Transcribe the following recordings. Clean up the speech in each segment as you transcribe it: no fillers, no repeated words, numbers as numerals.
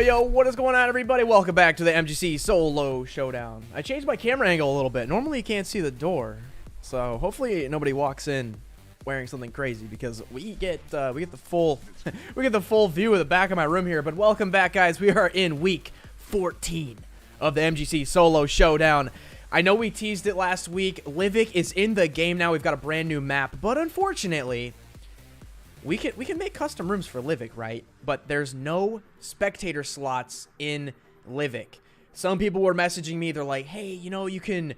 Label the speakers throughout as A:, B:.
A: Yo, what is going on, everybody? Welcome back to the MGC Solo Showdown. I changed my camera angle a little bit. Normally you can't see the door, so hopefully nobody walks in wearing something crazy, because we get the full we get the full view of the back of my room here. But welcome back, guys. We are in week 14 of the MGC Solo Showdown. I know we teased it last week. Livik is in the game now. We've got a brand new map, but unfortunately, we can make custom rooms for Livik, right? But there's no spectator slots in Livik. Some people were messaging me. They're like, hey, you know, you can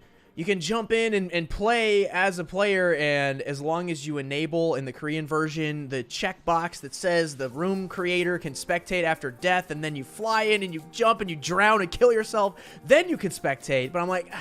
A: jump in and play as a player, and as long as you enable in the Korean version the checkbox that says the room creator can spectate after death, and then you fly in and you jump and you drown and kill yourself, then you can spectate. But I'm like,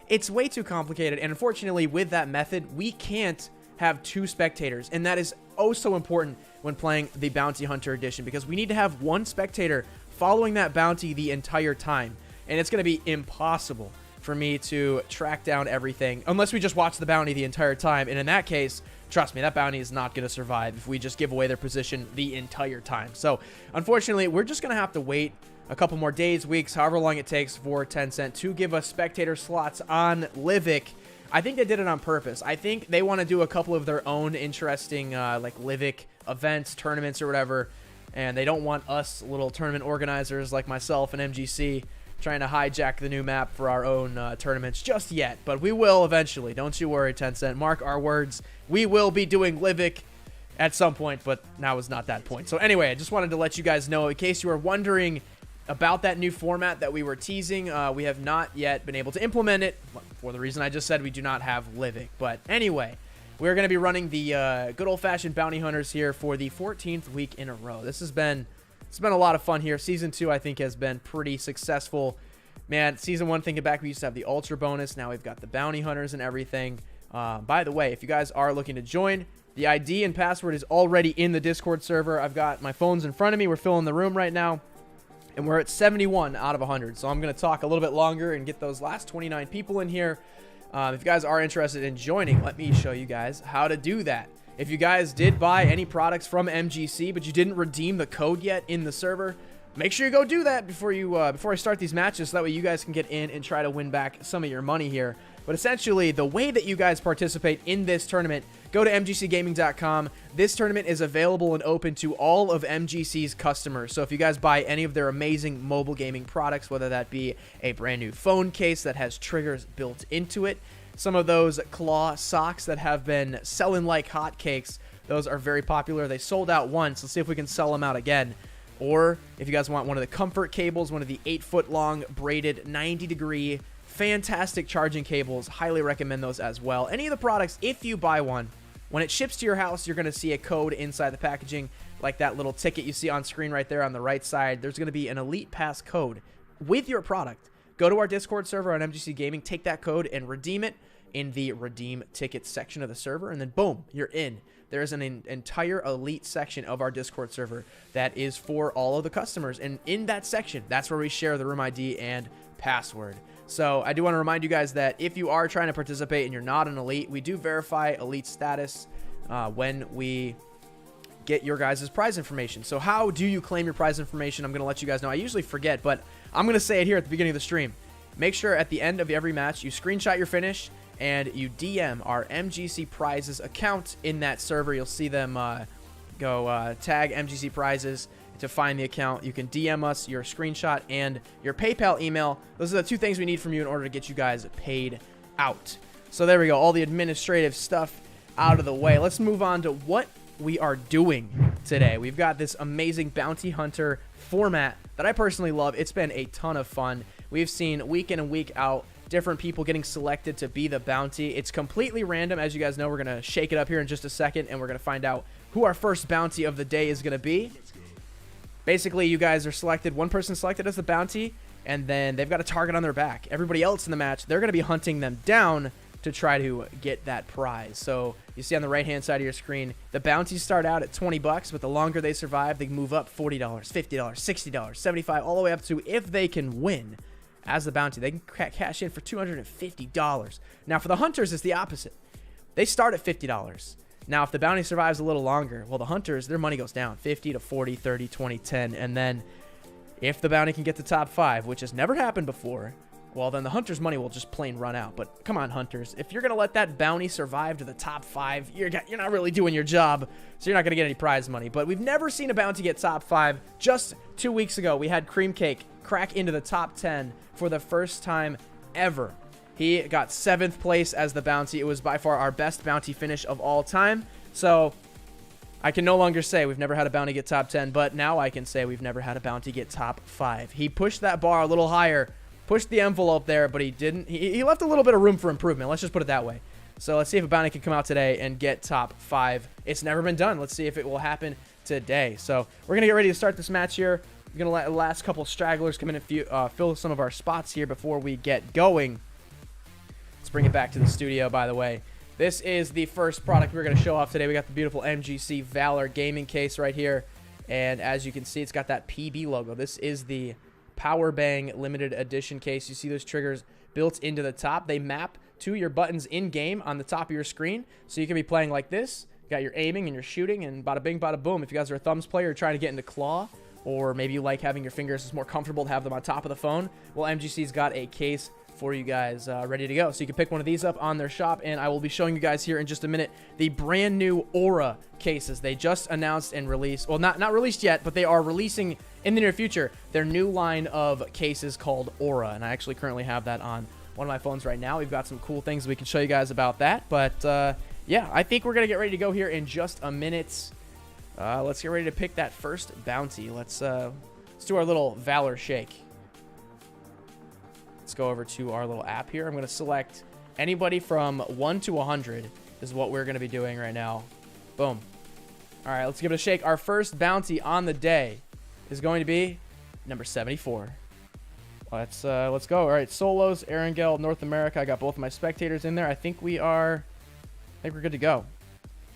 A: it's way too complicated, and unfortunately with that method we can't have two spectators, and that is oh so important when playing the Bounty Hunter Edition, because we need to have one spectator following that bounty the entire time, and it's going to be impossible for me to track down everything unless we just watch the bounty the entire time. And in that case, trust me, that bounty is not going to survive if we just give away their position the entire time. So unfortunately, we're just going to have to wait a couple more days, weeks, however long it takes for Tencent to give us spectator slots on Livik. I think they did it on purpose. I think they want to do a couple of their own interesting like Livik events, tournaments, or whatever, and they don't want us little tournament organizers like myself and MGC trying to hijack the new map for our own tournaments just yet. But we will eventually. Don't you worry, Tencent. Mark our words. We will be doing Livik at some point, but now is not that point. So anyway, I just wanted to let you guys know, in case you were wondering about that new format that we were teasing, we have not yet been able to implement it for the reason I just said. We do not have Livik. But anyway, we're going to be running the good old-fashioned bounty hunters here for the 14th week in a row. It's been a lot of fun here. Season 2, I think, has been pretty successful. Man, Season 1, thinking back, we used to have the Ultra bonus. Now we've got the bounty hunters and everything. By the way, if you guys are looking to join, the ID and password is already in the Discord server. I've got my phones in front of me. We're filling the room right now, and we're at 71 out of 100. So I'm going to talk a little bit longer and get those last 29 people in here. If you guys are interested in joining, let me show you guys how to do that. If you guys did buy any products from MGC, but you didn't redeem the code yet in the server, make sure you go do that before I start these matches, so that way you guys can get in and try to win back some of your money here. But essentially, the way that you guys participate in this tournament, go to mgcgaming.com. This tournament is available and open to all of MGC's customers. So if you guys buy any of their amazing mobile gaming products, whether that be a brand new phone case that has triggers built into it, some of those claw socks that have been selling like hotcakes, those are very popular. They sold out once. Let's see if we can sell them out again. Or if you guys want one of the comfort cables, one of the 8-foot long braided 90-degree fantastic charging cables, highly recommend those as well. Any of the products, if you buy one, when it ships to your house, you're going to see a code inside the packaging, like that little ticket you see on screen right there on the right side. There's going to be an Elite Pass code with your product. Go to our Discord server on MGC Gaming, take that code and redeem it in the redeem tickets section of the server, and then boom, you're in. There's an entire elite section of our Discord server that is for all of the customers, and in that section, that's where we share the room ID and password. So I do want to remind you guys that if you are trying to participate and you're not an elite, we do verify elite status when we get your guys' prize information. So how do you claim your prize information? I'm going to let you guys know. I usually forget, but I'm going to say it here at the beginning of the stream. Make sure at the end of every match, you screenshot your finish and you DM our MGC Prizes account in that server. You'll see them go tag MGC Prizes to find the account. You can DM us your screenshot and your PayPal email. Those are the two things we need from you in order to get you guys paid out. So there we go. All the administrative stuff out of the way. Let's move on to what we are doing today. We've got this amazing bounty hunter format that I personally love. It's been a ton of fun. We've seen week in and week out different people getting selected to be the bounty. It's completely random. As you guys know, we're going to shake it up here in just a second, and we're going to find out who our first bounty of the day is going to be. Basically, you guys are selected, one person selected as the bounty, and then they've got a target on their back. Everybody else in the match, they're going to be hunting them down to try to get that prize. So you see on the right-hand side of your screen, the bounties start out at 20 bucks, but the longer they survive, they move up $40, $50, $60, $75, all the way up to, if they can win as the bounty, they can cash in for $250. Now, for the hunters, it's the opposite. They start at $50. Now, if the bounty survives a little longer, well, the hunters, their money goes down 50 to 40, 30, 20, 10, and then if the bounty can get to top 5, which has never happened before, well, then the hunter's money will just plain run out. But come on, hunters, if you're going to let that bounty survive to the top 5, you're not really doing your job, so you're not going to get any prize money. But we've never seen a bounty get top 5. Just 2 weeks ago, we had Cream Cake crack into the top 10 for the first time ever. He got 7th place as the bounty. It was by far our best bounty finish of all time. So I can no longer say we've never had a bounty get top 10, but now I can say we've never had a bounty get top 5. He pushed that bar a little higher, pushed the envelope there, but he didn't. He left a little bit of room for improvement. Let's just put it that way. So let's see if a bounty can come out today and get top 5. It's never been done. Let's see if it will happen today. So we're going to get ready to start this match here. We're going to let the last couple stragglers come in and fill some of our spots here before we get going. Let's bring it back to the studio, by the way. This is the first product we're going to show off today. We got the beautiful MGC Valor gaming case right here. And as you can see, it's got that PB logo. This is the Power Bang limited edition case. You see those triggers built into the top. They map to your buttons in-game on the top of your screen. So you can be playing like this. You got your aiming and your shooting, and bada bing, bada boom. If you guys are a thumbs player, you're trying to get into claw, or maybe you like having your fingers, it's more comfortable to have them on top of the phone, well, MGC's got a case for you guys ready to go. So you can pick one of these up on their shop, and I will be showing you guys here in just a minute the brand new Aura cases. They just announced and released, well, not released yet, but they are releasing in the near future their new line of cases called Aura, and I actually currently have that on one of my phones right now. We've got some cool things we can show you guys about that, but yeah, I think we're gonna get ready to go here in just a minute. Let's get ready to pick that first bounty. Let's do our little Valor shake. Let's go over to our little app here. I'm going to select anybody from 1 to 100 is what we're going to be doing right now. Boom. All right, let's give it a shake. Our first bounty on the day is going to be number 74. Let's go. All right, solos, Erangel, North America. I got both of my spectators in there. I think we're good to go.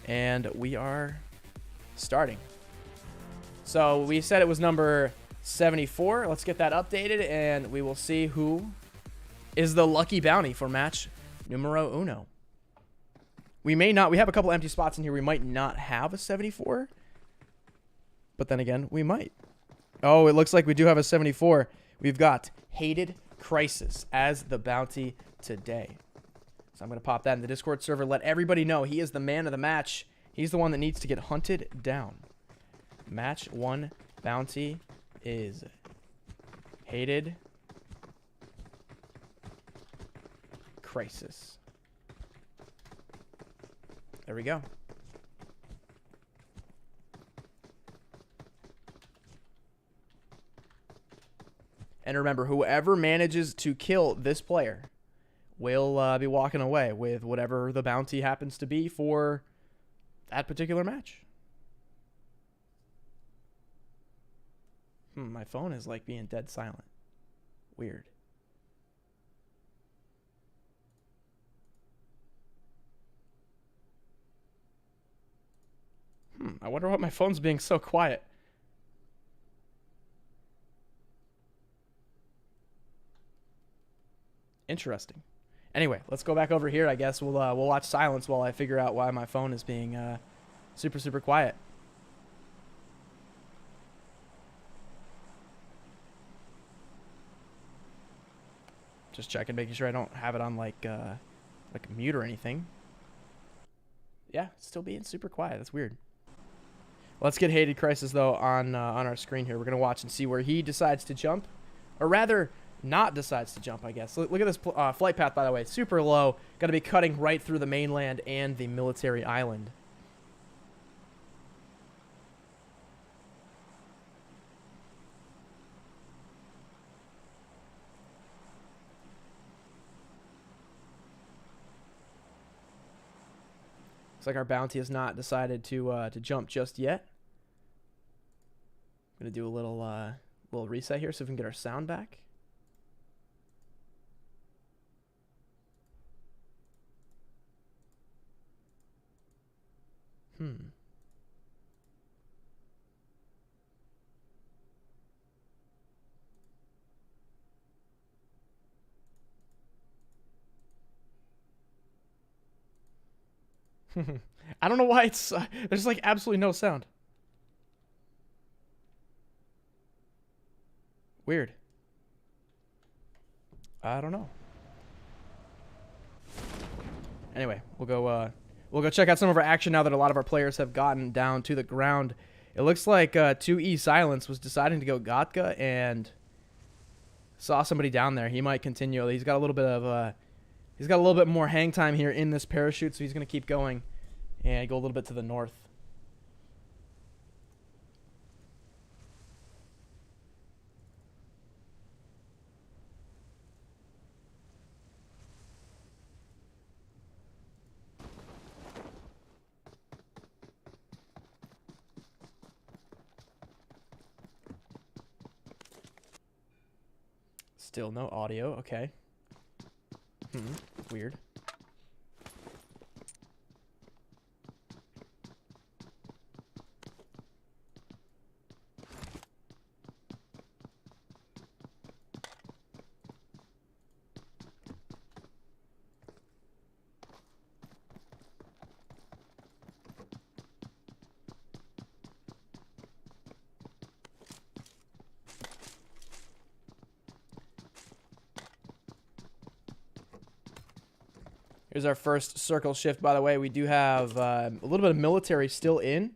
A: And we are starting. So we said it was number 74. Let's get that updated, and we will see who is the lucky bounty for match numero uno. We have a couple empty spots in here. We might not have a 74, but then again, we might. Oh, it looks like we do have a 74. We've got Hated Crisis as the bounty today. So I'm going to pop that in the Discord server, let everybody know he is the man of the match. He's the one that needs to get hunted down. Match 1 bounty is Hated Crisis. There we go. And remember, whoever manages to kill this player will be walking away with whatever the bounty happens to be for that particular match. My phone is like being dead silent. Weird. I wonder what my phone's being so quiet. Interesting. Anyway, let's go back over here. I guess we'll watch silence while I figure out why my phone is being super, super quiet. Just checking, making sure I don't have it on like mute or anything. Yeah, it's still being super quiet. That's weird. Let's get Hated Crisis though on our screen here. We're gonna watch and see where he decides to jump, or rather, not decides to jump. I guess. Look at this flight path, by the way. Super low. Got to be cutting right through the mainland and the military island. Looks like our bounty has not decided to jump just yet. I'm gonna do a little reset here so we can get our sound back. I don't know why it's there's like absolutely no sound. Weird. I don't know. Anyway, we'll go check out some of our action now that a lot of our players have gotten down to the ground. It looks like 2E Silence was deciding to go Gatka and saw somebody down there. He might continue. He's got a little bit of he's got a little bit more hang time here in this parachute, so he's going to keep going and go a little bit to the north. Still no audio. Okay. Weird. Here's our first circle shift, by the way. We do have a little bit of military still in.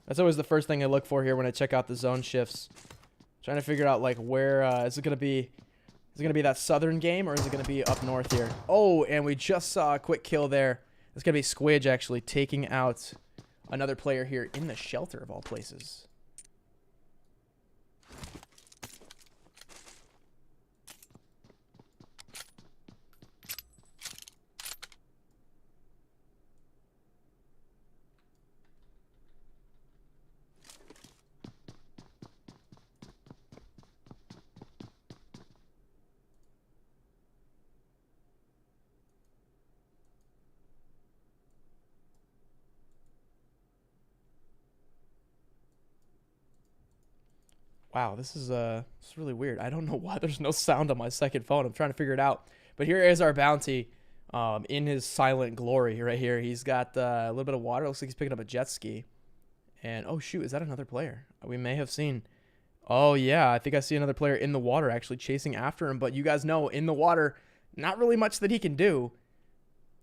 A: That's always the first thing I look for here when I check out the zone shifts. Trying to figure out, like, where is it going to be? Is it going to be that southern game, or is it going to be up north here? Oh, and we just saw a quick kill there. It's going to be Squidge, actually, taking out another player here in the shelter, of all places. Wow, this is really weird. I don't know why there's no sound on my second phone. I'm trying to figure it out. But here is our bounty in his silent glory right here. He's got a little bit of water. Looks like he's picking up a jet ski. And, oh, shoot, is that another player? We may have seen. Oh, yeah, I think I see another player in the water actually chasing after him. But you guys know, in the water, not really much that he can do.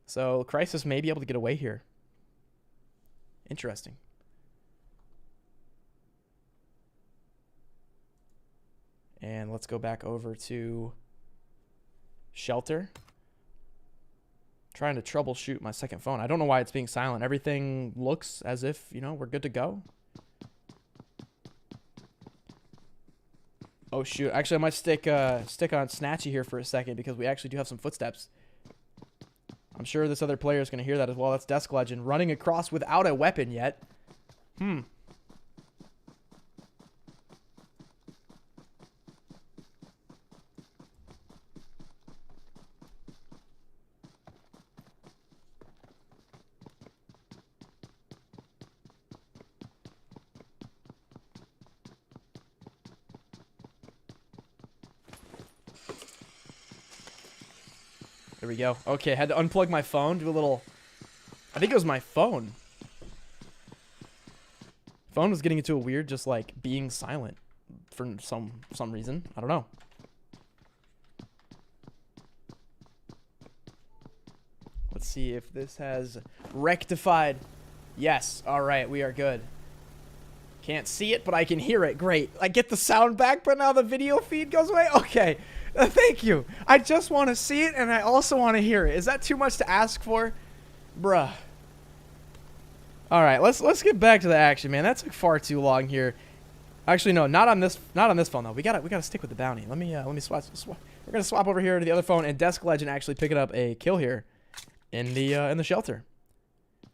A: So Crisis may be able to get away here. Interesting. And let's go back over to shelter. Trying to troubleshoot my second phone. I don't know why it's being silent. Everything looks as if, you know, we're good to go. Oh, shoot. Actually, I might stick on Snatchy here for a second because we actually do have some footsteps. I'm sure this other player is going to hear that as well. That's Desk Legend running across without a weapon yet. There we go. Okay, had to unplug my phone. Do a little... I think it was my phone. Phone was getting into a weird, just like being silent for some reason. I don't know. Let's see if this has rectified. Yes. All right, we are good. Can't see it, but I can hear it. Great. I get the sound back, but now the video feed goes away. Okay. Thank you. I just want to see it, and I also want to hear it. Is that too much to ask for? Bruh. All right, let's get back to the action, man. That took far too long here. Actually, no, not on this phone though. We gotta stick with the bounty. Let me swap. We're gonna swap over here to the other phone, and Desk Legend actually picking up a kill here in the shelter.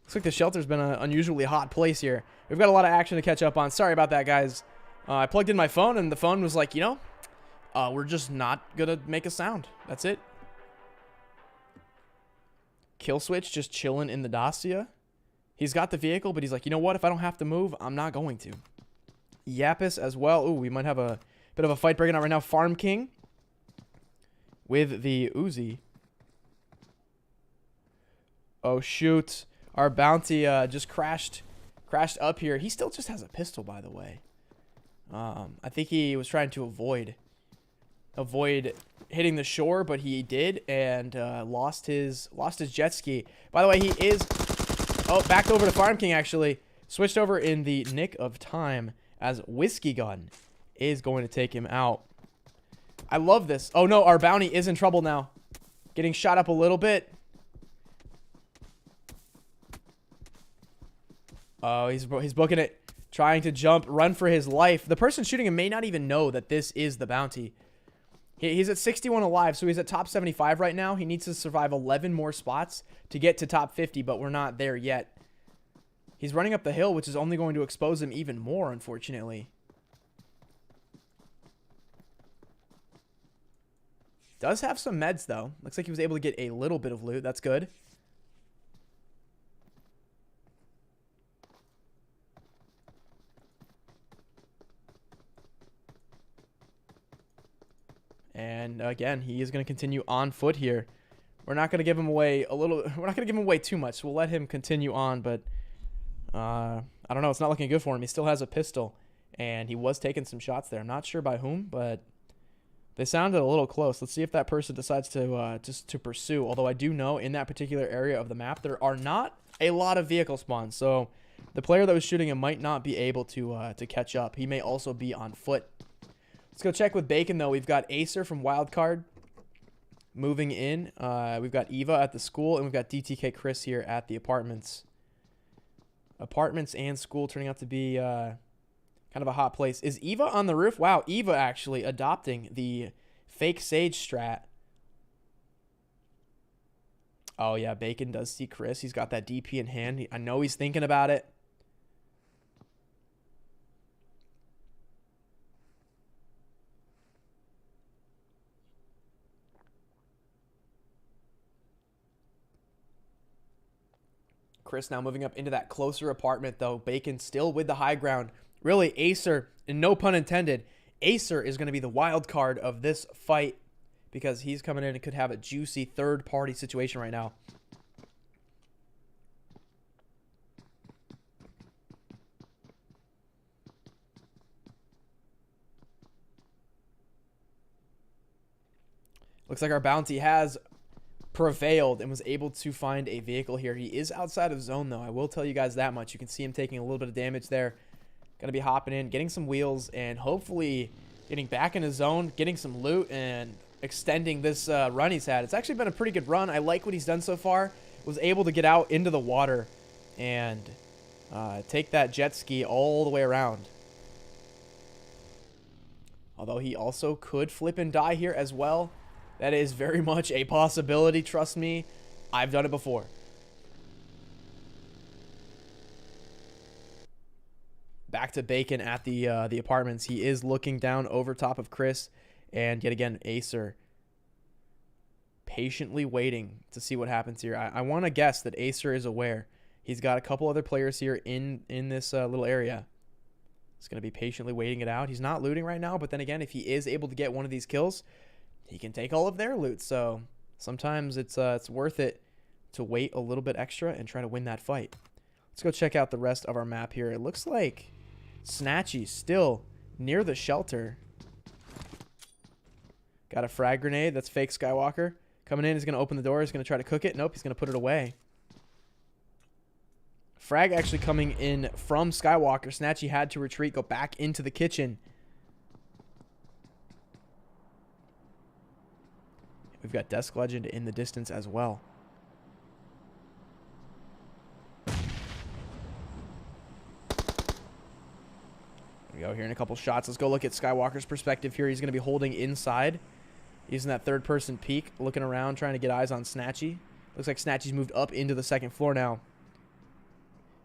A: Looks like the shelter's been an unusually hot place here. We've got a lot of action to catch up on. Sorry about that, guys. I plugged in my phone, and the phone was like, we're just not gonna make a sound. That's it. Kill switch just chilling in the Dacia. He's got the vehicle, but he's like, you know what? If I don't have to move, I'm not going to. Yapis as well. Ooh, we might have a bit of a fight breaking out right now. Farm King with the Uzi. Oh, shoot. Our bounty just crashed up here. He still just has a pistol, by the way. I think he was trying to avoid hitting the shore, but he did, and lost his jet ski. By the way, he is... Oh, backed over to Farm King, actually. Switched over in the nick of time as Whiskey Gun is going to take him out. I love this. Oh, no, our bounty is in trouble now. Getting shot up a little bit. Oh, he's booking it. Trying to jump, run for his life. The person shooting him may not even know that this is the bounty. He's at 61 alive, so he's at top 75 right now. He needs to survive 11 more spots to get to top 50, but we're not there yet. He's running up the hill, which is only going to expose him even more, unfortunately. Does have some meds, though. Looks like he was able to get a little bit of loot. That's good. And again, he is going to continue on foot here. We're not going to give him away we're not going to give him away too much. We'll let him continue on, but I don't know. It's not looking good for him. He still has a pistol, and he was taking some shots there. I'm not sure by whom, but they sounded a little close. Let's see if that person decides to just to pursue. Although I do know in that particular area of the map, there are not a lot of vehicle spawns, so the player that was shooting him might not be able to catch up. He may also be on foot. Let's go check with Bacon, though. We've got Acer from Wildcard moving in. We've got Eva at the school, and we've got DTK Chris here at the apartments. Apartments and school turning out to be kind of a hot place. Is Eva on the roof? Wow, Eva actually adopting the fake Sage strat. Oh, yeah, Bacon does see Chris. He's got that DP in hand. I know he's thinking about it. Chris now moving up into that closer apartment, though. Bacon still with the high ground. Really, Acer, and no pun intended, Acer is going to be the wild card of this fight because he's coming in and could have a juicy third-party situation right now. Looks like our bounty has prevailed and was able to find a vehicle here. He is outside of zone, though. I will tell you guys that much. You can see him taking a little bit of damage there. Going to be hopping in, getting some wheels, and hopefully getting back in his zone, getting some loot, and extending this run he's had. It's actually been a pretty good run. I like what he's done so far. Was able to get out into the water and take that jet ski all the way around. Although he also could flip and die here as well. That is very much a possibility. Trust me, I've done it before. Back to Bacon at the apartments. He is looking down over top of Chris. And yet again, Acer patiently waiting to see what happens here. I want to guess that Acer is aware. He's got a couple other players here in this little area. He's going to be patiently waiting it out. He's not looting right now, but then again, if he is able to get one of these kills, he can take all of their loot. So Sometimes it's worth it to wait a little bit extra and try to win that fight. Let's go check out the rest of our map here. It looks like Snatchy's still near the shelter. Got a frag grenade. That's fake Skywalker. Coming in, he's going to open the door. He's going to try to cook it. Nope, he's going to put it away. Frag actually coming in from Skywalker. Snatchy had to retreat, go back into the kitchen. We've got Desk Legend in the distance as well. There we go. Here in a couple shots. Let's go look at Skywalker's perspective here. He's going to be holding inside, using that third-person peek, looking around, trying to get eyes on Snatchy. Looks like Snatchy's moved up into the second floor now.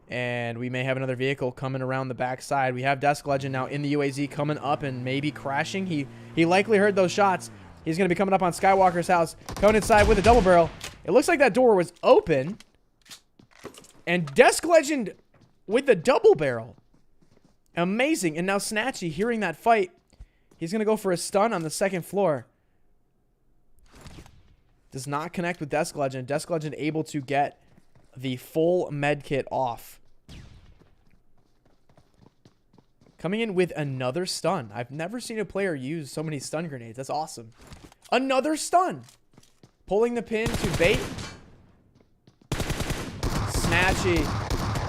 A: And we may have another vehicle coming around the backside. We have Desk Legend now in the UAZ coming up and maybe crashing. He likely heard those shots. He's going to be coming up on Skywalker's house, coming inside with a double barrel. It looks like that door was open. And Desk Legend with the double barrel. Amazing. And now Snatchy, hearing that fight, he's going to go for a stun on the second floor. Does not connect with Desk Legend. Desk Legend able to get the full med kit off. Coming in with another stun. I've never seen a player use so many stun grenades. That's awesome. Another stun. Pulling the pin to bait.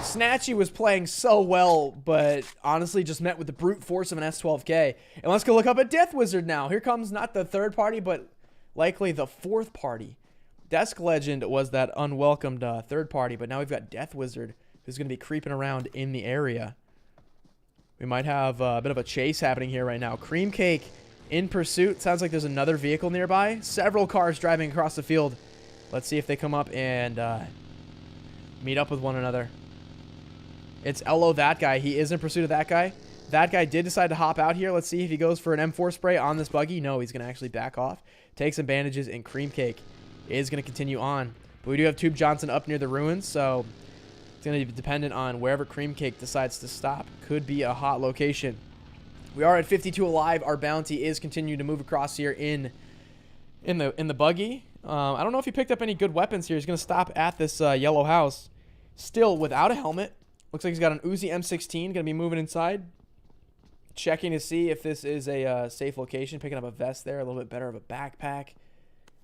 A: Snatchy was playing so well, but honestly just met with the brute force of an S12K. And let's go look up at Death Wizard now. Here comes not the third party, but likely the fourth party. Desk Legend was that unwelcomed third party, but now we've got Death Wizard, who's going to be creeping around in the area. We might have a bit of a chase happening here right now. Cream Cake in pursuit. Sounds like there's another vehicle nearby. Several cars driving across the field. Let's see if they come up and meet up with one another. It's Elo, that guy. He is in pursuit of that guy. That guy did decide to hop out here. Let's see if he goes for an M4 spray on this buggy. No, he's going to actually back off. Take some bandages, and Cream Cake is going to continue on. But we do have Tube Johnson up near the ruins, so it's going to be dependent on wherever Cream Cake decides to stop. Could be a hot location. We are at 52 alive. Our bounty is continuing to move across here in the buggy. I don't know if he picked up any good weapons here. He's going to stop at this yellow house. Still without a helmet. Looks like he's got an Uzi M16. Going to be moving inside. Checking to see if this is a safe location. Picking up a vest there. A little bit better of a backpack.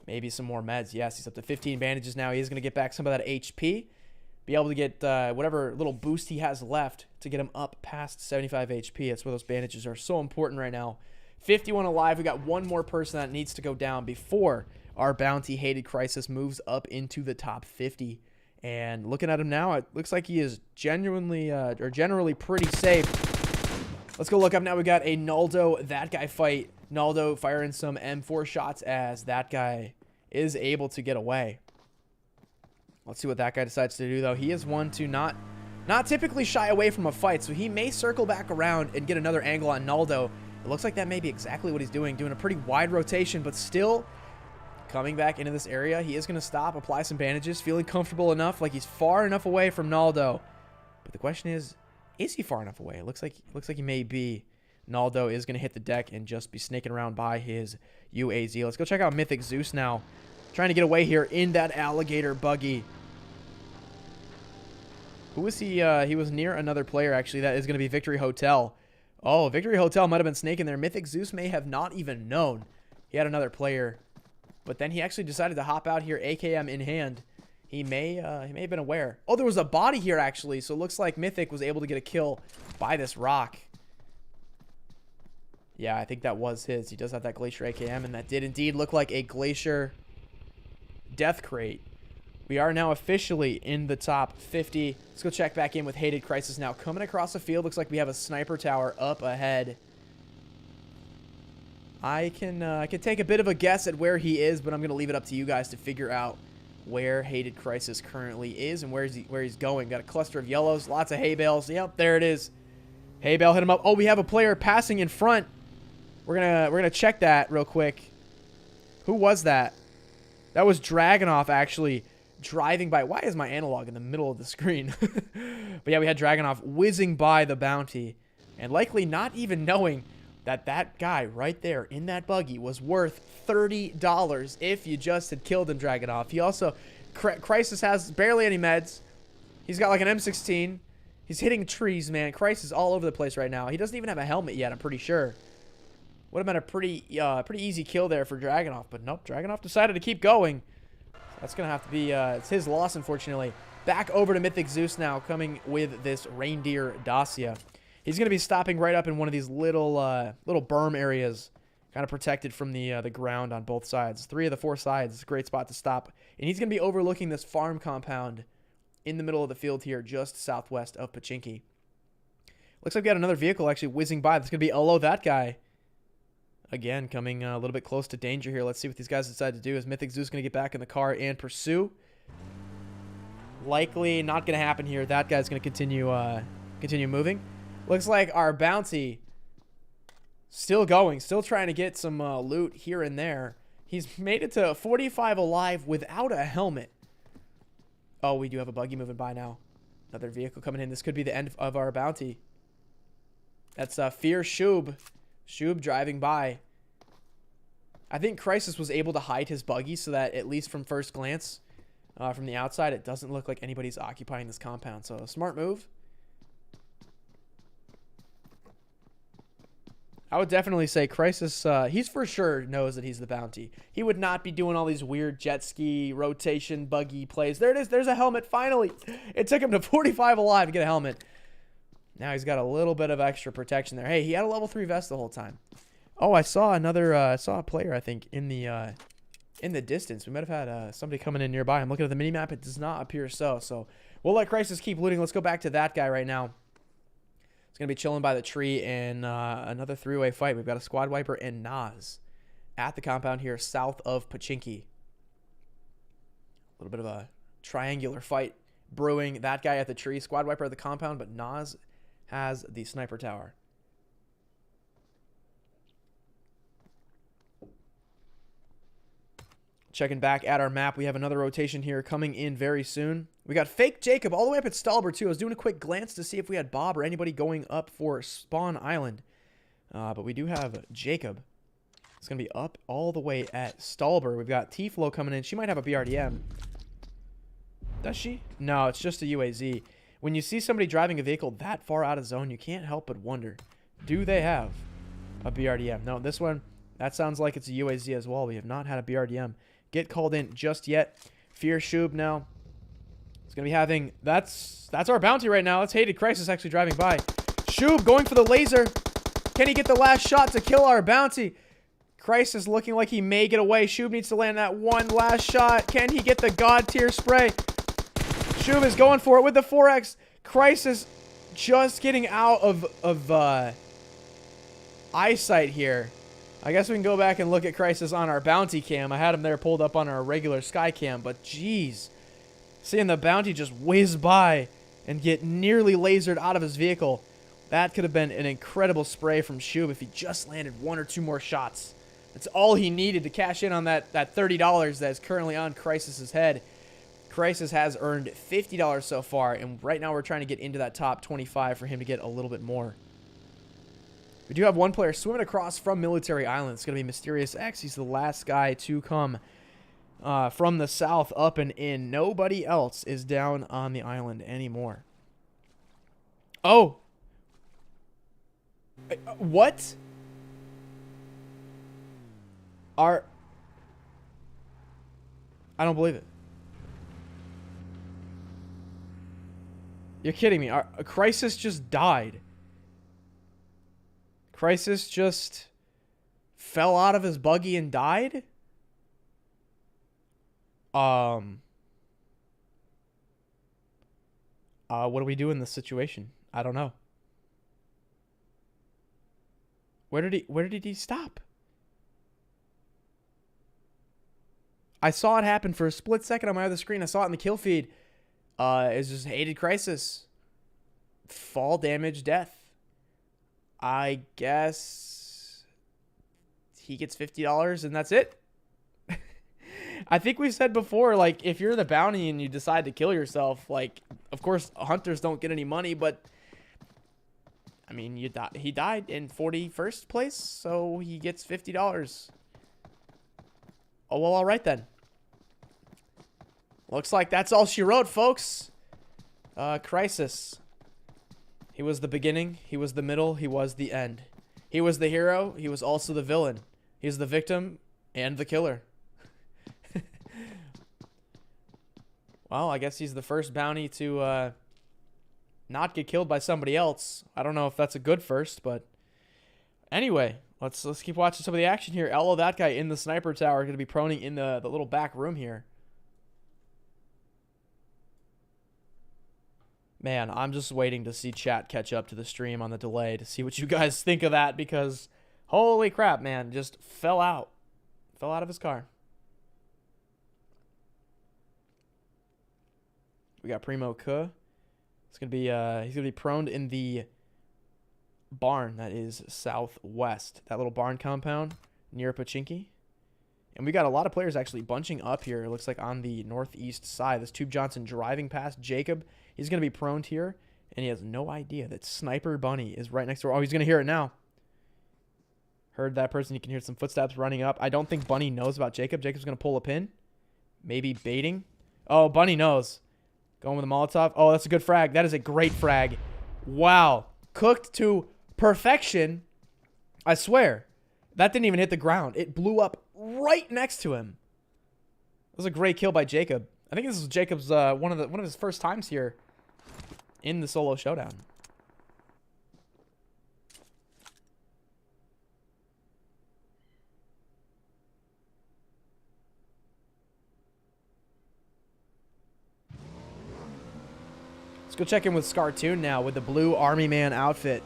A: Maybe some more meds. Yes, he's up to 15 bandages now. He is going to get back some of that HP. Be able to get whatever little boost he has left to get him up past 75 HP. That's where those bandages are so important right now. 51 alive. We got one more person that needs to go down before our bounty Hated Crisis moves up into the top 50. And looking at him now, it looks like he is genuinely or generally pretty safe. Let's go look up now. We got a Naldo that guy fight. Naldo firing some M4 shots as that guy is able to get away. Let's see what that guy decides to do, though. He is one to not typically shy away from a fight, so he may circle back around and get another angle on Naldo. It looks like that may be exactly what he's doing a pretty wide rotation, but still coming back into this area. He is going to stop, apply some bandages, feeling comfortable enough, like he's far enough away from Naldo. But the question is he far enough away? It looks like he may be. Naldo is going to hit the deck and just be snaking around by his UAZ. Let's go check out Mythic Zeus now. Trying to get away here in that alligator buggy. Who was he? He was near another player, actually. That is going to be Victory Hotel. Oh, Victory Hotel might have been snaking there. Mythic Zeus may have not even known he had another player. But then he actually decided to hop out here, AKM in hand. He may have been aware. Oh, there was a body here, actually. So it looks like Mythic was able to get a kill by this rock. Yeah, I think that was his. He does have that Glacier AKM, and that did indeed look like a Glacier death crate. We are now officially in the top 50. Let's go check back in with Hated Crisis now. Coming across the field, looks like we have a sniper tower up ahead. I can take a bit of a guess at where he is, but I'm going to leave it up to you guys to figure out where Hated Crisis currently is and where he's going. Got a cluster of yellows, lots of hay bales. Yep, there it is. Hay bale hit him up. Oh, we have a player passing in front. We're gonna check that real quick. Who was that? That was Dragonoff actually driving by. Why is my analog in the middle of the screen? But yeah, we had Dragonoff whizzing by the bounty and likely not even knowing that guy right there in that buggy was worth $30 if you just had killed him, Dragunov. He also, Crisis has barely any meds. He's got like an M16. He's hitting trees, man. Crisis is all over the place right now. He doesn't even have a helmet yet, I'm pretty sure. Would have been a pretty easy kill there for Dragunov, but nope, Dragunov decided to keep going. That's going to have to be, it's his loss, unfortunately. Back over to Mythic Zeus now, coming with this Reindeer Dacia. He's going to be stopping right up in one of these little berm areas, kind of protected from the ground on both sides. 3 of the 4 sides. It's a great spot to stop. And he's going to be overlooking this farm compound in the middle of the field here, just southwest of Pachinki. Looks like we got another vehicle actually whizzing by. That's going to be Olo, that guy. Again, coming a little bit close to danger here. Let's see what these guys decide to do. Is Mythic Zeus going to get back in the car and pursue? Likely not going to happen here. That guy's going to continue moving. Looks like our bounty still going, still trying to get some loot here and there. He's made it to 45 alive without a helmet. Oh, we do have a buggy moving by now. Another vehicle coming in. This could be the end of our bounty. That's Fear Shub. Shub driving by. I think Crisis was able to hide his buggy so that at least from first glance, from the outside, it doesn't look like anybody's occupying this compound. So a smart move. I would definitely say Crisis, he's for sure knows that he's the bounty. He would not be doing all these weird jet ski, rotation, buggy plays. There it is. There's a helmet, finally. It took him to 45 alive to get a helmet. Now he's got a little bit of extra protection there. Hey, he had a level 3 vest the whole time. Oh, I saw another, saw a player, I think, in the distance. We might have had somebody coming in nearby. I'm looking at the minimap. It does not appear so. So we'll let Crisis keep looting. Let's go back to that guy right now. He's going to be chilling by the tree in another 3-way fight. We've got a Squad Wiper and Nas at the compound here south of Pachinki. A little bit of a triangular fight brewing. That guy at the tree, Squad Wiper at the compound, but Nas has the sniper tower. Checking back at our map, we have another rotation here coming in very soon. We got Fake Jacob all the way up at Stalber, too. I was doing a quick glance to see if we had Bob or anybody going up for Spawn Island. But we do have Jacob. It's going to be up all the way at Stalber. We've got T-Flow coming in. She might have a BRDM. Does she? No, it's just a UAZ. When you see somebody driving a vehicle that far out of zone, you can't help but wonder, do they have a BRDM? No, this one, that sounds like it's a UAZ as well. We have not had a BRDM get called in just yet. Fear Shub now. It's going to be having... That's our bounty right now. That's Hated Crisis actually driving by. Shub going for the laser. Can he get the last shot to kill our bounty? Crisis looking like he may get away. Shub needs to land that one last shot. Can he get the God tier spray? Shub is going for it with the 4X. Crisis just getting out of eyesight here. I guess we can go back and look at Crisis on our bounty cam. I had him there pulled up on our regular sky cam, but geez. Seeing the bounty just whiz by and get nearly lasered out of his vehicle. That could have been an incredible spray from Shub if he just landed 1 or 2 more shots. That's all he needed to cash in on that $30 that is currently on Crisis's head. Crisis has earned $50 so far, and right now we're trying to get into that top 25 for him to get a little bit more. We do have one player swimming across from Military Island. It's going to be Mysterious X. He's the last guy to come from the south up and in. Nobody else is down on the island anymore. Oh. What? I don't believe it. You're kidding me. Our Crisis just died. Crisis just fell out of his buggy and died? What do we do in this situation? I don't know. Where did he stop? I saw it happen for a split second on my other screen. I saw it in the kill feed. It's just Hated Crisis. Fall damage death. I guess he gets $50 and that's it. I think we said before, like, if you're the bounty and you decide to kill yourself, like, of course, hunters don't get any money, but I mean, he died in 41st place, so he gets $50. Oh, well, all right then. Looks like that's all she wrote, folks. Crisis. He was the beginning, he was the middle, he was the end. He was the hero, he was also the villain. He's the victim and the killer. Well, I guess he's the first bounty to not get killed by somebody else. I don't know if that's a good first, but anyway, let's keep watching some of the action here. Ello, that guy in the sniper tower, going to be proning in the little back room here. Man, I'm just waiting to see chat catch up to the stream on the delay to see what you guys think of that, because holy crap, man, just fell out of his car. We got Primo Kuh. It's gonna be he's gonna be proned in the barn that is southwest, that little barn compound near Pachinki. And we got a lot of players actually bunching up here. It looks like on the northeast side. This Tube Johnson driving past Jacob. He's gonna be proned here, and he has no idea that Sniper Bunny is right next door. Oh, he's gonna hear it now. Heard that person. You can hear some footsteps running up. I don't think Bunny knows about Jacob. Jacob's gonna pull a pin, maybe baiting. Oh, Bunny knows. Going with a Molotov. Oh, that's a good frag. That is a great frag. Wow. Cooked to perfection. I swear. That didn't even hit the ground. It blew up right next to him. That was a great kill by Jacob. I think this is Jacob's one of his first times here in the solo showdown. Let's go check in with Scartoon now with the blue Army Man outfit.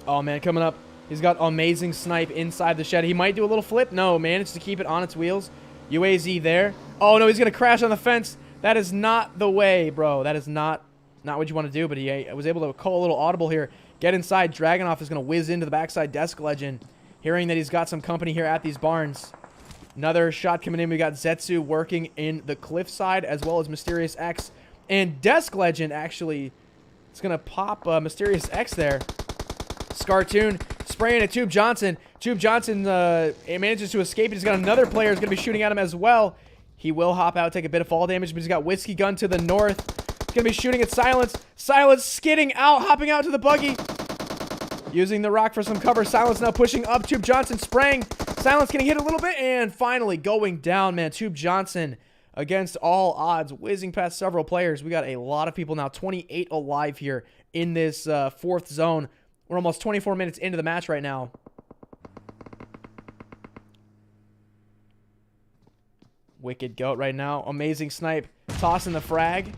A: Oh, man, coming up. He's got amazing snipe inside the shed. He might do a little flip. No, managed to keep it on its wheels. UAZ there. Oh, no, he's going to crash on the fence. That is not the way, bro. That is not what you want to do, but he was able to call a little audible here. Get inside. Dragonoff is going to whiz into the backside Desk Legend. Hearing that he's got some company here at these barns. Another shot coming in. We got Zetsu working in the cliffside, as well as Mysterious X. And Desk Legend actually is going to pop Mysterious X there. Scartoon spraying at Tube Johnson. Tube Johnson manages to escape. He's got another player who's going to be shooting at him as well. He will hop out, take a bit of fall damage, but he's got Whiskey Gun to the north. He's going to be shooting at Silence. Silence skidding out, hopping out to the buggy. Using the rock for some cover. Silence now pushing up. Tube Johnson spraying. Silence getting hit a little bit, and finally going down, man. Tube Johnson, against all odds, whizzing past several players. We got a lot of people now. 28 alive here in this fourth zone. We're almost 24 minutes into the match right now. Wicked Goat right now. Amazing Snipe tossing the frag.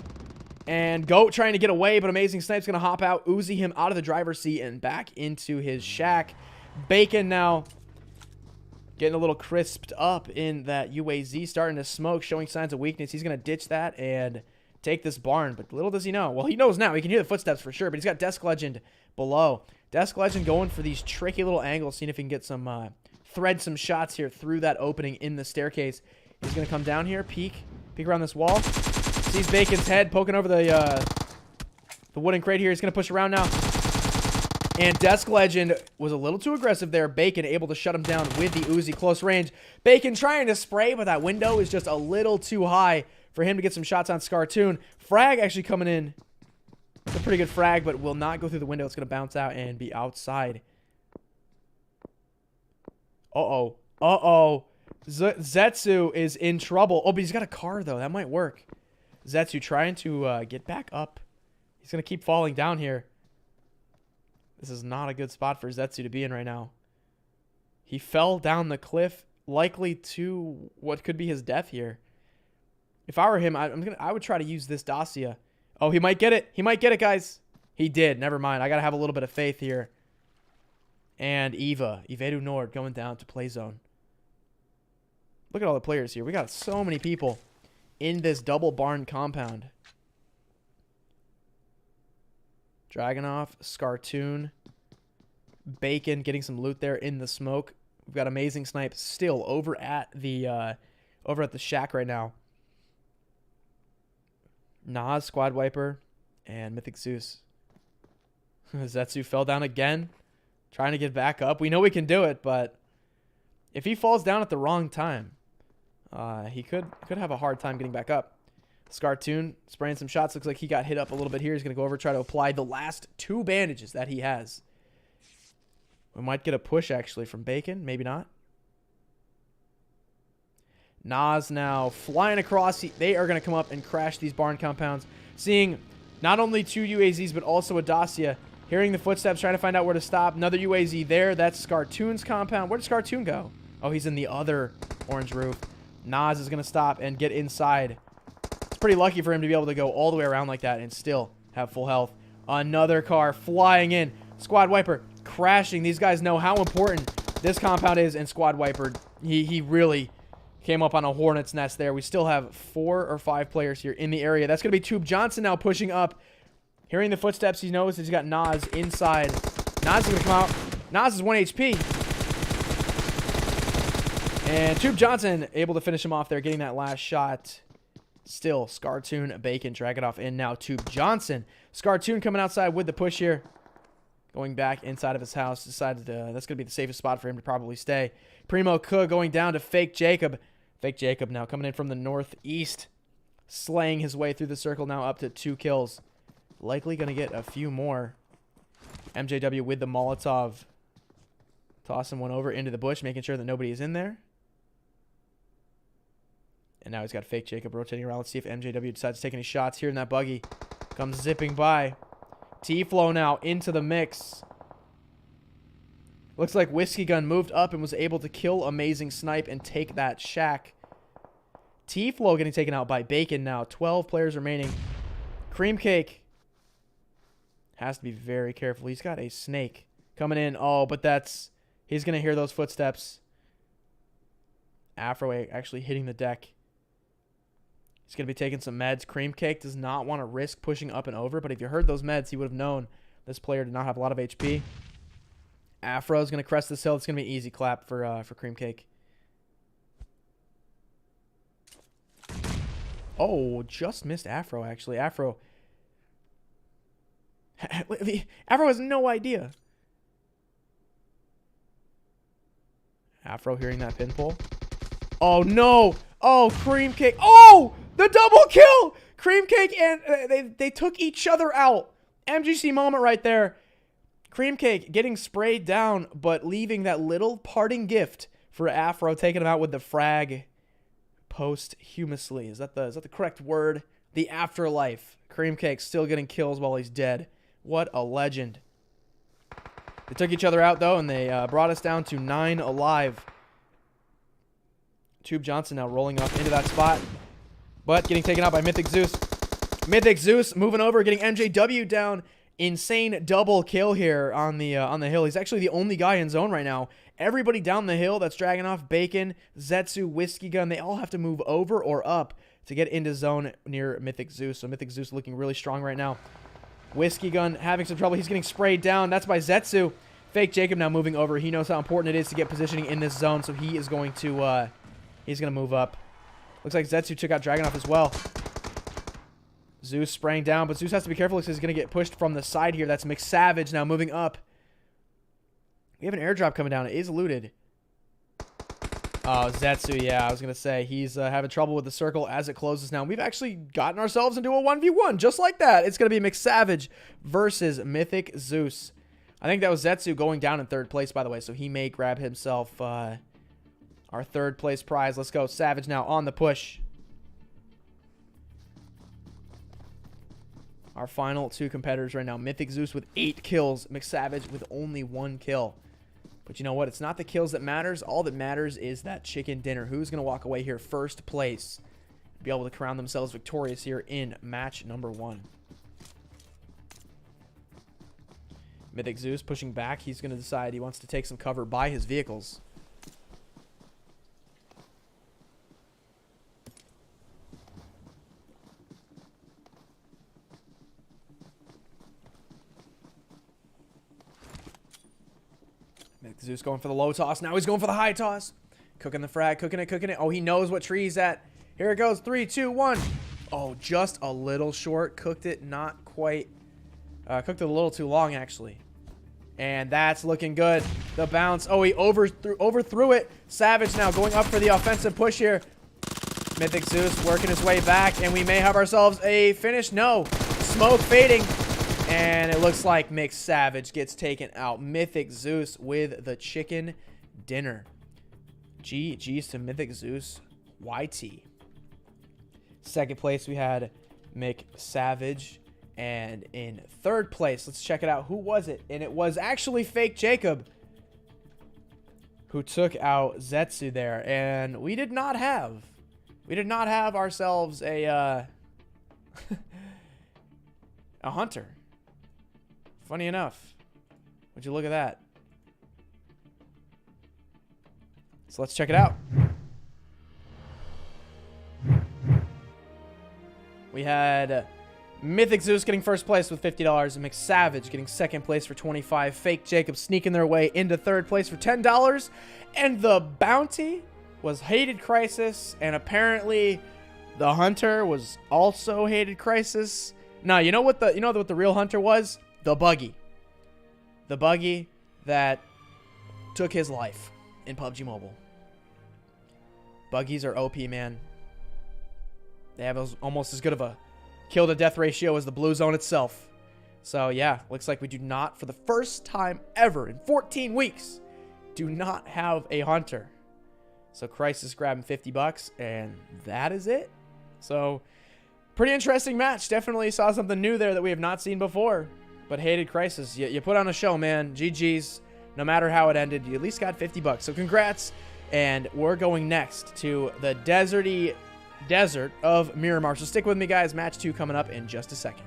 A: And Goat trying to get away, but Amazing Snipe's going to hop out, Uzi him out of the driver's seat and back into his shack. Bacon now getting a little crisped up in that UAZ, starting to smoke, showing signs of weakness. He's going to ditch that and take this barn, but little does he know. Well, he knows now. He can hear the footsteps for sure, but he's got Desk Legend below. Desk Legend going for these tricky little angles, seeing if he can get some, thread some shots here through that opening in the staircase. He's going to come down here, peek around this wall. Sees Bacon's head poking over the wooden crate here. He's going to push around now. And Desk Legend was a little too aggressive there. Bacon able to shut him down with the Uzi close range. Bacon trying to spray, but that window is just a little too high for him to get some shots on Scartoon. Frag actually coming in. It's a pretty good frag, but will not go through the window. It's going to bounce out and be outside. Uh-oh. Uh-oh. Zetsu is in trouble. Oh, but he's got a car, though. That might work. Zetsu trying to get back up. He's going to keep falling down here. This is not a good spot for Zetsu to be in right now. He fell down the cliff, likely to what could be his death here. If I were him, I would try to use this Dacia. Oh, he might get it. He might get it, guys. He did. Never mind. I got to have a little bit of faith here. And Ivedu Nord going down to play zone. Look at all the players here. We got so many people in this double barn compound. Dragonoff, Scartoon, Bacon getting some loot there in the smoke. We've got Amazing Snipe still over at the shack right now. Nas, Squad Wiper, and Mythic Zeus. Zetsu fell down again, trying to get back up. We know we can do it, but if he falls down at the wrong time, he could have a hard time getting back up. Scartoon spraying some shots. Looks like he got hit up a little bit here. He's going to go over, try to apply the last 2 bandages that he has. We might get a push, actually, from Bacon. Maybe not. Nas now flying across. They are going to come up and crash these barn compounds. Seeing not only 2 UAZs, but also a Dacia. Hearing the footsteps, trying to find out where to stop. Another UAZ there. That's Scartoon's compound. Where did Scartoon go? Oh, he's in the other orange roof. Nas is going to stop and get inside. It's pretty lucky for him to be able to go all the way around like that and still have full health. Another car flying in. Squad Wiper crashing. These guys know how important this compound is, and Squad Wiper, he really came up on a hornet's nest there. We still have 4 or 5 players here in the area. That's going to be Tube Johnson now pushing up. Hearing the footsteps, he knows he's got Nas inside. Nas is going to come out. Nas is 1 HP. And Tube Johnson able to finish him off there, getting that last shot. Still, Scartoon, Bacon, drag it off in now. Tube Johnson. Scartoon coming outside with the push here. Going back inside of his house. Decided that's going to be the safest spot for him to probably stay. Primo Cook going down to Fake Jacob. Fake Jacob now coming in from the northeast. Slaying his way through the circle now up to 2 kills. Likely going to get a few more. MJW with the Molotov. Tossing one over into the bush, making sure that nobody is in there. And now he's got Fake Jacob rotating around. Let's see if MJW decides to take any shots here in that buggy. Comes zipping by. T-Flow now into the mix. Looks like Whiskey Gun moved up and was able to kill Amazing Snipe and take that shack. T-Flow getting taken out by Bacon now. 12 players remaining. Cream Cake has to be very careful. He's got a snake coming in. Oh, but that's... He's going to hear those footsteps. Afro actually hitting the deck. He's going to be taking some meds. Cream Cake does not want to risk pushing up and over, but if you heard those meds, he would have known this player did not have a lot of HP. Afro is going to crest this hill. It's going to be an easy clap for Cream Cake. Oh, just missed Afro, actually. Afro has no idea. Afro hearing that pin pull. Oh, no. Oh, Cream Cake. Oh, the double kill. Cream Cake and they took each other out. MGC moment right there. Cream Cake getting sprayed down, but leaving that little parting gift for Afro, taking him out with the frag posthumously. Is that the correct word? The afterlife. Cream Cake still getting kills while he's dead. What a legend. They took each other out, though, and they brought us down to 9 alive. Tube Johnson now rolling up into that spot, but getting taken out by Mythic Zeus. Mythic Zeus moving over, getting MJW down. Insane double kill here on the hill. He's actually the only guy in zone right now. Everybody down the hill that's dragging off Bacon, Zetsu, Whiskey Gun, they all have to move over or up to get into zone near Mythic Zeus. So Mythic Zeus looking really strong right now. Whiskey Gun having some trouble. He's getting sprayed down. That's by Zetsu. Fake Jacob now moving over. He knows how important it is to get positioning in this zone, so he is going to move up. Looks like Zetsu took out Dragonoff as well. Zeus spraying down, but Zeus has to be careful because he's going to get pushed from the side here. That's McSavage now moving up. We have an airdrop coming down. It is looted. Oh, Zetsu, yeah, I was going to say. He's having trouble with the circle as it closes now. We've actually gotten ourselves into a 1v1 just like that. It's going to be McSavage versus Mythic Zeus. I think that was Zetsu going down in 3rd place, by the way, so he may grab himself our 3rd place prize. Let's go. Savage now on the push. Our final 2 competitors right now. Mythic Zeus with 8 kills. McSavage with only 1 kill. But you know what? It's not the kills that matters. All that matters is that chicken dinner. Who's going to walk away here 1st place? Be able to crown themselves victorious here in match number 1. Mythic Zeus pushing back. He's going to decide he wants to take some cover by his vehicles. Mythic Zeus going for the low toss. Now he's going for the high toss. Cooking the frag, cooking it. Oh, he knows what tree he's at. Here it goes. 3, 2, 1. Oh, just a little short. Cooked it not quite. Cooked it a little too long, actually. And that's looking good. The bounce. Oh, he overthrew it. Savage now going up for the offensive push here. Mythic Zeus working his way back. And we may have ourselves a finish. No. Smoke fading. And it looks like Mixed Savage gets taken out. Mythic Zeus with the chicken dinner. GG's to Mythic Zeus YT. Second place, we had Mick Savage. And in third place, let's check it out. Who was it? And it was actually Fake Jacob who took out Zetsu there. And we did not have ourselves a a hunter. Funny enough. Would you look at that? So let's check it out. We had Mythic Zeus getting first place with $50, and McSavage getting second place for $25. Fake Jacob sneaking their way into third place for $10. And the bounty was Hated Crisis, and apparently the hunter was also Hated Crisis. Now, you know what the real hunter was? The buggy. The buggy that took his life in PUBG Mobile. Buggies are OP, man. They have almost as good of a kill to death ratio as the blue zone itself. So yeah, looks like we do not, for the first time ever in 14 weeks, do not have a hunter. So Crisis grabbing $50, and that is it. So pretty interesting match. Definitely saw something new there that we have not seen before. But Hated Crisis, you put on a show, man. GG's. No matter how it ended, you at least got $50. So congrats. And we're going next to the deserty desert of Miramar. So stick with me, guys. Match 2 coming up in just a second.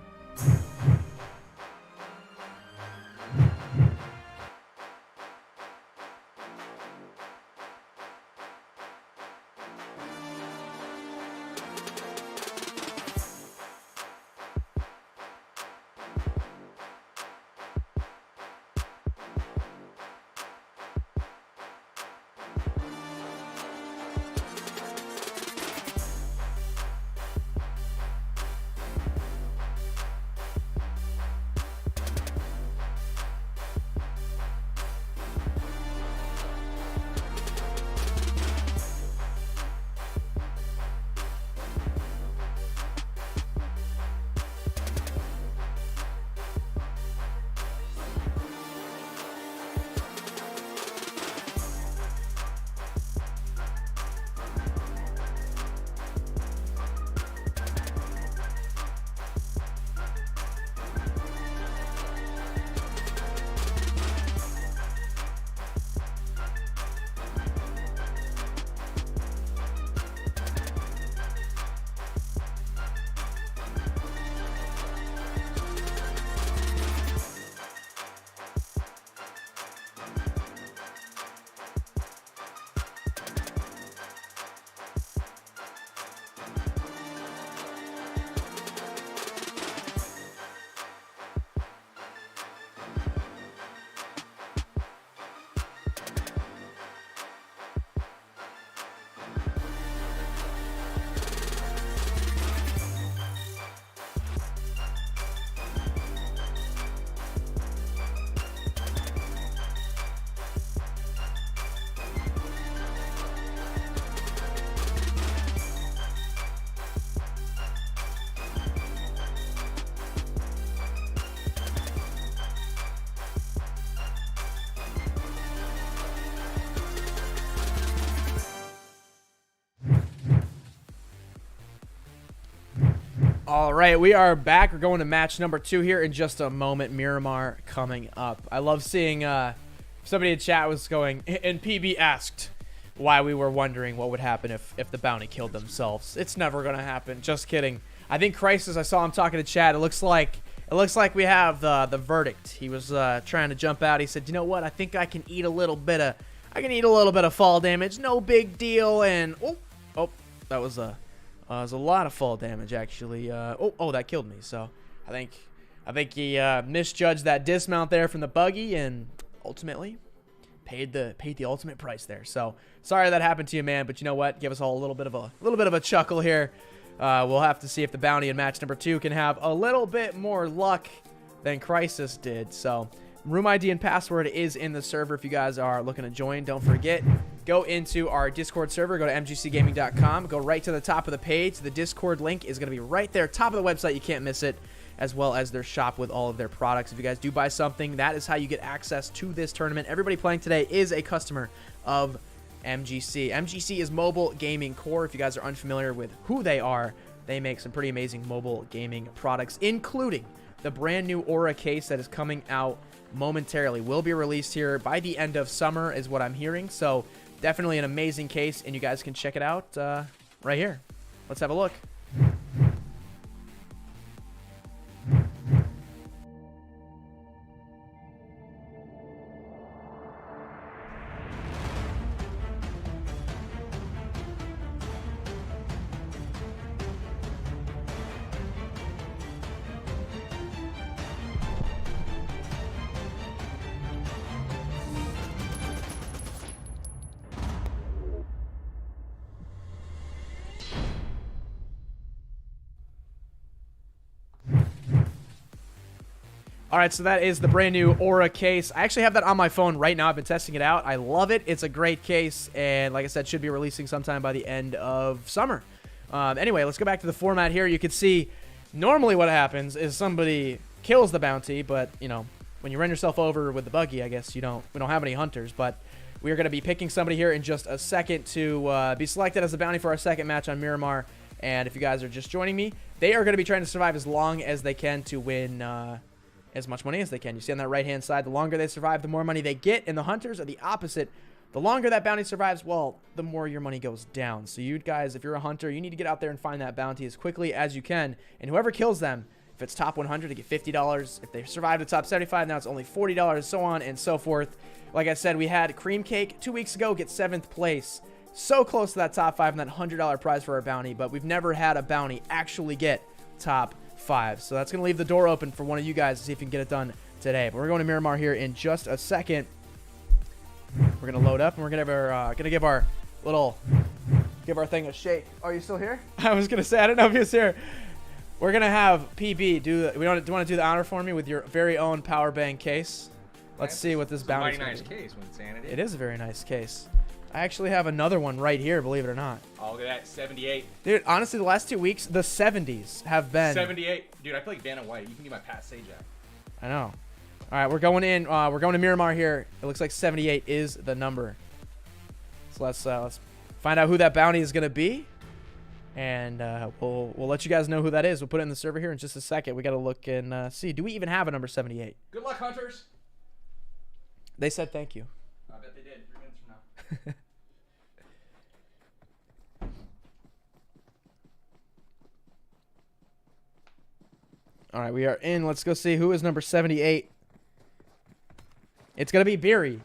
A: All right, we are back. We're going to match number 2 here in just a moment. Miramar coming up. I love seeing somebody in chat was going, and PB asked why we were wondering what would happen if the bounty killed themselves. It's never going to happen. Just kidding. I think Crisis, I saw him talking to chat. It looks like we have the verdict. He was trying to jump out. He said, "You know what? I think I can eat a little bit of fall damage. No big deal." And oh, that was a lot of fall damage, actually. That killed me. So I think he misjudged that dismount there from the buggy and ultimately paid the ultimate price there. So sorry that happened to you, man. But you know what? Give us all a little bit of a chuckle here. We'll have to see if the bounty in match number 2 can have a little bit more luck than Crisis did. So room ID and password is in the server if you guys are looking to join. Don't forget, go into our Discord server, go to mgcgaming.com, go right to the top of the page. The Discord link is going to be right there, top of the website. You can't miss it, as well as their shop with all of their products. If you guys do buy something, that is how you get access to this tournament. Everybody playing today is a customer of MGC. MGC is Mobile Gaming Core. If you guys are unfamiliar with who they are, they make some pretty amazing mobile gaming products, including the brand new Aura case that is coming out momentarily. Will be released here by the end of summer is what I'm hearing. So definitely an amazing case, and you guys can check it out right here. Let's have a look. All right, so that is the brand new Aura case. I actually have that on my phone right now. I've been testing it out. I love it. It's a great case, and like I said, should be releasing sometime by the end of summer. Anyway, let's go back to the format here. You can see normally what happens is somebody kills the bounty, but you know, when you run yourself over with the buggy, I guess we don't have any hunters, but we are going to be picking somebody here in just a second to be selected as the bounty for our second match on Miramar. And if you guys are just joining me, they are going to be trying to survive as long as they can to win as much money as they can. You see on that right-hand side, the longer they survive, the more money they get. And the hunters are the opposite. The longer that bounty survives, well, the more your money goes down. So you guys, if you're a hunter, you need to get out there and find that bounty as quickly as you can. And whoever kills them, if it's top 100, to get $50. If they survive to top 75, now it's only $40, so on and so forth. Like I said, we had Cream Cake 2 weeks ago get 7th place. So close to that top 5 and that $100 prize for our bounty, but we've never had a bounty actually get top 5. So that's going to leave the door open for one of you guys to see if you can get it done today. But we're going to Miramar here in just a second. We're going to load up, and we're going to give our thing a shake. Are you still here? I was going to say, I don't know if he was here. We're going to have PB do you want to do the honor for me with your very own power bank case? Let's see what this bounty is.
B: It's a mighty nice case with Insanity.
A: It is a very nice case. I actually have another one right here, believe it or not.
B: Oh, look at that, 78.
A: Dude, honestly, the last 2 weeks, the 70s have been...
B: 78. Dude, I play like Vanna White. You can get my Pat Sajak.
A: I know. All right, we're going in. We're going to Miramar here. It looks like 78 is the number. So let's find out who that bounty is going to be. And we'll let you guys know who that is. We'll put it in the server here in just a second. We got to look and see. Do we even have a number 78?
B: Good luck, hunters.
A: They said thank you.
B: I bet they did 3 minutes from now.
A: All right, we are in. Let's go see who is number 78. It's going to be Beery.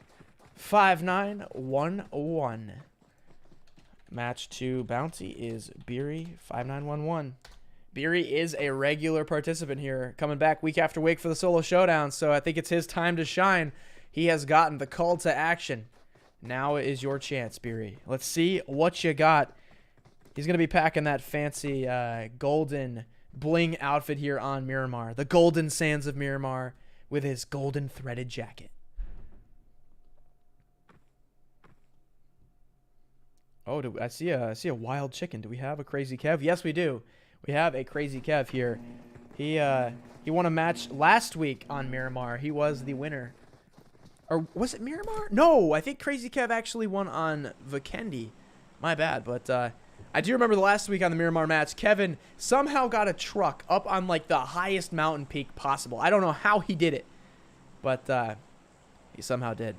A: 5911. Match 2 bounty is Beery 5911. Beery is a regular participant here, coming back week after week for the solo showdown, so I think it's his time to shine. He has gotten the call to action. Now is your chance, Beery. Let's see what you got. He's going to be packing that fancy golden bling outfit here on Miramar. The golden sands of Miramar with his golden threaded jacket. Oh, I see a wild chicken. Do we have a Crazy Kev? Yes, we do. We have a Crazy Kev here. He won a match last week on Miramar. He was the winner. Or was it Miramar? No, I think Crazy Kev actually won on Vikendi. My bad, but I do remember the last week on the Miramar match, Kevin somehow got a truck up on like the highest mountain peak possible. I don't know how he did it, but he somehow did.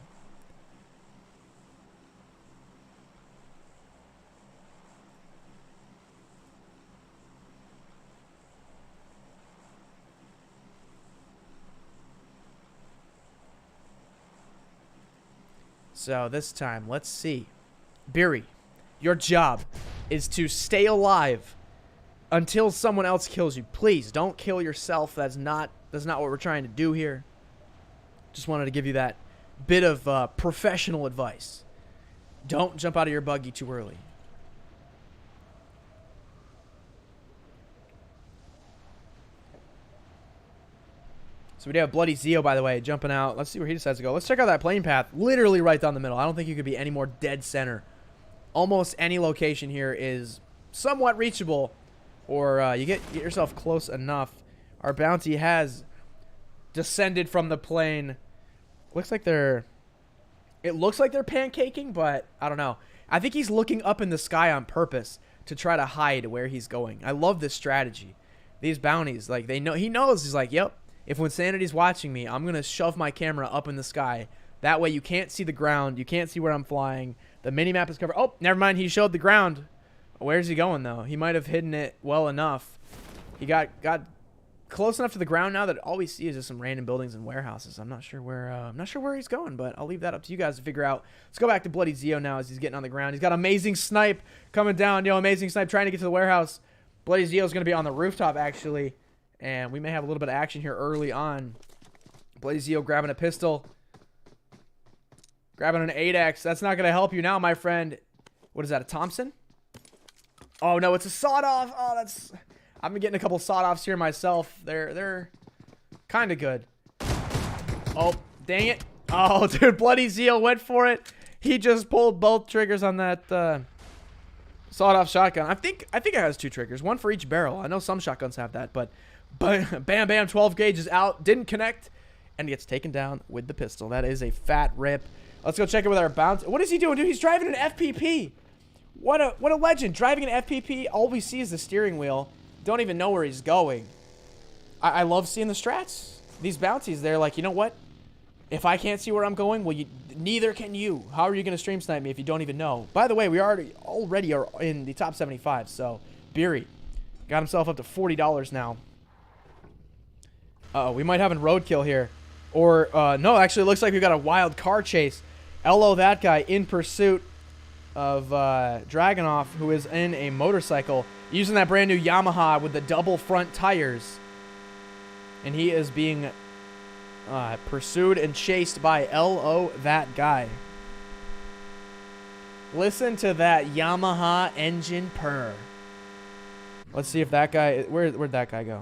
A: So this time, let's see. Beery, your job is to stay alive until someone else kills you. Please don't kill yourself. That's not what we're trying to do here. Just wanted to give you that bit of professional advice. Don't jump out of your buggy too early. So we do have Bloody Zeo, by the way, jumping out. Let's see where he decides to go. Let's check out that plane path. Literally right down the middle. I don't think you could be any more dead center. Almost any location here is somewhat reachable, or you get yourself close enough. Our bounty has descended from the plane. It looks like they're pancaking, but I don't know. I think he's looking up in the sky on purpose to try to hide where he's going. I love this strategy. These bounties, like, he knows. He's like, yep, if Winsanity's watching me, I'm going to shove my camera up in the sky. That way you can't see the ground. You can't see where I'm flying. The minimap is covered. Oh, never mind. He showed the ground. Where's he going, though? He might have hidden it well enough. He got close enough to the ground now that all we see is just some random buildings and warehouses. I'm not sure where he's going, but I'll leave that up to you guys to figure out. Let's go back to Bloody Zeo now as he's getting on the ground. He's got amazing snipe coming down. Amazing snipe trying to get to the warehouse. Bloody Zeo's going to be on the rooftop, actually, and we may have a little bit of action here early on. Bloody Zeo grabbing a pistol. Grabbing an 8X. That's not going to help you now, my friend. What is that, a Thompson? Oh, no, it's a sawed-off. Oh, that's... I've been getting a couple sawed-offs here myself. They're kind of good. Oh, dang it. Oh, dude, Bloody Zeo went for it. He just pulled both triggers on that sawed-off shotgun. I think it has 2 triggers, one for each barrel. I know some shotguns have that, but bam, bam, 12 gauge is out. Didn't connect, and he gets taken down with the pistol. That is a fat rip. Let's go check it with our bounce. What is he doing, dude? He's driving an FPP. What a legend. Driving an FPP, all we see is the steering wheel. Don't even know where he's going. I love seeing the strats. These bounties, they're like, you know what? If I can't see where I'm going, well, neither can you. How are you going to stream snipe me if you don't even know? By the way, we already are in the top 75, so Beery got himself up to $40 now. Uh-oh, we might have a roadkill here. Or, no, actually, it looks like we've got a wild car chase. LO, that guy, in pursuit of Dragunov, who is in a motorcycle, using that brand new Yamaha with the double front tires. And he is being pursued and chased by LO, that guy. Listen to that Yamaha engine purr. Let's see if that guy... Where'd that guy go?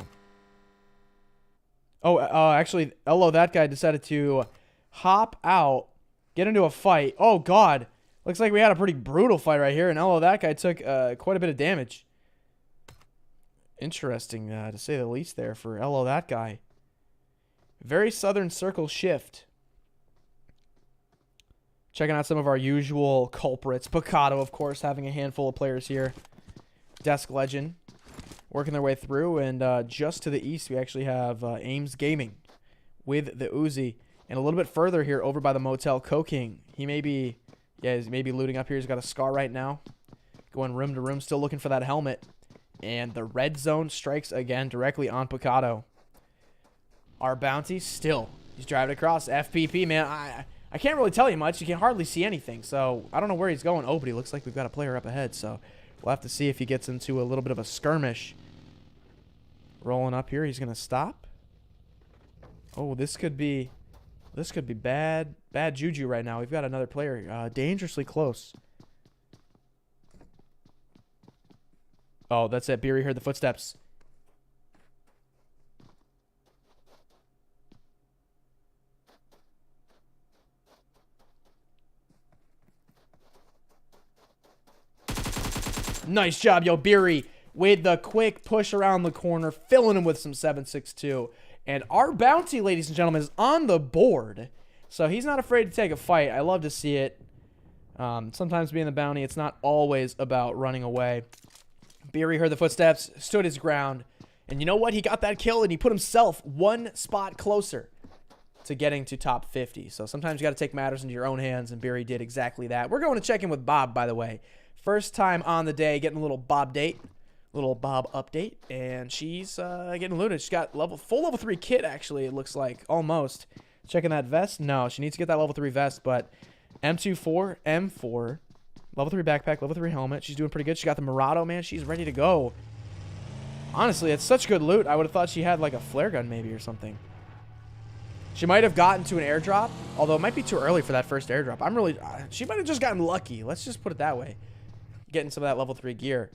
A: Oh, actually, LO, that guy decided to hop out, get into a fight. Oh, God. Looks like we had a pretty brutal fight right here, and LO, that guy took quite a bit of damage. Interesting, to say the least there for LO, that guy. Very Southern Circle shift. Checking out some of our usual culprits. Picado, of course, having a handful of players here. Desk Legend working their way through. And just to the east, we actually have Ames Gaming with the Uzi. And a little bit further here over by the motel, Coking. He may be, he's maybe looting up here. He's got a scar right now. Going room to room, still looking for that helmet. And the red zone strikes again directly on Picado. Our bounty still. He's driving across. FPP, man. I can't really tell you much. You can hardly see anything. So I don't know where he's going. Oh, but he looks like we've got a player up ahead. So we'll have to see if he gets into a little bit of a skirmish. Rolling up here. He's going to stop. Oh, this could be bad juju right now. We've got another player dangerously close. Oh, that's it. Beery heard the footsteps. Nice job, yo, Beery, with the quick push around the corner, filling him with some 7.62. And our bounty, ladies and gentlemen, is on the board. So he's not afraid to take a fight. I love to see it. Sometimes being the bounty, it's not always about running away. Beery heard the footsteps, stood his ground. And you know what? He got that kill, and he put himself one spot closer to getting to top 50. So sometimes you got to take matters into your own hands, and Beery did exactly that. We're going to check in with Bob, by the way. First time on the day, getting a little Bob update, and she's getting looted. She's got full level 3 kit, actually, it looks like, almost. Checking that vest. No, she needs to get that level 3 vest, but M24, M4, level 3 backpack, level 3 helmet. She's doing pretty good. She got the Murado, man. She's ready to go. Honestly, it's such good loot. I would have thought she had like a flare gun maybe or something. She might have gotten to an airdrop, although it might be too early for that first airdrop. I'm really... she might have just gotten lucky. Let's just put it that way. Getting some of that level 3 gear.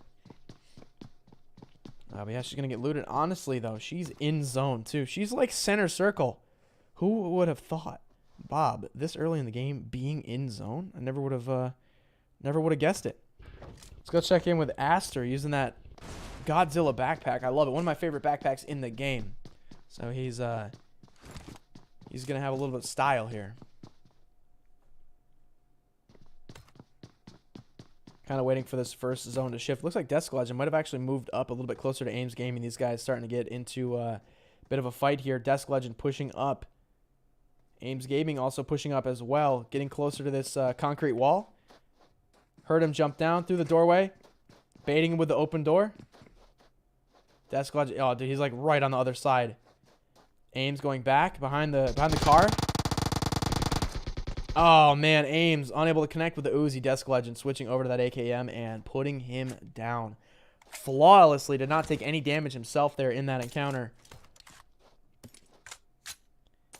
A: But yeah, she's going to get looted. Honestly, though, she's in zone, too. She's like center circle. Who would have thought Bob this early in the game being in zone? I never would have guessed it. Let's go check in with Aster using that Godzilla backpack. I love it. One of my favorite backpacks in the game. So he's going to have a little bit of style here. Kind of waiting for this first zone to shift. Looks like Desk Legend might have actually moved up a little bit closer to Ames Gaming. These guys starting to get into a bit of a fight here. Desk Legend pushing up. Ames Gaming also pushing up as well. Getting closer to this concrete wall. Heard him jump down through the doorway. Baiting him with the open door. Desk Legend. Oh, dude, he's like right on the other side. Ames going back behind the car. Oh, man. Ames unable to connect with the Uzi. Desk Legend switching over to that AKM and putting him down flawlessly. Did not take any damage himself there in that encounter.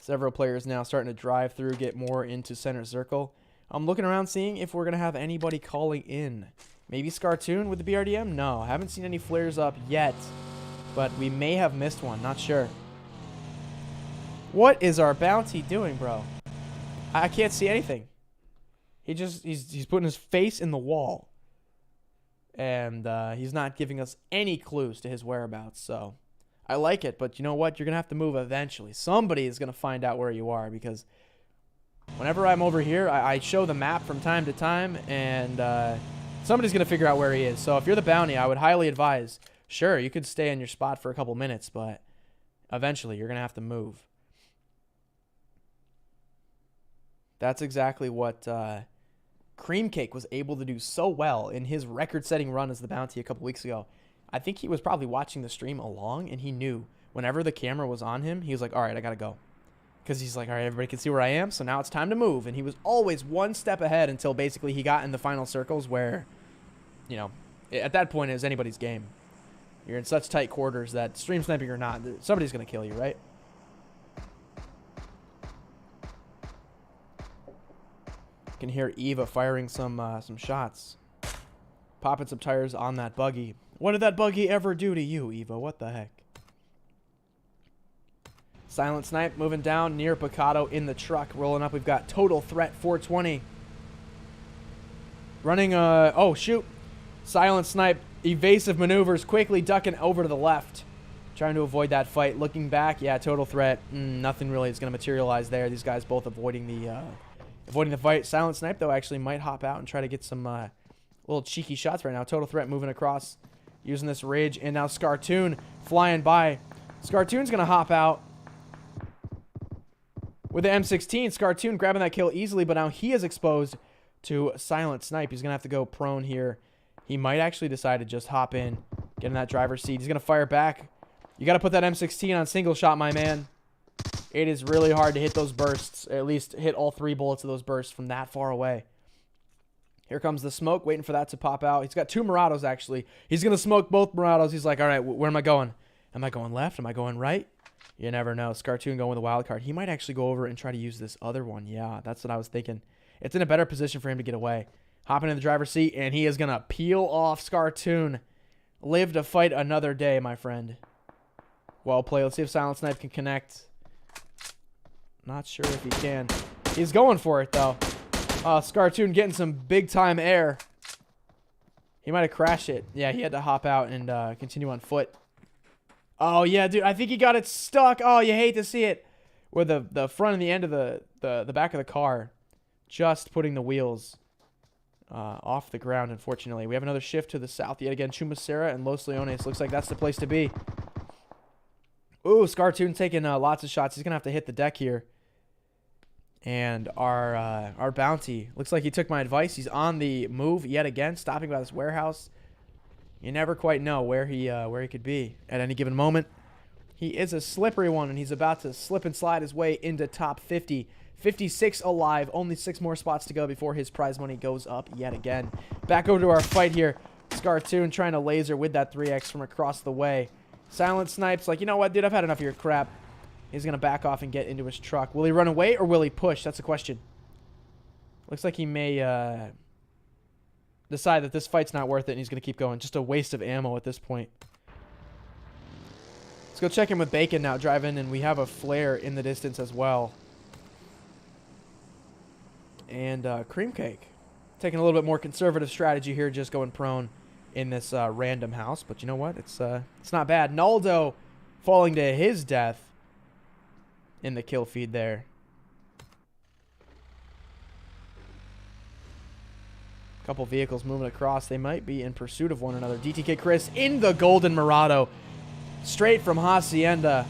A: Several players now starting to drive through, get more into center circle. I'm looking around seeing if we're going to have anybody calling in. Maybe Scartoon with the BRDM? No, haven't seen any flares up yet. But we may have missed one. Not sure. What is our bounty doing, bro? I can't see anything. He's putting his face in the wall. And he's not giving us any clues to his whereabouts. So I like it. But you know what? You're going to have to move eventually. Somebody is going to find out where you are. Because whenever I'm over here, I show the map from time to time. And somebody's going to figure out where he is. So if you're the bounty, I would highly advise, sure, you could stay in your spot for a couple minutes. But eventually, you're going to have to move. That's exactly what Cream Cake was able to do so well in his record-setting run as the bounty a couple weeks ago. I think he was probably watching the stream along, and he knew whenever the camera was on him, he was like, all right, I got to go. Because he's like, all right, everybody can see where I am, so now it's time to move. And he was always one step ahead until basically he got in the final circles where, you know, at that point it was anybody's game. You're in such tight quarters that stream sniping or not, somebody's going to kill you, right? Can hear Eva firing some shots. Popping some tires on that buggy. What did that buggy ever do to you, Eva? What the heck? Silent Snipe moving down near Picado in the truck. Rolling up, we've got Total Threat 420. Running, oh, shoot. Silent Snipe, evasive maneuvers, quickly ducking over to the left. Trying to avoid that fight. Looking back, yeah, Total Threat. Nothing really is going to materialize there. These guys both avoiding the fight. Silent Snipe, though, actually might hop out and try to get some little cheeky shots right now. Total Threat moving across, using this ridge. And now Scartoon flying by. Scartoon's going to hop out with the M16. Scartoon grabbing that kill easily, but now he is exposed to Silent Snipe. He's going to have to go prone here. He might actually decide to just hop in, get in that driver's seat. He's going to fire back. You got to put that M16 on single shot, my man. It is really hard to hit those bursts, at least hit all 3 bullets of those bursts from that far away. Here comes the smoke, waiting for that to pop out. He's got 2 Murados, actually. He's going to smoke both Murados. He's like, all right, where am I going? Am I going left? Am I going right? You never know. Scartoon going with a wild card. He might actually go over and try to use this other one. Yeah, that's what I was thinking. It's in a better position for him to get away. Hopping in the driver's seat, and he is going to peel off Scartoon. Live to fight another day, my friend. Well played. Let's see if Silent Snipe can connect. Not sure if he can. He's going for it, though. Scartoon getting some big-time air. He might have crashed it. Yeah, he had to hop out and continue on foot. Oh, yeah, dude. I think he got it stuck. Oh, you hate to see it. Where the front and the end of the back of the car just putting the wheels off the ground, unfortunately. We have another shift to the south yet again. Chumacera and Los Leones. Looks like that's the place to be. Ooh, Scartoon taking lots of shots. He's going to have to hit the deck here. And our bounty, looks like he took my advice. He's on the move yet again, stopping by this warehouse. You never quite know where he could be at any given moment. He is a slippery one, and he's about to slip and slide his way into top 50. 56 alive, only 6 more spots to go before his prize money goes up yet again. Back over to our fight here. Scartoon trying to laser with that 3X from across the way. Silent Snipes like, you know what, dude, I've had enough of your crap. He's going to back off and get into his truck. Will he run away or will he push? That's the question. Looks like he may decide that this fight's not worth it and he's going to keep going. Just a waste of ammo at this point. Let's go check in with Bacon now, driving, and we have a flare in the distance as well. And Cream Cake. Taking a little bit more conservative strategy here, just going prone in this random house. But you know what? It's not bad. Naldo falling to his death in the kill feed there. Couple vehicles moving across. They might be in pursuit of one another. DTK Chris in the Golden Murado. Straight from Hacienda.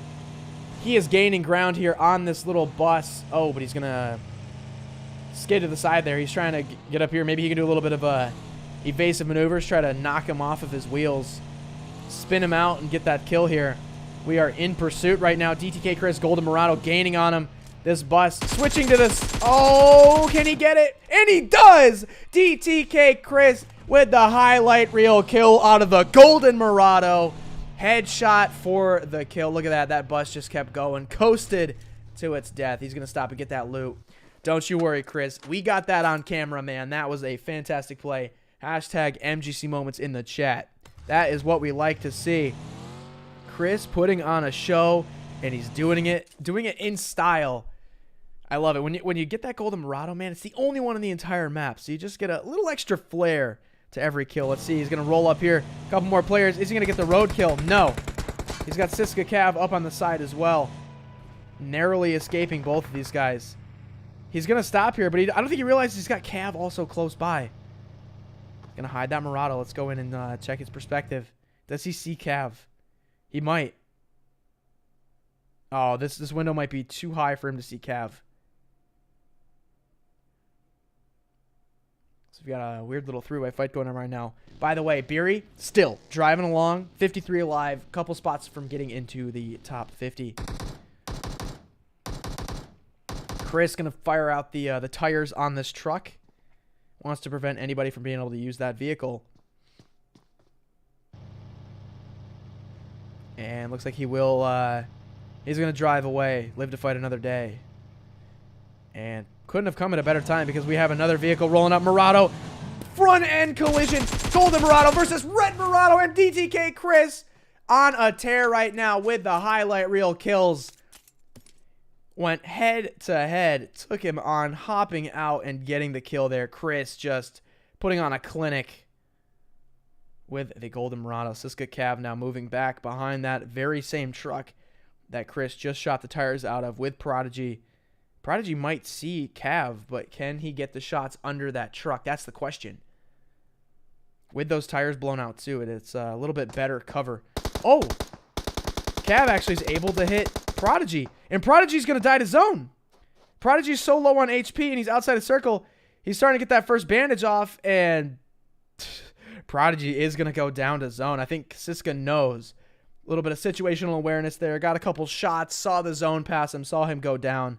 A: He is gaining ground here on this little bus. Oh, but he's going to skid to the side there. He's trying to get up here. Maybe he can do a little bit of evasive maneuvers. Try to knock him off of his wheels. Spin him out and get that kill here. We are in pursuit right now. DTK Chris, Golden Murado gaining on him. This bus switching to this. Oh, can he get it? And he does! DTK Chris with the highlight reel kill out of the Golden Murado. Headshot for the kill. Look at that. That bus just kept going. Coasted to its death. He's going to stop and get that loot. Don't you worry, Chris. We got that on camera, man. That was a fantastic play. Hashtag MGC moments in the chat. That is what we like to see. Chris putting on a show, and he's doing it in style. I love it. When you get that Golden Murado, man, it's the only one in the entire map. So you just get a little extra flair to every kill. Let's see. He's going to roll up here. A couple more players. Is he going to get the road kill? No. He's got Siska Cav up on the side as well. Narrowly escaping both of these guys. He's going to stop here, but I don't think he realizes he's got Cav also close by. Going to hide that Murado. Let's go in and check his perspective. Does he see Cav? He might. Oh, this window might be too high for him to see Cav. So we've got a weird little three-way fight going on right now. By the way, Beery still driving along. 53 alive. Couple spots from getting into the top 50. Chris going to fire out the tires on this truck. Wants to prevent anybody from being able to use that vehicle. And looks like he will, he's going to drive away, live to fight another day. And couldn't have come at a better time because we have another vehicle rolling up. Murado, front end collision. Golden Murado versus Red Murado, and DTK Chris on a tear right now with the highlight reel kills. Went head to head, took him on, hopping out and getting the kill there. Chris just putting on a clinic with the Golden Murado. Siska Cav now moving back behind that very same truck that Chris just shot the tires out of with Prodigy. Prodigy might see Cav, but can he get the shots under that truck? That's the question. With those tires blown out too, it's a little bit better cover. Oh! Cav actually is able to hit Prodigy, and Prodigy's going to die to zone. Prodigy's so low on HP, and he's outside the circle. He's starting to get that first bandage off, and Prodigy is going to go down to zone. I think Siska knows. A little bit of situational awareness there. Got a couple shots, saw the zone pass him, saw him go down.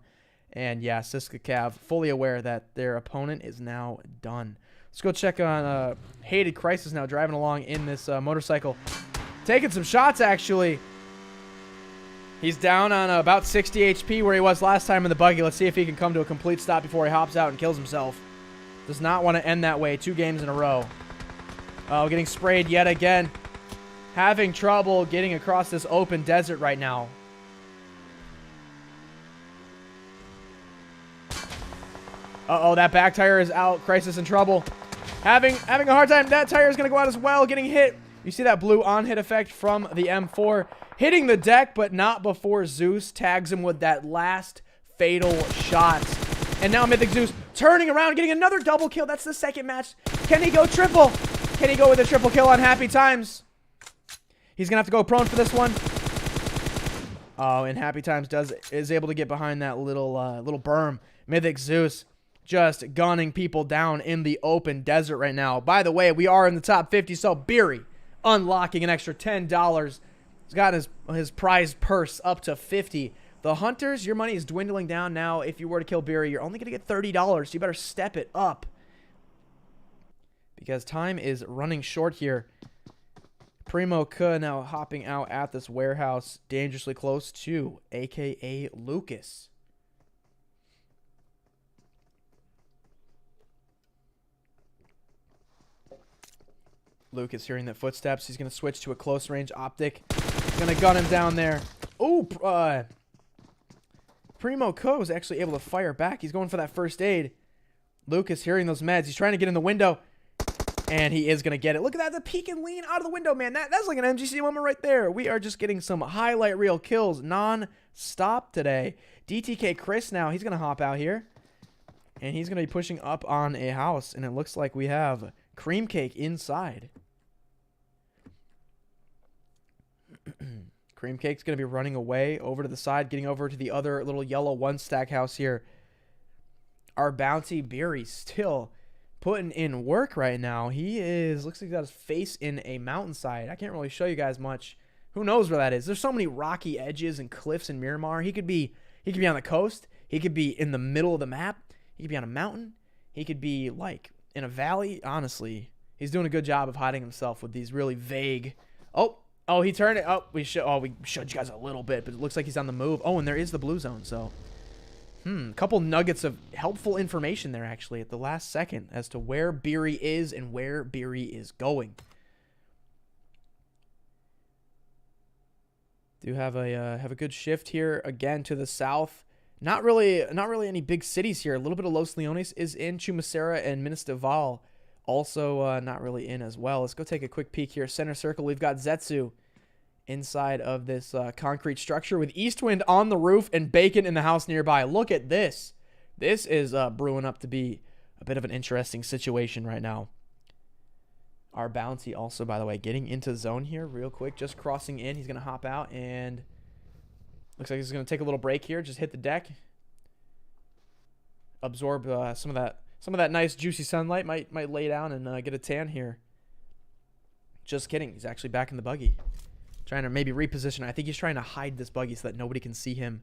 A: And yeah, Siska Cav fully aware that their opponent is now done. Let's go check on Hated Crisis now driving along in this motorcycle. Taking some shots, actually. He's down on about 60 HP where he was last time in the buggy. Let's see if he can come to a complete stop before he hops out and kills himself. Does not want to end that way. 2 games in a row. Oh, getting sprayed yet again. Having trouble getting across this open desert right now. Uh-oh, that back tire is out. Crisis in trouble. Having a hard time. That tire is going to go out as well. Getting hit. You see that blue on-hit effect from the M4. Hitting the deck, but not before Zeus tags him with that last fatal shot. And now Mythic Zeus turning around, getting another double kill. That's the second match. Can he go triple? Can he go with a triple kill on Happy Times? He's going to have to go prone for this one. Oh, and Happy Times is able to get behind that little berm. Mythic Zeus just gunning people down in the open desert right now. By the way, we are in the top 50, so Beery unlocking an extra $10. He's got his prize purse up to 50. The Hunters, your money is dwindling down now. If you were to kill Beery, you're only going to get $30. So you better step it up, because time is running short here. Primo K now hopping out at this warehouse, dangerously close to a.k.a. Lucas. Lucas hearing the footsteps. He's going to switch to a close range optic. He's going to gun him down there. Oh, Primo K was actually able to fire back. He's going for that first aid. Lucas hearing those meds. He's trying to get in the window. And he is going to get it. Look at that. The peek and lean out of the window, man. That's like an MGC moment right there. We are just getting some highlight reel kills non-stop today. DTK Chris now. He's going to hop out here. And he's going to be pushing up on a house. And it looks like we have Cream Cake inside. Cream Cake's going to be running away over to the side, getting over to the other little yellow one-stack house here. Our Bounty Beery still putting in work right now. He looks like he's got his face in a mountainside. I can't really show you guys much. Who knows where that is? There's so many rocky edges and cliffs in Miramar. He could be on the coast. He could be in the middle of the map. He could be on a mountain. He could be like in a valley. Honestly, he's doing a good job of hiding himself with these really vague. Oh, he turned it. Oh, we showed you guys a little bit, but it looks like he's on the move. Oh, and there is the blue zone. So, couple nuggets of helpful information there actually at the last second as to where Beery is and where Beery is going. Do have a good shift here again to the south. Not really any big cities here. A little bit of Los Leones is in. Chumacera and Ministaval also not really in as well. Let's go take a quick peek here. Center circle, we've got Zetsu inside of this concrete structure with Eastwind on the roof and Bacon in the house nearby. Look at this. This is brewing up to be a bit of an interesting situation right now. Our Bounty also, by the way, getting into zone here real quick. Just crossing in. He's going to hop out and looks like he's going to take a little break here. Just hit the deck. Absorb some of that nice juicy sunlight. Might lay down and get a tan here. Just kidding. He's actually back in the buggy. Trying to maybe reposition. I think he's trying to hide this buggy so that nobody can see him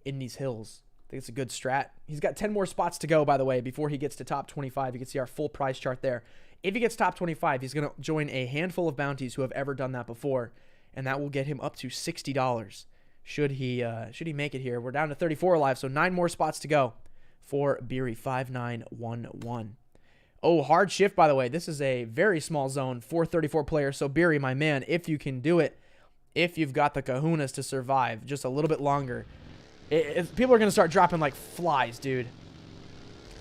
A: in these hills. I think it's a good strat. He's got 10 more spots to go, by the way, before he gets to top 25. You can see our full price chart there. If he gets top 25, he's going to join a handful of bounties who have ever done that before, and that will get him up to $60 should he make it here. We're down to 34 alive, so 9 more spots to go for Beery 5911. Oh, hard shift, by the way. This is a very small zone for 34 players, so Beery, my man, if you can do it, if you've got the kahunas to survive just a little bit longer, people are going to start dropping like flies, dude.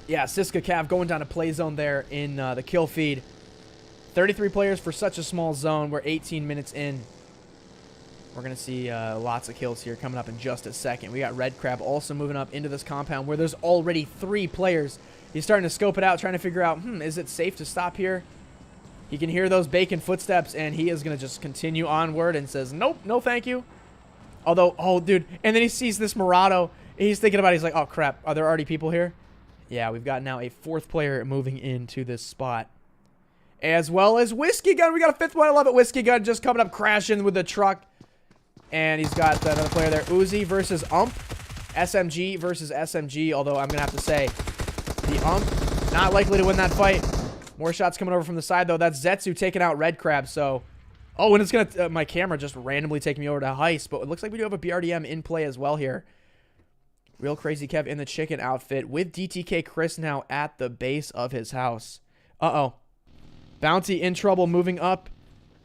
A: Yeah, Siska Cav going down to play zone there in the kill feed. 33 players for such a small zone. We're 18 minutes in. We're going to see lots of kills here coming up in just a second. We got Red Crab also moving up into this compound where there's already 3 players. He's starting to scope it out, trying to figure out, is it safe to stop here? He can hear those Bacon footsteps, and he is going to just continue onward and says, nope, no thank you. Although, oh, dude. And then he sees this Murado. He's thinking about it. He's like, oh, crap. Are there already people here? Yeah, we've got now a 4th player moving into this spot. As well as Whiskey Gun. We got a 5th one. I love it. Whiskey Gun just coming up crashing with the truck. And he's got that other player there. Uzi versus Ump. SMG versus SMG. Although I'm going to have to say the Ump not likely to win that fight. More shots coming over from the side, though. That's Zetsu taking out Red Crab. So, oh, and it's going to my camera just randomly taking me over to Heist. But it looks like we do have a BRDM in play as well here. Real Crazy Kev in the chicken outfit with DTK Chris now at the base of his house. Uh-oh. Bounty in trouble moving up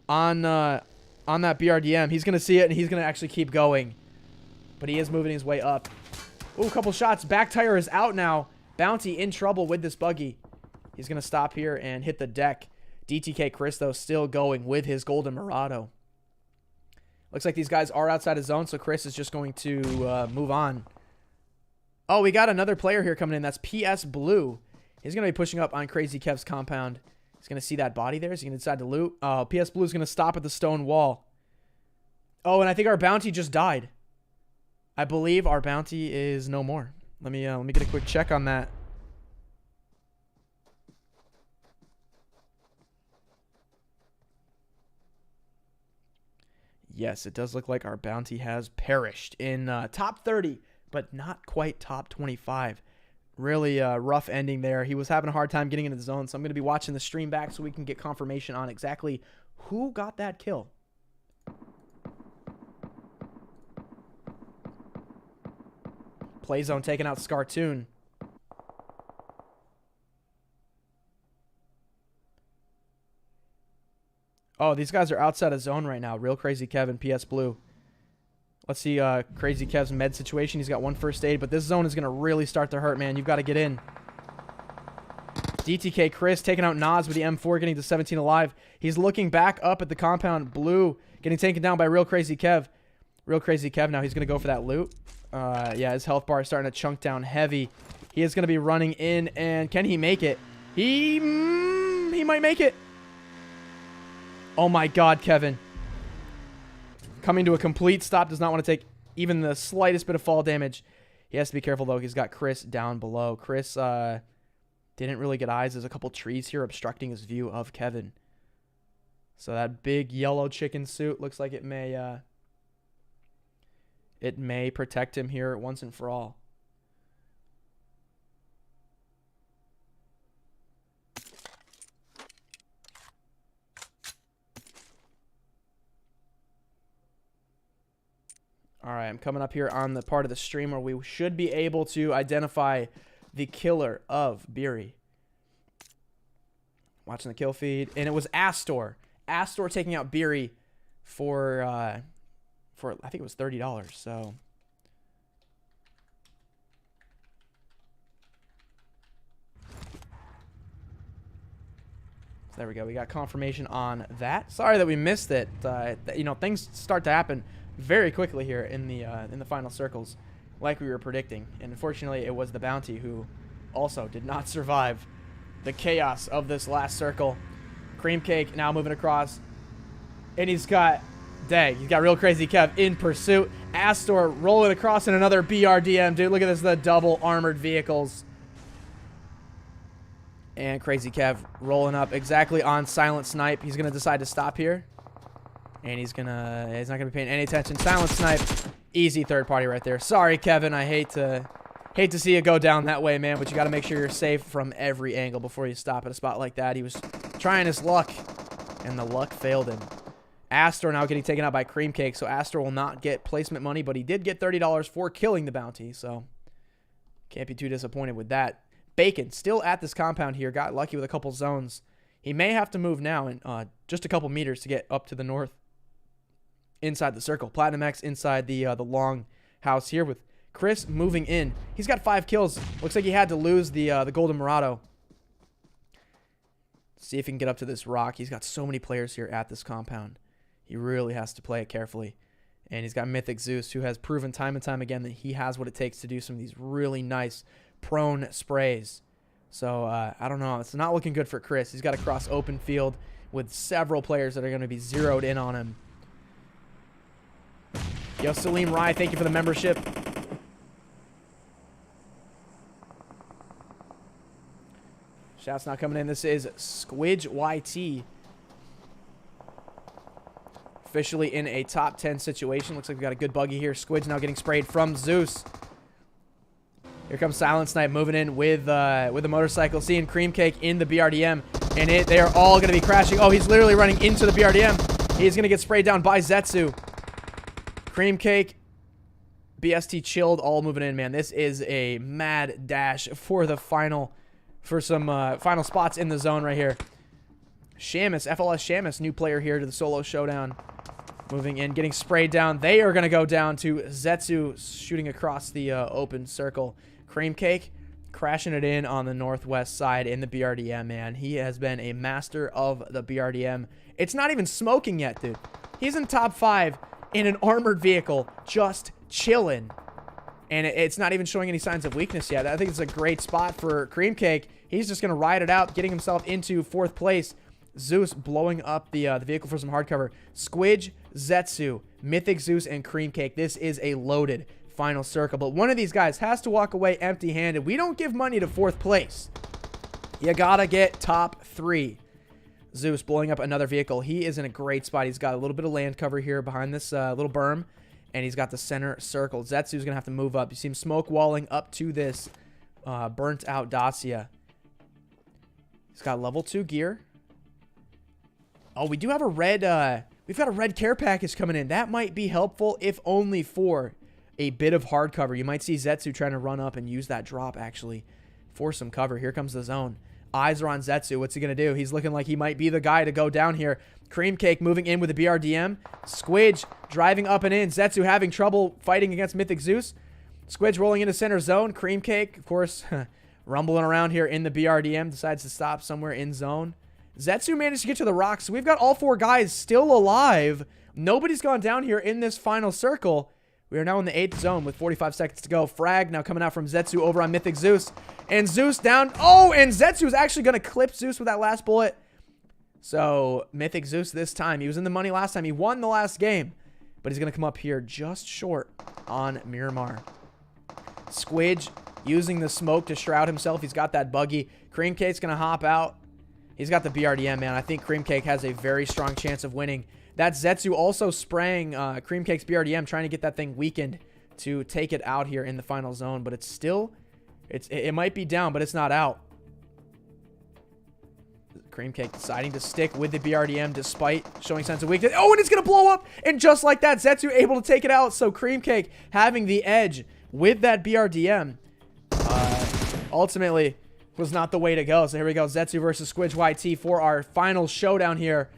A: on that BRDM. He's going to see it, and he's going to actually keep going. But he is moving his way up. Ooh, a couple shots. Back tire is out now. Bounty in trouble with this buggy. He's going to stop here and hit the deck. DTK Chris, though, still going with his Golden Murado. Looks like these guys are outside of zone, so Chris is just going to move on. Oh, we got another player here coming in. That's PS Blue. He's going to be pushing up on Crazy Kev's compound. He's going to see that body there. Is he going to decide to loot? Oh, PS Blue is going to stop at the stone wall. Oh, and I think our bounty just died. I believe our bounty is no more. Let me get a quick check on that. Yes, it does look like our bounty has perished in top 30. But not quite top 25. Really rough ending there. He was having a hard time getting into the zone, so I'm going to be watching the stream back so we can get confirmation on exactly who got that kill. Play zone taking out Scartoon. Oh, these guys are outside of zone right now. Real Crazy Kev and PS Blue. Let's see Crazy Kev's med situation. He's got 1 first aid, but this zone is going to really start to hurt, man. You've got to get in. DTK Chris taking out Nas with the M4, getting to 17 alive. He's looking back up at the compound. Blue getting taken down by Real Crazy Kev. Real Crazy Kev now. He's going to go for that loot. Yeah, his health bar is starting to chunk down heavy. He is going to be running in, and can he make it? He might make it. Oh my God, Kevin. Coming to a complete stop. Does not want to take even the slightest bit of fall damage. He has to be careful, though. He's got Chris down below. Chris didn't really get eyes. There's a couple trees here obstructing his view of Kevin. So that big yellow chicken suit looks like it may protect him here once and for all. All right, I'm coming up here on the part of the stream where we should be able to identify the killer of Beery. Watching the kill feed, and it was Astor. Astor taking out Beery for I think it was $30. So there we go. We got confirmation on that. Sorry that we missed it. You know, things start to happen very quickly here in the final circles, like we were predicting. And unfortunately, it was the bounty who also did not survive the chaos of this last circle. Cream Cake now moving across, and he's got Real Crazy Kev in pursuit. Astor rolling across in another BRDM, dude. Look at this, the double armored vehicles. And Crazy Kev rolling up exactly on Silent Snipe. He's gonna decide to stop here. And he's not gonna be paying any attention. Silent Snipe, easy third party right there. Sorry, Kevin. I hate to see you go down that way, man. But you got to make sure you're safe from every angle before you stop at a spot like that. He was trying his luck, and the luck failed him. Astor now getting taken out by Cream Cake, so Astor will not get placement money, but he did get $30 for killing the bounty. So can't be too disappointed with that. Bacon still at this compound here. Got lucky with a couple zones. He may have to move now in just a couple meters to get up to the north. Inside the circle. Platinum X inside the long house here with Chris moving in. He's got 5 kills. Looks like he had to lose the Golden Murado. See if he can get up to this rock. He's got so many players here at this compound. He really has to play it carefully. And he's got Mythic Zeus, who has proven time and time again that he has what it takes to do some of these really nice prone sprays. So, I don't know. It's not looking good for Chris. He's got to cross open field with several players that are going to be zeroed in on him. Yo, Salim Rai, thank you for the membership. Shouts not coming in. This is Squidge YT. Officially in a top 10 situation. Looks like we got a good buggy here. Squidge now getting sprayed from Zeus. Here comes Silent Snipe moving in with a motorcycle. Seeing Cream Cake in the BRDM. And they are all going to be crashing. Oh, he's literally running into the BRDM. He's going to get sprayed down by Zetsu. Cream Cake, BST Chilled, all moving in, man. This is a mad dash for the final spots in the zone right here. Shamus, FLS Shamus, new player here to the solo showdown. Moving in, getting sprayed down. They are going to go down to Zetsu shooting across the open circle. Cream Cake crashing it in on the northwest side in the BRDM, man. He has been a master of the BRDM. It's not even smoking yet, dude. He's in top 5 in an armored vehicle, just chilling. And it's not even showing any signs of weakness yet. I think it's a great spot for Cream Cake. He's just going to ride it out, getting himself into 4th place. Zeus blowing up the vehicle for some hardcover. Squidge, Zetsu, Mythic Zeus, and Cream Cake. This is a loaded final circle. But one of these guys has to walk away empty-handed. We don't give money to 4th place. You got to get top 3. Zeus blowing up another vehicle. He is in a great spot. He's got a little bit of land cover here behind this little berm. And he's got the center circle. Zetsu's going to have to move up. You see him smoke walling up to this burnt out Dacia. He's got level 2 gear. Oh, we do have a red... we've got a red care package coming in. That might be helpful, if only for a bit of hard cover. You might see Zetsu trying to run up and use that drop, actually, for some cover. Here comes the zone. Eyes are on Zetsu. What's he going to do? He's looking like he might be the guy to go down here. Cream Cake moving in with the BRDM. Squidge driving up and in. Zetsu having trouble fighting against Mythic Zeus. Squidge rolling into center zone. Cream Cake, of course, rumbling around here in the BRDM. Decides to stop somewhere in zone. Zetsu managed to get to the rocks. So we've got all 4 guys still alive. Nobody's gone down here in this final circle. We are now in the 8th zone with 45 seconds to go. Frag now coming out from Zetsu over on Mythic Zeus. And Zeus down. Oh, and Zetsu is actually going to clip Zeus with that last bullet. So Mythic Zeus this time. He was in the money last time. He won the last game. But he's going to come up here just short on Miramar. Squidge using the smoke to shroud himself. He's got that buggy. Cream Cake's going to hop out. He's got the BRDM, man. I think Cream Cake has a very strong chance of winning. That Zetsu also spraying Cream Cake's BRDM, trying to get that thing weakened to take it out here in the final zone. But it's still, it might be down, but it's not out. Cream Cake deciding to stick with the BRDM despite showing signs of weakness. Oh, and it's going to blow up. And just like that, Zetsu able to take it out. So Cream Cake having the edge with that BRDM ultimately was not the way to go. So here we go. Zetsu versus Squidge YT for our final showdown here.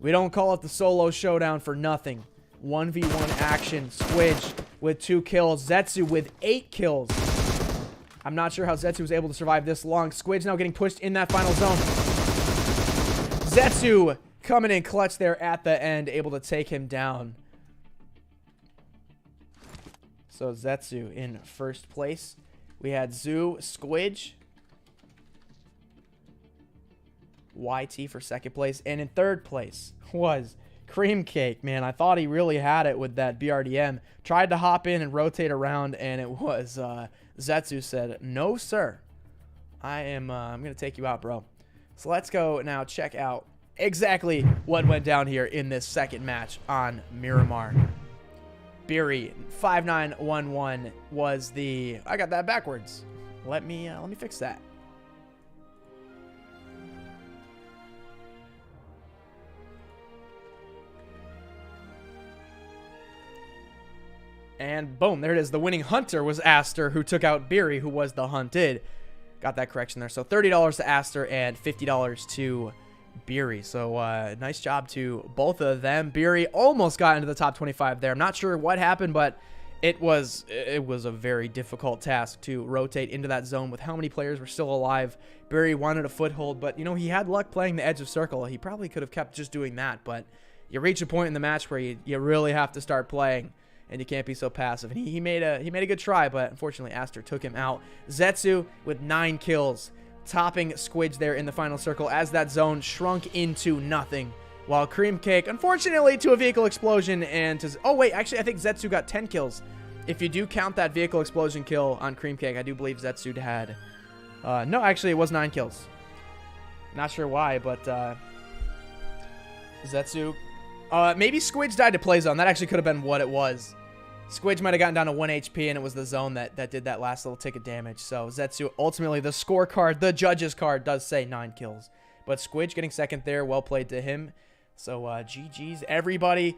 A: We don't call it the solo showdown for nothing. 1v1 action. Squidge with 2 kills. Zetsu with 8 kills. I'm not sure how Zetsu was able to survive this long. Squidge now getting pushed in that final zone. Zetsu coming in clutch there at the end, able to take him down. So Zetsu in first place. We had Zoo, Squidge, YT for second place. And in third place was Cream Cake. Man, I thought he really had it with that BRDM. Tried to hop in and rotate around, and it was Zetsu said, "No, sir. I'm going to take you out, bro." So let's go now check out exactly what went down here in this second match on Miramar. Beery 5911 was the... I got that backwards. Let me fix that. And boom, there it is. The winning hunter was Aster, who took out Beery, who was the hunted. Got that correction there. So $30 to Aster and $50 to Beery. So nice job to both of them. Beery almost got into the top 25 there. I'm not sure what happened, but it was a very difficult task to rotate into that zone with how many players were still alive. Beery wanted a foothold, but, you know, he had luck playing the edge of circle. He probably could have kept just doing that, but you reach a point in the match where you really have to start playing. And you can't be so passive. And he made a good try, but unfortunately Aster took him out. Zetsu with 9 kills, topping Squidge there in the final circle as that zone shrunk into nothing. While Cream Cake, unfortunately, to a vehicle explosion and to... Oh, wait, actually, I think Zetsu got 10 kills. If you do count that vehicle explosion kill on Cream Cake, I do believe Zetsu had... no, actually, it was 9 kills. Not sure why, but... Zetsu... maybe Squidge died to play zone. That actually could have been what it was. Squidge might have gotten down to 1 HP, and it was the zone that did that last little tick of damage. So Zetsu, ultimately, the scorecard, the judge's card, does say 9 kills. But Squidge getting second there. Well played to him. So GG's, everybody.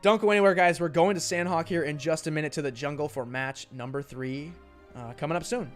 A: Don't go anywhere, guys. We're going to Sandhawk here in just a minute to the jungle for match number 3. Coming up soon.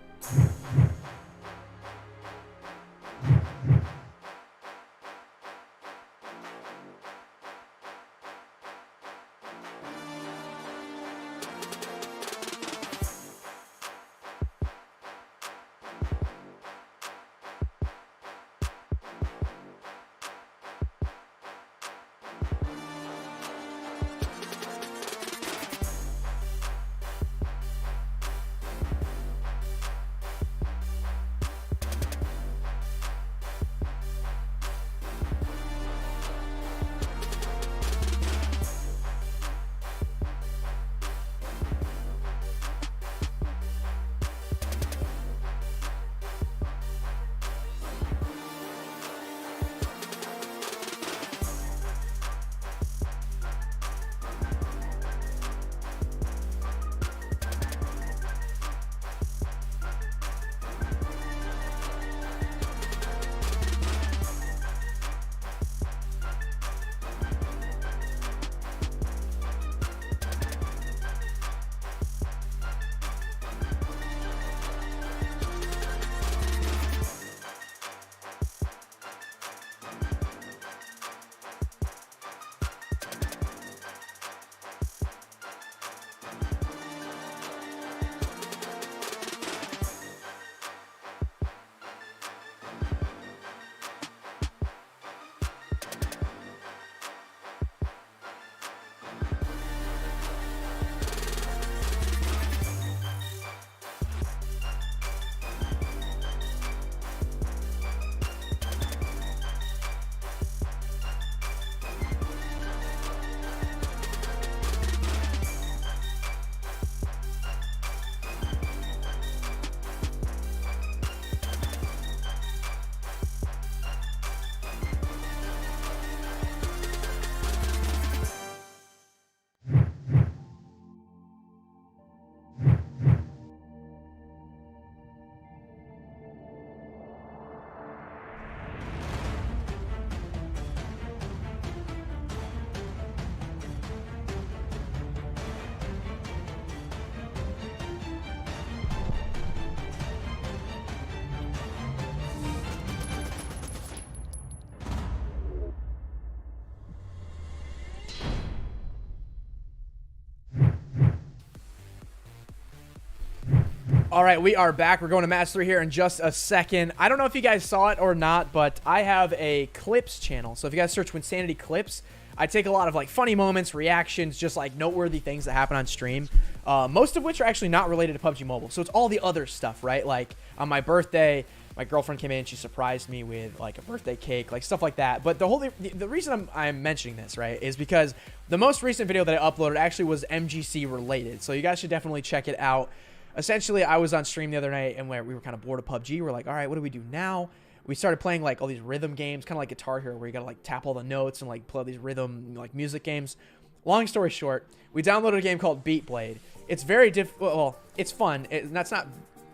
A: All right, we are back. We're going to match 3 here in just a second. I don't know if you guys saw it or not, but I have a clips channel. So if you guys search Winsanity Clips, I take a lot of like funny moments, reactions, just like noteworthy things that happen on stream. Most of which are actually not related to PUBG Mobile. So it's all the other stuff, right? Like on my birthday, my girlfriend came in and she surprised me with like a birthday cake, like stuff like that. But the reason I'm mentioning this, right, is because the most recent video that I uploaded actually was MGC related. So you guys should definitely check it out. Essentially, I was on stream the other night and we were kind of bored of PUBG. We're like, all right, what do we do now? We started playing like all these rhythm games, kind of like Guitar Hero, where you gotta like tap all the notes and like play all these rhythm like music games. Long story short, we downloaded a game called Beat Blade. It's very well, it's fun. That's not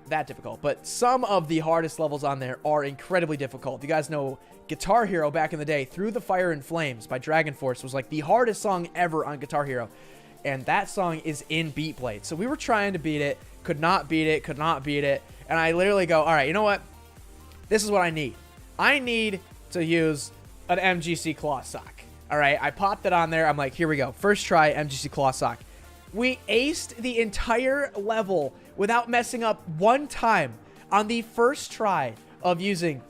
A: that difficult, but some of the hardest levels on there are incredibly difficult. You guys know Guitar Hero back in the day, Through the Fire and Flames by Dragon Force was like the hardest song ever on Guitar Hero. And that song is in Beat Blade. So we were trying to beat it, could not beat it. And I literally go, all right, you know what? This is what I need. I need to use an MGC Claw Sock. All right, I popped it on there. I'm like, here we go. First try, MGC Claw Sock. We aced the entire level without messing up one time on the first try of using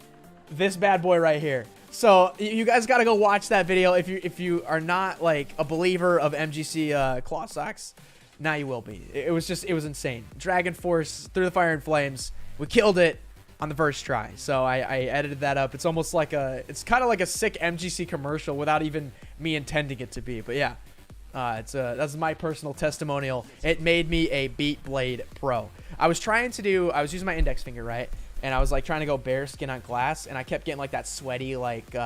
A: this bad boy right here. So you guys got to go watch that video if you are not like a believer of MGC Claw Socks. Now you will be. It was insane. Dragon Force, Through the Fire and Flames. We killed it on the first try. So I edited that up. It's almost like it's kind of like a sick MGC commercial without even me intending it to be. But yeah, that's my personal testimonial. It made me a Beat Blade pro. I was using my index finger, right? And I was like trying to go bare skin on glass, and I kept getting like that sweaty, like you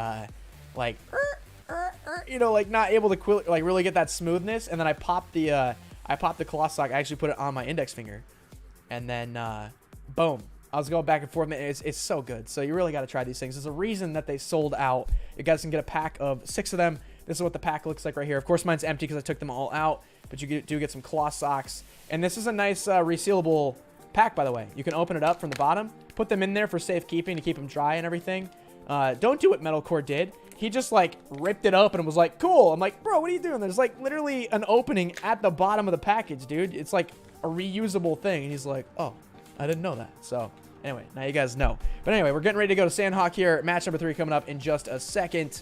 A: know, like not able to like really get that smoothness. And then I popped the claw sock. I actually put it on my index finger, and then boom. I was going back and forth. It's so good. So you really got to try these things. There's a reason that they sold out. You guys can get a pack of 6 of them. This is what the pack looks like right here. Of course, mine's empty because I took them all out, but you do get some claw socks. And this is a nice resealable pack, by the way. You can open it up from the bottom, put them in there for safekeeping to keep them dry and everything. Don't do what Metalcore did. He just like ripped it open and was like, cool. I'm like, bro, what are you doing? There's like literally an opening at the bottom of the package, dude. It's like a reusable thing. And he's like, oh, I didn't know that. So anyway, now you guys know. But anyway, we're getting ready to go to Sandhawk here. Match number 3 coming up in just a second.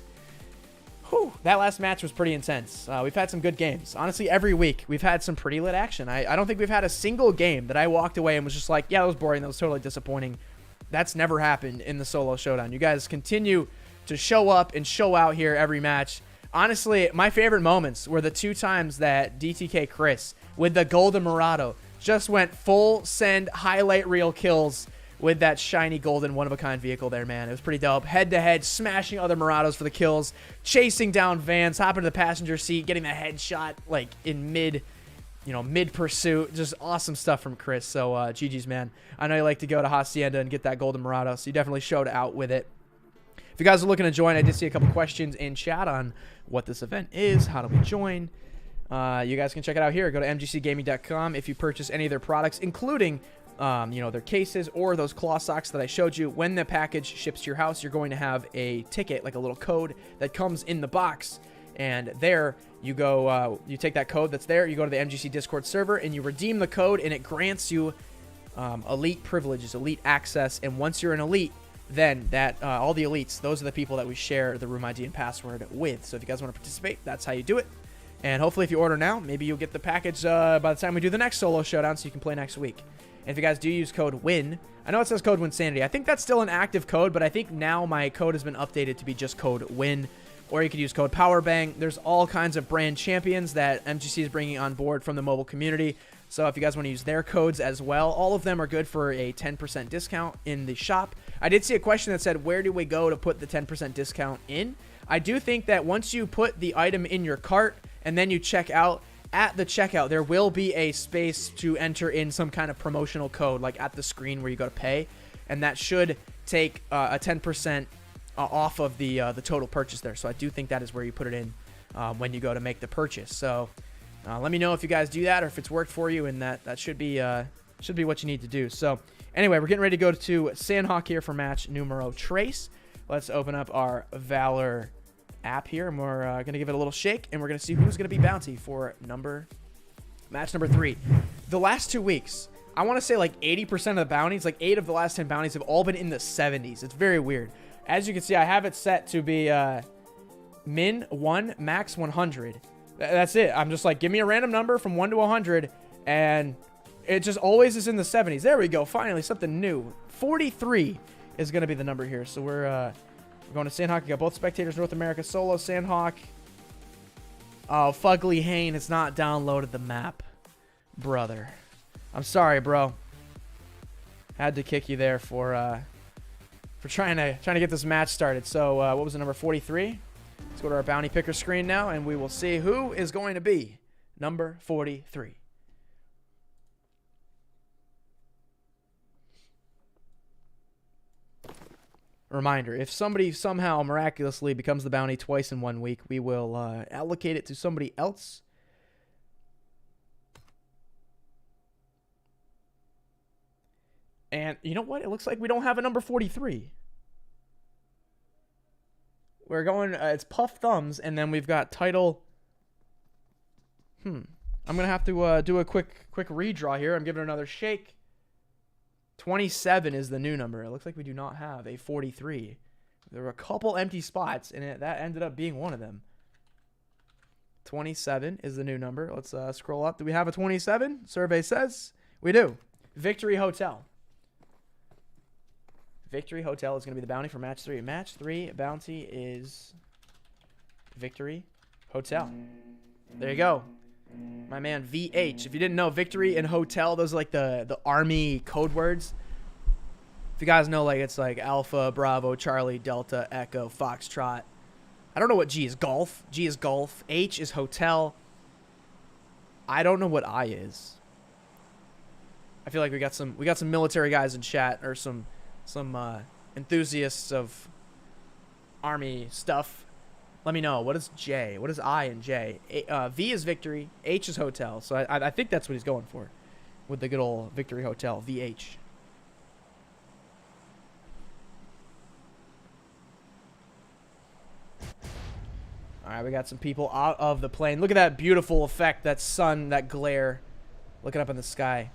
A: Whew, that last match was pretty intense. We've had some good games. Honestly, every week we've had some pretty lit action. I don't think we've had a single game that I walked away and was just like, yeah, that was boring. That was totally disappointing. That's never happened in the solo showdown. You guys continue to show up and show out here every match. Honestly, my favorite moments were the 2 times that DTK Chris with the Golden Murado just went full send highlight reel kills with that shiny golden one-of-a-kind vehicle there, man. It was pretty dope. Head-to-head, smashing other Murados for the kills, chasing down Vans, hopping to the passenger seat, getting the headshot like in mid-pursuit. Just awesome stuff from Chris. So GG's, man. I know you like to go to Hacienda and get that golden Murado, so you definitely showed out with it. If you guys are looking to join, I did see a couple questions in chat on what this event is, how do we join. You guys can check it out here. Go to mgcgaming.com. If you purchase any of their products, including their cases or those claw socks that I showed you, when the package ships to your house, you're going to have a ticket, like a little code that comes in the box. And there you go, you take that code that's there, you go to the MGC Discord server, and you redeem the code, and it grants you elite privileges, elite access. And once you're an elite, then all the elites, those are the people that we share the room ID and password with. So if you guys want to participate, that's how you do it. And hopefully if you order now, maybe you'll get the package by the time we do the next solo showdown, so you can play next week. And if you guys do use code WIN, I know it says code WINSANITY. I think that's still an active code, but I think now my code has been updated to be just code WIN. Or you could use code POWERBANG. There's all kinds of brand champions that MGC is bringing on board from the mobile community. So if you guys want to use their codes as well, all of them are good for a 10% discount in the shop. I did see a question that said, where do we go to put the 10% discount in? I do think that once you put the item in your cart and then you check out, at the checkout, there will be a space to enter in some kind of promotional code, like at the screen where you go to pay, and that should take a 10% off of the total purchase there. So I do think that is where you put it in when you go to make the purchase. So let me know if you guys do that or if it's worked for you, and that should be what you need to do. So anyway, we're getting ready to go to Sandhawk here for match numero tres. Let's open up our Valor app here, and we're going to give it a little shake, and we're going to see who's going to be bounty for match number 3. The last 2 weeks, I want to say like 80% of the bounties, like 8 of the last 10 bounties have all been in the 70s. It's very weird. As you can see, I have it set to be min 1, max 100. That's it. I'm just like, give me a random number from 1 to 100, and it just always is in the 70s. There we go. Finally, something new. 43 is going to be the number here. So we're going to Sandhawk. We got both spectators, North America, solo Sandhawk. Oh, Fugly Hane has not downloaded the map, brother. I'm sorry, bro. Had to kick you there for trying to get this match started. So what was the number 43? Let's go to our bounty picker screen now, and we will see who is going to be number 43. Reminder, if somebody somehow miraculously becomes the bounty twice in 1 week, we will allocate it to somebody else. And you know what? It looks like we don't have a number 43. We're going, it's Puff Thumbs, and then we've got title. I'm going to have to do a quick redraw here. I'm giving it another shake. 27 is the new number. It looks like we do not have a 43. There were a couple empty spots, and that ended up being one of them. 27 is the new number. Let's scroll up. Do we have a 27? Survey says we do. Victory Hotel. Victory Hotel is going to be the bounty for match 3. Match 3 bounty is Victory Hotel. There you go. My man VH. If you didn't know, Victory and Hotel, those are like the Army code words. If you guys know, like, it's like Alpha, Bravo, Charlie, Delta, Echo, Foxtrot. I don't know what G is. Golf. G is Golf. H is Hotel. I don't know what I is. I feel like we got some military guys in chat, or some enthusiasts of Army stuff. Let me know. What is J? What is I and J? V is Victory. H is Hotel. So I think that's what he's going for with the good old Victory Hotel. VH. All right, we got some people out of the plane. Look at that beautiful effect, that sun, that glare, looking up in the sky.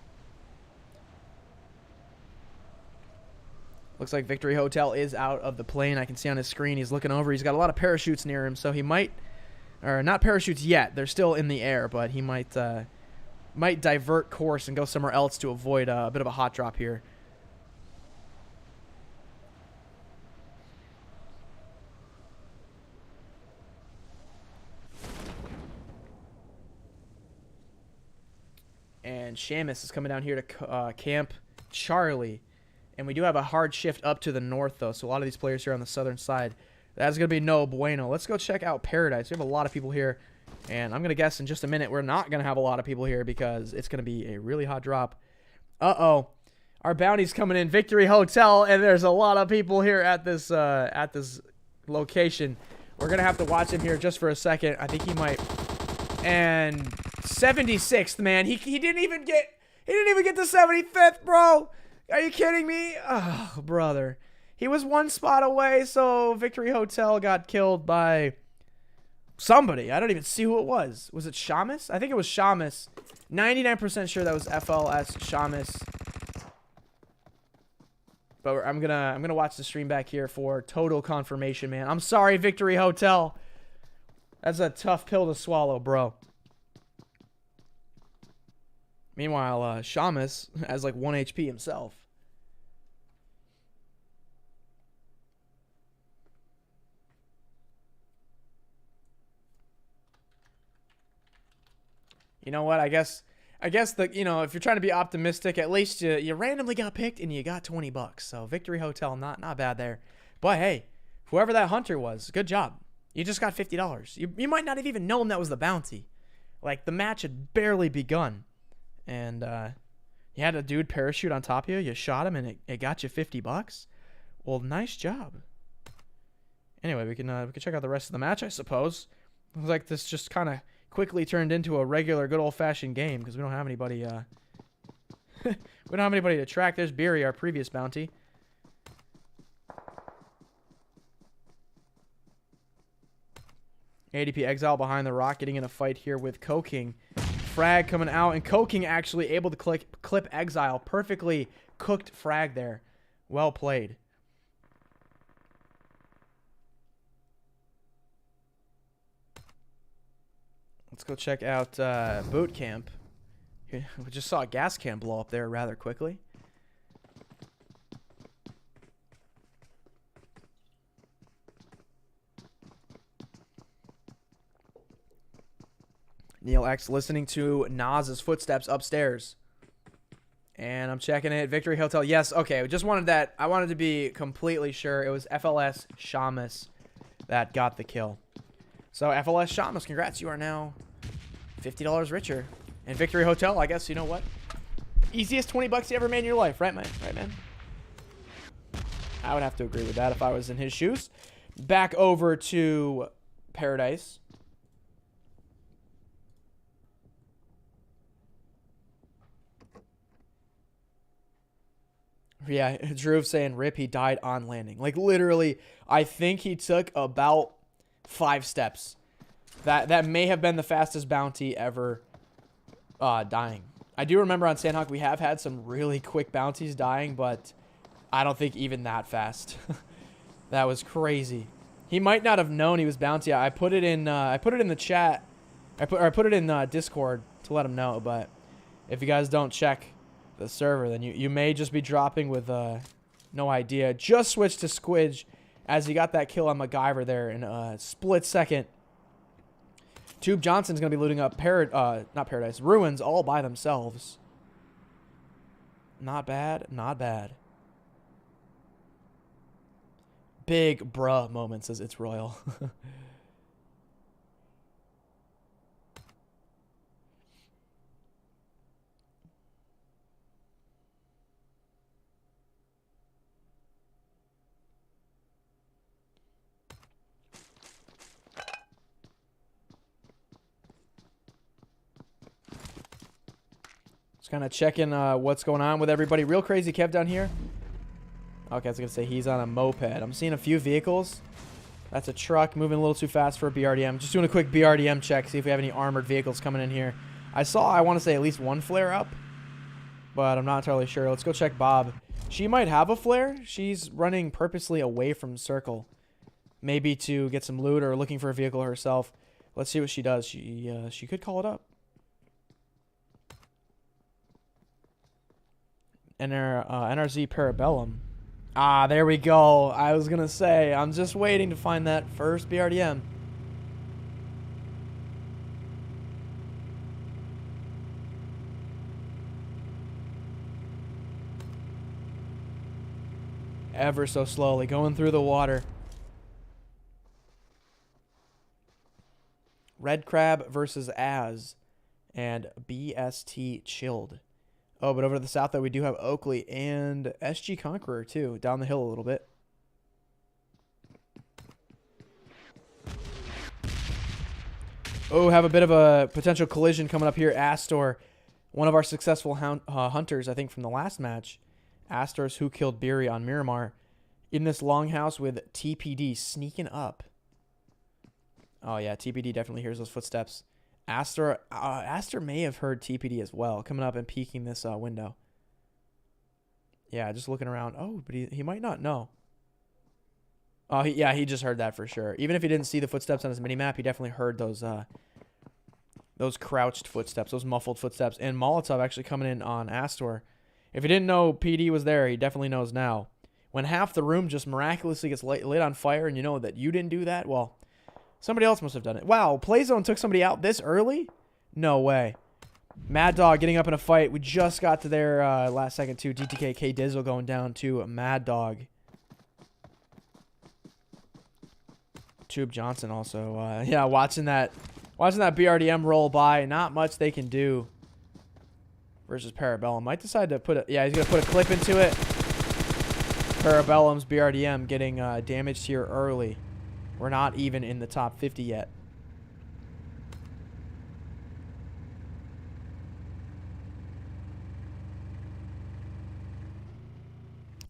A: Looks like Victory Hotel is out of the plane. I can see on his screen he's looking over. He's got a lot of parachutes near him, so he might, or not parachutes yet. They're still in the air, but he might divert course and go somewhere else to avoid a bit of a hot drop here. And Shamus is coming down here to camp Charlie. And we do have a hard shift up to the north, though, so a lot of these players here on the southern side. That's going to be no bueno. Let's go check out Paradise. We have a lot of people here, and I'm going to guess in just a minute we're not going to have a lot of people here because it's going to be a really hot drop. Uh-oh. Our bounty's coming in. Victory Hotel, and there's a lot of people here at this location. We're going to have to watch him here just for a second. I think he might. And 76th, man. He didn't even get to 75th, bro. Are you kidding me? Oh, brother. He was one spot away, so Victory Hotel got killed by somebody. I don't even see who it was. Was it Shamus? I think it was Shamus. 99% sure that was FLS Shamus. But I'm gonna watch the stream back here for total confirmation, man. I'm sorry, Victory Hotel. That's a tough pill to swallow, bro. Meanwhile, Shamus has like 1 HP himself. You know what? I guess that, you know, if you're trying to be optimistic, at least you randomly got picked and you got 20 bucks. So Victory Hotel, not bad there. But hey, whoever that hunter was, good job. You just got $50. You might not have even known that was the bounty. Like, the match had barely begun. And you had a dude parachute on top of you. You shot him, and it got you 50 bucks. Well, nice job. Anyway, we can check out the rest of the match, I suppose. Looks like this just kind of quickly turned into a regular, good old-fashioned game because we don't have anybody. We don't have anybody to track. There's Beery, our previous bounty. ADP Exile behind the rock, getting in a fight here with Koking. frag coming out, and Coking actually able to clip Exile. Perfectly cooked frag there. Well played. Let's go check out boot camp. We just saw a gas can blow up there rather quickly. Neil X listening to Nas's footsteps upstairs. And I'm checking it. Victory Hotel. Yes, okay. Just wanted that. I wanted to be completely sure. It was FLS Shamus that got the kill. So FLS Shamus, congrats. You are now $50 richer. And Victory Hotel, I guess, you know what? Easiest 20 bucks you ever made in your life. Right, man? Right, man? I would have to agree with that if I was in his shoes. Back over to Paradise. Yeah, Drew saying rip, he died on landing. Like, literally, I think he took about 5 steps. That may have been the fastest bounty ever dying. I do remember on Sandhawk we have had some really quick bounties dying, but I don't think even that fast. That was crazy. He might not have known he was bounty. I put it in the chat. I put it in Discord to let him know, but if you guys don't check the server, then you may just be dropping with no idea. Just switched to Squidge as he got that kill on MacGyver there in a split second. Tube Johnson's going to be looting up not Paradise, Ruins all by themselves. Not bad, not bad. Big bruh moment, says It's Royal. Kind of checking what's going on with everybody. Real Crazy Kev down here. Okay, I was going to say he's on a moped. I'm seeing a few vehicles. That's a truck moving a little too fast for a BRDM. Just doing a quick BRDM check, see if we have any armored vehicles coming in here. I want to say at least one flare up, but I'm not entirely sure. Let's go check Bob. She might have a flare. She's running purposely away from circle. Maybe to get some loot or looking for a vehicle herself. Let's see what she does. She could call it up. NRZ Parabellum. Ah, there we go. I was going to say, I'm just waiting to find that first BRDM. Ever so slowly, going through the water. Red Crab versus Az. And BST Chilled. Oh, but over to the south, though, we do have Oakley and SG Conqueror, too, down the hill a little bit. Oh, have a bit of a potential collision coming up here. Astor, one of our successful hunters, I think, from the last match. Astor's who killed Beery on Miramar. In this longhouse with TPD sneaking up. Oh, yeah, TPD definitely hears those footsteps. Astor may have heard TPD as well, coming up and peeking this window. Yeah, just looking around. Oh, but he might not know. Oh, he just heard that for sure. Even if he didn't see the footsteps on his minimap, he definitely heard those crouched footsteps, those muffled footsteps. And Molotov actually coming in on Astor. If he didn't know PD was there, he definitely knows now. When half the room just miraculously gets lit on fire and you know that you didn't do that, well, somebody else must have done it. Wow, Playzone took somebody out this early? No way. Mad Dog getting up in a fight. We just got to their last second, too. DTK K Dizzle going down to Mad Dog. Tube Johnson also. Yeah, watching that BRDM roll by. Not much they can do versus Parabellum. Might decide to put he's going to put a clip into it. Parabellum's BRDM getting damaged here early. We're not even in the top 50 yet.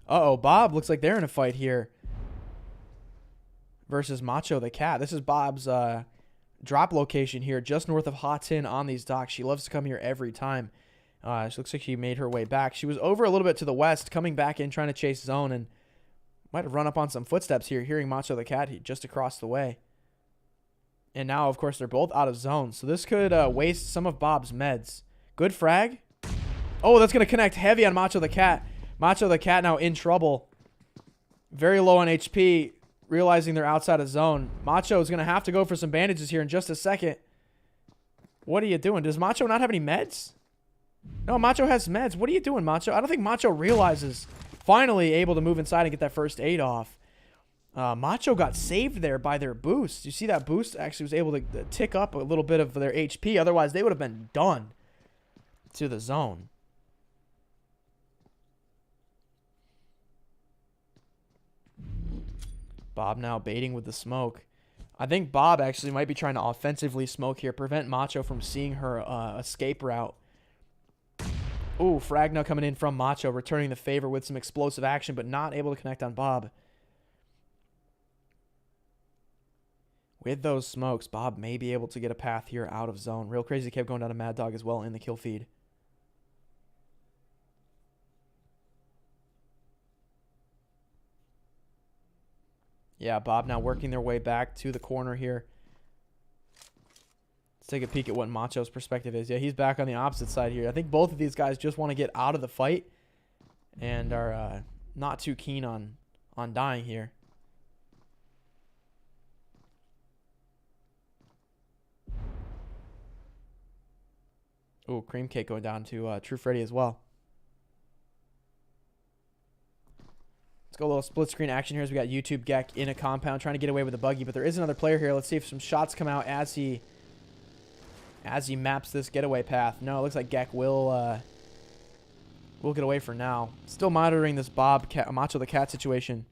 A: Uh-oh, Bob looks like they're in a fight here. Versus Macho the Cat. This is Bob's drop location here just north of Hatin on these docks. She loves to come here every time. She looks like she made her way back. She was over a little bit to the west, coming back in, trying to chase zone, and might have run up on some footsteps here, hearing Macho the Cat just across the way. And now, of course, they're both out of zone, so this could waste some of Bob's meds. Good frag. Oh, that's going to connect heavy on Macho the Cat. Macho the Cat now in trouble. Very low on HP, realizing they're outside of zone. Macho is going to have to go for some bandages here in just a second. What are you doing? Does Macho not have any meds? No, Macho has meds. What are you doing, Macho? I don't think Macho realizes. Finally able to move inside and get that first aid off. Macho got saved there by their boost. You see that boost actually was able to tick up a little bit of their HP. Otherwise, they would have been done to the zone. Bob now baiting with the smoke. I think Bob actually might be trying to offensively smoke here, prevent Macho from seeing her escape route. Ooh, frag now coming in from Macho, returning the favor with some explosive action, but not able to connect on Bob. With those smokes, Bob may be able to get a path here out of zone. Real Crazy kept going down to Mad Dog as well in the kill feed. Yeah, Bob now working their way back to the corner here. Let's take a peek at what Macho's perspective is. Yeah, he's back on the opposite side here. I think both of these guys just want to get out of the fight and are not too keen on dying here. Oh, Cream Cake going down to True Freddy as well. Let's go a little split screen action here as we got YouTube Gek in a compound trying to get away with the buggy, but there is another player here. Let's see if some shots come out as he maps this getaway path. No, it looks like Gek will get away for now. Still monitoring this Macho the Cat situation.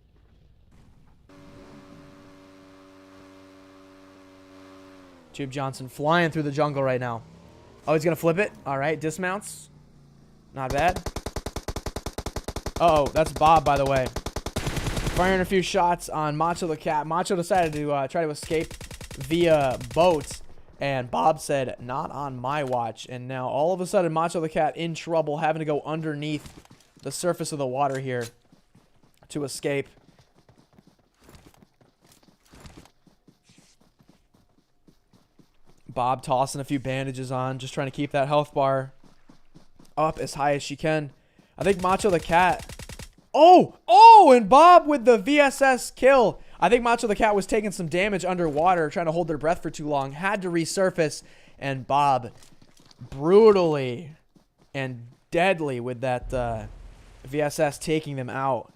A: Tube Johnson flying through the jungle right now. Oh, he's going to flip it. All right, dismounts. Not bad. Uh-oh, that's Bob, by the way. Firing a few shots on Macho the Cat. Macho decided to try to escape via boat. And Bob said, not on my watch. And now, all of a sudden, Macho the Cat in trouble, having to go underneath the surface of the water here to escape. Bob tossing a few bandages on, just trying to keep that health bar up as high as she can. I think Macho the Cat... Oh, and Bob with the VSS kill. I think Macho the Cat was taking some damage underwater, trying to hold their breath for too long. Had to resurface, and Bob brutally and deadly with that VSS taking them out.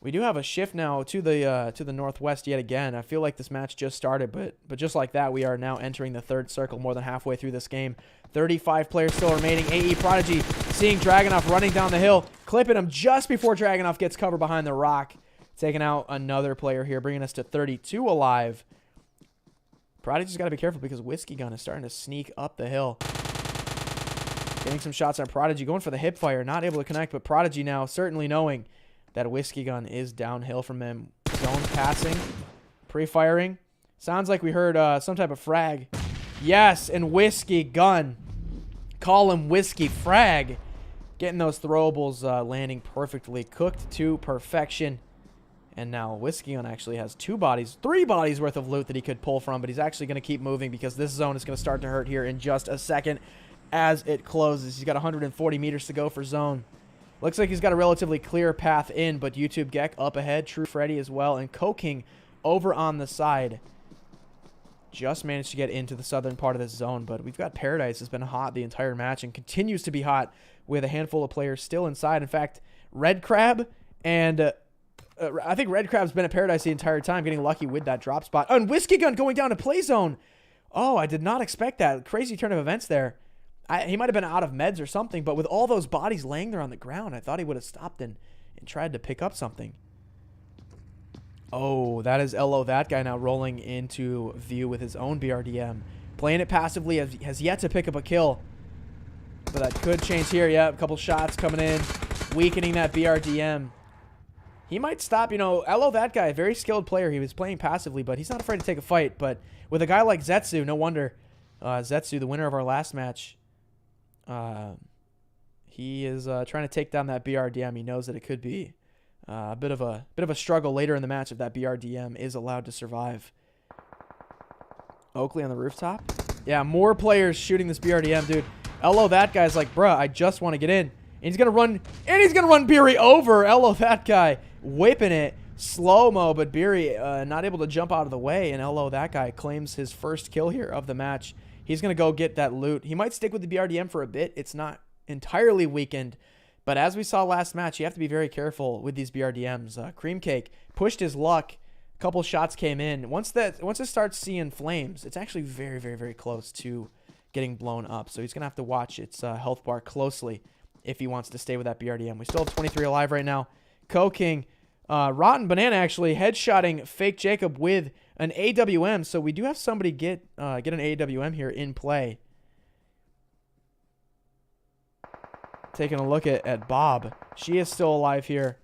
A: We do have a shift now to the northwest yet again. I feel like this match just started, but just like that, we are now entering the third circle, more than halfway through this game. 35 players still remaining. AE Prodigy seeing Dragunov running down the hill, clipping him just before Dragunov gets covered behind the rock. Taking out another player here, bringing us to 32 alive. Prodigy's got to be careful because Whiskey Gun is starting to sneak up the hill. Getting some shots on Prodigy, going for the hip fire, not able to connect, but Prodigy now certainly knowing that Whiskey Gun is downhill from him. Zone passing, pre-firing. Sounds like we heard some type of frag. Yes, and Whiskey Gun. Call him Whiskey Frag. Getting those throwables landing perfectly. Cooked to perfection. And now Whiskey Gun actually has three bodies worth of loot that he could pull from, but he's actually going to keep moving because this zone is going to start to hurt here in just a second as it closes. He's got 140 meters to go for zone. Looks like he's got a relatively clear path in, but YouTube Gek up ahead, True Freddy as well, and Coking over on the side. Just managed to get into the southern part of this zone, but we've got Paradise has been hot the entire match and continues to be hot with a handful of players still inside. In fact, Red Crab and I think Red Crab's been at Paradise the entire time, getting lucky with that drop spot. Oh, and Whiskey Gun going down to play zone. Oh, I did not expect that. Crazy turn of events there. He might have been out of meds or something, but with all those bodies laying there on the ground, I thought he would have stopped and tried to pick up something. Oh, that is LO, that guy now rolling into view with his own BRDM. Playing it passively, has yet to pick up a kill. But that could change here. Yeah, a couple shots coming in, weakening that BRDM. He might stop, you know, Elo, that guy, very skilled player. He was playing passively, but he's not afraid to take a fight. But with a guy like Zetsu, no wonder. Zetsu, the winner of our last match, he is trying to take down that BRDM. He knows that it could be a bit of a struggle later in the match if that BRDM is allowed to survive. Oakley on the rooftop. Yeah, more players shooting this BRDM, dude. Elo, that guy's like, bruh, I just want to get in. And he's gonna run Beery over. Elo, that guy, whipping it. Slow-mo, but Beery not able to jump out of the way. And Elo, that guy, claims his first kill here of the match. He's gonna go get that loot. He might stick with the BRDM for a bit. It's not entirely weakened. But as we saw last match, you have to be very careful with these BRDMs. Cream Cake pushed his luck. A couple shots came in. Once it starts seeing flames, it's actually very, very, very close to getting blown up. So he's gonna have to watch its health bar closely if he wants to stay with that BRDM. We still have 23 alive right now. Co-King, Rotten Banana actually headshotting Fake Jacob with an AWM. So we do have somebody get an AWM here in play. Taking a look at Bob. She is still alive here.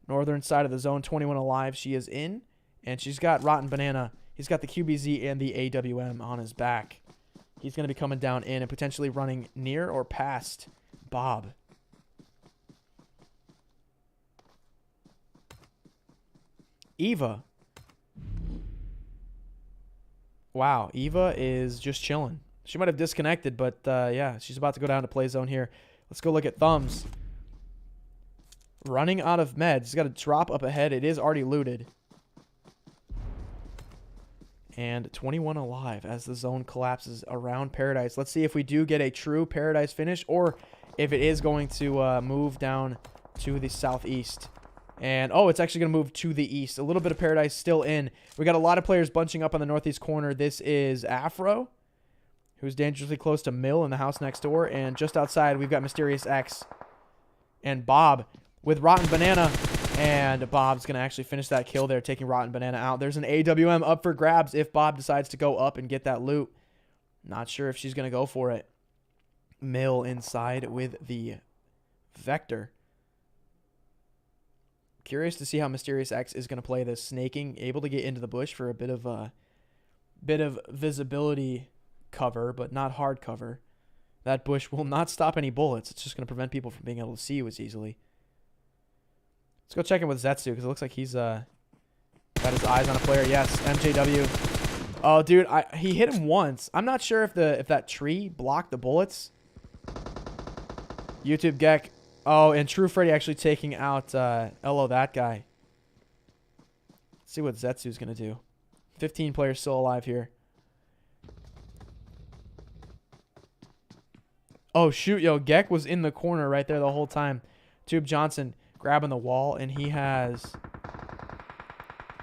A: Northern side of the zone, 21 alive. She is in, and she's got Rotten Banana. He's got the QBZ and the AWM on his back. He's going to be coming down in and potentially running near or past Bob. Eva. Wow, Eva is just chilling. She might have disconnected, but yeah, she's about to go down to play zone here. Let's go look at Thumbs. Running out of meds. He's got a drop up ahead. It is already looted. And 21 alive as the zone collapses around Paradise. Let's see if we do get a true Paradise finish or if it is going to move down to the southeast. And, oh, it's actually going to move to the east. A little bit of Paradise still in. We got a lot of players bunching up on the northeast corner. This is Afro, who's dangerously close to Mill in the house next door. And just outside, we've got Mysterious X and Bob with Rotten Banana. And Bob's going to actually finish that kill there, taking Rotten Banana out. There's an AWM up for grabs if Bob decides to go up and get that loot. Not sure if she's going to go for it. Mill inside with the Vector. Curious to see how Mysterious X is going to play this. Snaking, able to get into the bush for a bit of visibility cover, but not hard cover. That bush will not stop any bullets. It's just going to prevent people from being able to see you as easily. Let's go check in with Zetsu, because it looks like he's got his eyes on a player. Yes, MJW. Oh, dude, he hit him once. I'm not sure if that tree blocked the bullets. YouTube Gek. Oh, and True Freddy actually taking out Elo, that guy. Let's see what Zetsu's going to do. 15 players still alive here. Oh, shoot, yo. Gek was in the corner right there the whole time. Tube Johnson grabbing the wall, and he has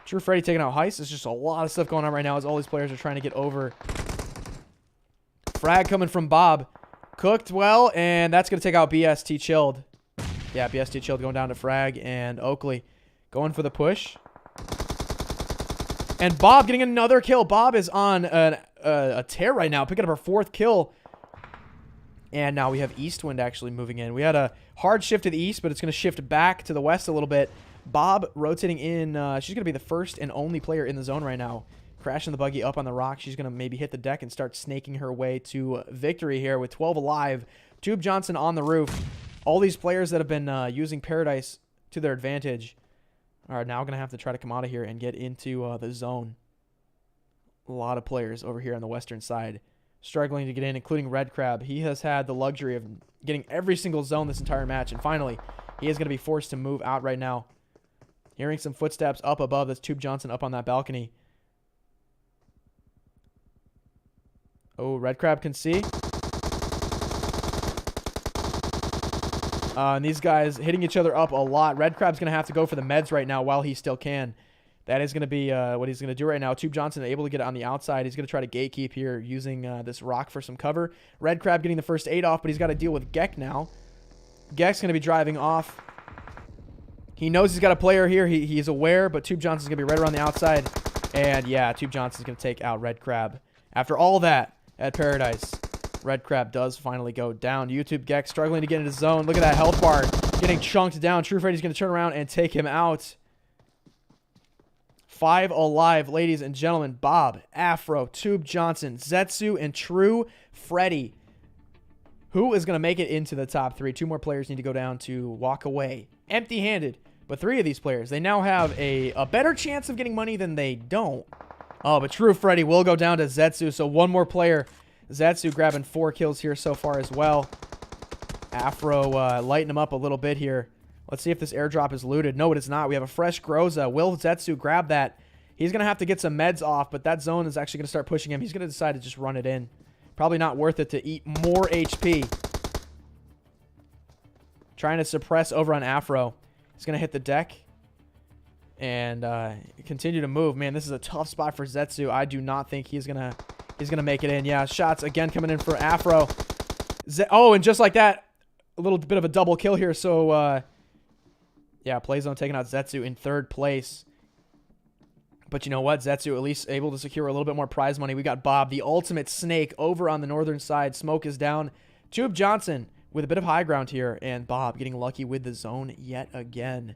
A: True Freddy taking out Heist. There's just a lot of stuff going on right now as all these players are trying to get over. Frag coming from Bob. Cooked well, and that's going to take out BST Chilled. Yeah, BST Chilled going down to Frag, and Oakley going for the push. And Bob getting another kill. Bob is on a tear right now, picking up her 4th kill. And now we have Eastwind actually moving in. We had a hard shift to the east, but it's going to shift back to the west a little bit. Bob rotating in. She's going to be the first and only player in the zone right now. Crashing the buggy up on the rock. She's going to maybe hit the deck and start snaking her way to victory here with 12 alive. Tube Johnson on the roof. All these players that have been using Paradise to their advantage are now going to have to try to come out of here and get into the zone. A lot of players over here on the western side struggling to get in, including Red Crab. He has had the luxury of getting every single zone this entire match, and finally, he is going to be forced to move out right now. Hearing some footsteps up above. That's Tube Johnson up on that balcony. Oh, Red Crab can see. And these guys hitting each other up a lot. Red Crab's going to have to go for the meds right now while he still can. That is going to be what he's going to do right now. Tube Johnson able to get it on the outside. He's going to try to gatekeep here using this rock for some cover. Red Crab getting the first 8 off, but he's got to deal with Gek now. Gek's going to be driving off. He knows he's got a player here. He's aware, but Tube Johnson's going to be right around the outside. And yeah, Tube Johnson's going to take out Red Crab. After all that at Paradise, Red Crab does finally go down. YouTube Gek struggling to get into zone. Look at that health bar. Getting chunked down. True Freddy's going to turn around and take him out. 5 alive, ladies and gentlemen. Bob, Afro, Tube Johnson, Zetsu, and True Freddy. Who is going to make it into the top 3? 2 more players need to go down to walk away empty-handed. But 3 of these players, they now have a better chance of getting money than they don't. Oh, but True Freddy will go down to Zetsu. So 1 more player. Zetsu grabbing 4 kills here so far as well. Afro lighting him up a little bit here. Let's see if this airdrop is looted. No, it is not. We have a fresh Groza. Will Zetsu grab that? He's going to have to get some meds off, but that zone is actually going to start pushing him. He's going to decide to just run it in. Probably not worth it to eat more HP. Trying to suppress over on Afro. He's going to hit the deck and continue to move. Man, this is a tough spot for Zetsu. I do not think he's going to make it in. Yeah, shots again coming in for Afro. Oh, and just like that, a little bit of a double kill here. So, yeah, Playzone taking out Zetsu in 3rd place. But you know what? Zetsu at least able to secure a little bit more prize money. We got Bob, the ultimate snake, over on the northern side. Smoke is down. Tube Johnson with a bit of high ground here. And Bob getting lucky with the zone yet again.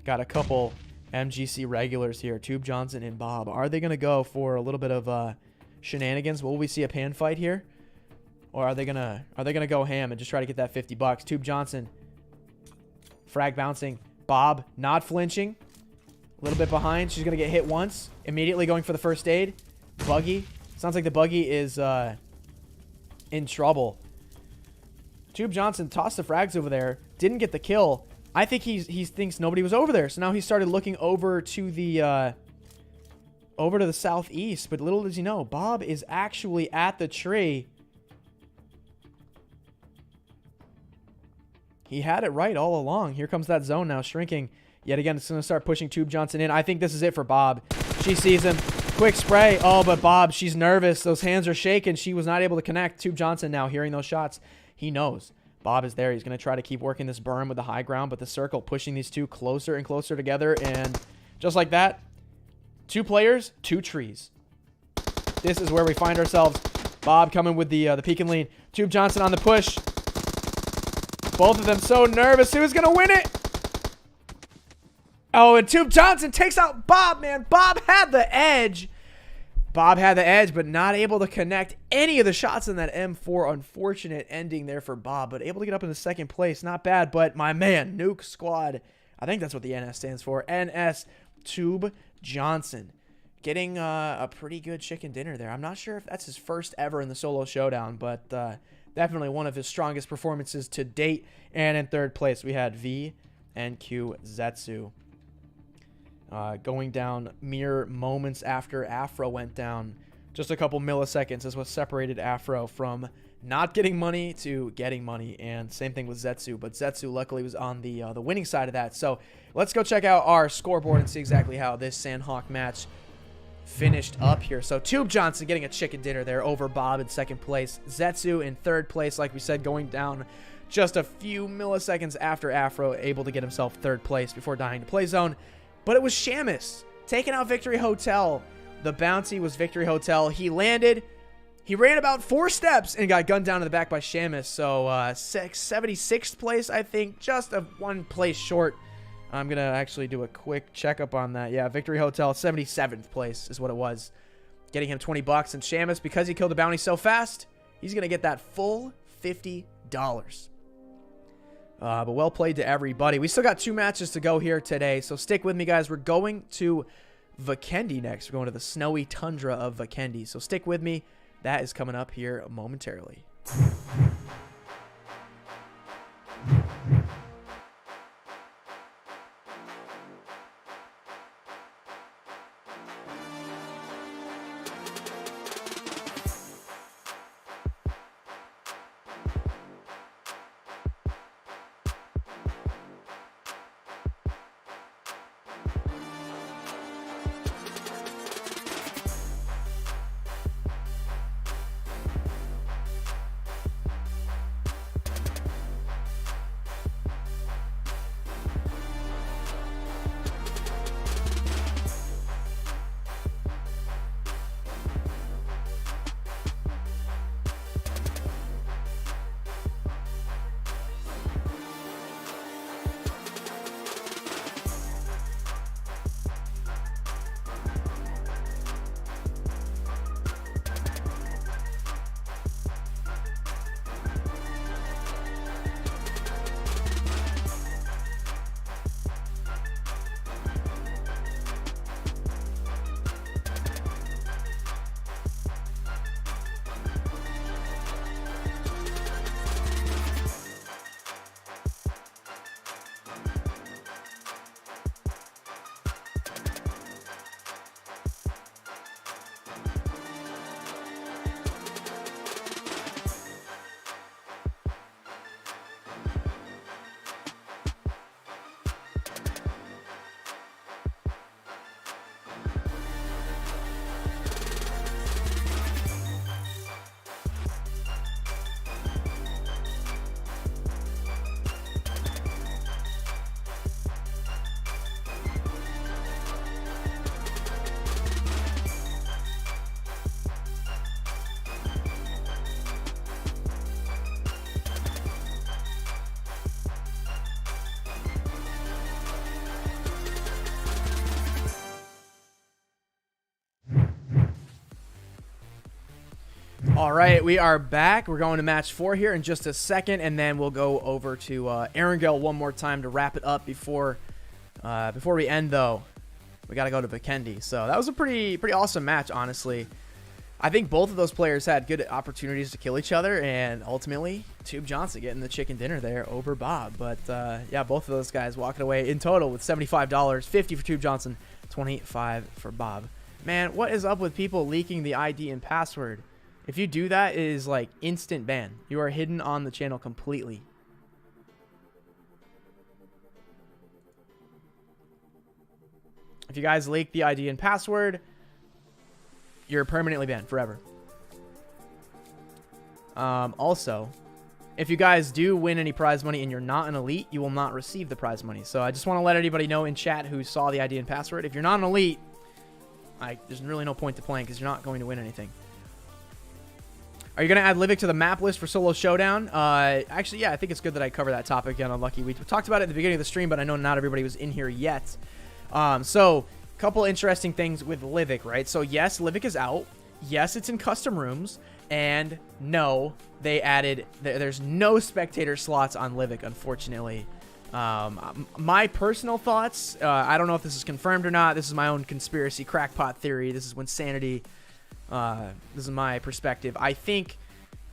A: Got a couple MGC regulars here. Tube Johnson and Bob. Are they going to go for a little bit of shenanigans? Will we see a pan fight here? Or are they gonna go ham and just try to get that $50? Tube Johnson. Frag bouncing. Bob not flinching. A little bit behind. She's going to get hit once. Immediately going for the first aid. Buggy. Sounds like the buggy is in trouble. Tube Johnson tossed the frags over there. Didn't get the kill. I think he thinks nobody was over there. So now he started looking over to the southeast. But little does he know, Bob is actually at the tree. He had it right all along. Here comes that zone now, shrinking. Yet again, it's going to start pushing Tube Johnson in. I think this is it for Bob. She sees him. Quick spray. Oh, but Bob, she's nervous. Those hands are shaking. She was not able to connect. Tube Johnson now hearing those shots. He knows Bob is there. He's going to try to keep working this berm with the high ground, but the circle pushing these 2 closer and closer together. And just like that, 2 players, 2 trees. This is where we find ourselves. Bob coming with the peek and lean. Tube Johnson on the push. Both of them so nervous. Who's going to win it? Oh, and Tube Johnson takes out Bob, man. Bob had the edge. Bob had the edge, but not able to connect any of the shots in that M4. Unfortunate ending there for Bob, but able to get up in the 2nd place. Not bad, but my man, Nuke Squad. I think that's what the NS stands for. NS Tube Johnson. Getting a pretty good chicken dinner there. I'm not sure if that's his first ever in the solo showdown, but definitely one of his strongest performances to date. And in 3rd place, we had V and Q Zetsu. Going down mere moments after Afro went down. Just a couple milliseconds is what separated Afro from not getting money to getting money. And same thing with Zetsu. But Zetsu luckily was on the winning side of that. So let's go check out our scoreboard and see exactly how this Sandhawk match finished up here. So Tube Johnson getting a chicken dinner there over Bob in 2nd place. Zetsu in 3rd place, like we said, going down just a few milliseconds after Afro, able to get himself 3rd place before dying to Playzone. But it was Shamus taking out Victory Hotel. The bounty was Victory Hotel. He landed. He ran about 4 steps and got gunned down to the back by Shamus. So 76th place, I think, just a 1 place short. I'm going to actually do a quick checkup on that. Yeah, Victory Hotel, 77th place is what it was. Getting him $20. And Shamus, because he killed the bounty so fast, he's going to get that full $50. But well played to everybody. We still got 2 matches to go here today, so stick with me, guys. We're going to Vikendi next. We're going to the snowy tundra of Vikendi, so stick with me. That is coming up here momentarily. All right, we are back. We're going to match 4 here in just a second, and then we'll go over to Erangel one more time to wrap it up before we end, though. We got to go to Vikendi. So that was a pretty awesome match, honestly. I think both of those players had good opportunities to kill each other, and ultimately, Tube Johnson getting the chicken dinner there over Bob. But, yeah, both of those guys walking away in total with $75, 50 for Tube Johnson, 25 for Bob. Man, what is up with people leaking the ID and password? If you do that, it is like instant ban. You are hidden on the channel completely. If you guys leak the ID and password, you're permanently banned forever. Also, if you guys do win any prize money and you're not an elite, you will not receive the prize money. So I just want to let everybody know in chat who saw the ID and password. If you're not an elite, there's really no point to playing because you're not going to win anything. Are you going to add Livic to the map list for Solo Showdown? Actually, yeah, I think it's good that I cover that topic again on Lucky. We talked about it at the beginning of the stream, but I know not everybody was in here yet. So, couple interesting things with Livic, right? So, yes, Livic is out. Yes, it's in custom rooms. And no, they added... There's no spectator slots on Livic, unfortunately. My personal thoughts, I don't know if this is confirmed or not. This is my own conspiracy crackpot theory. This is when sanity... this is my perspective. I think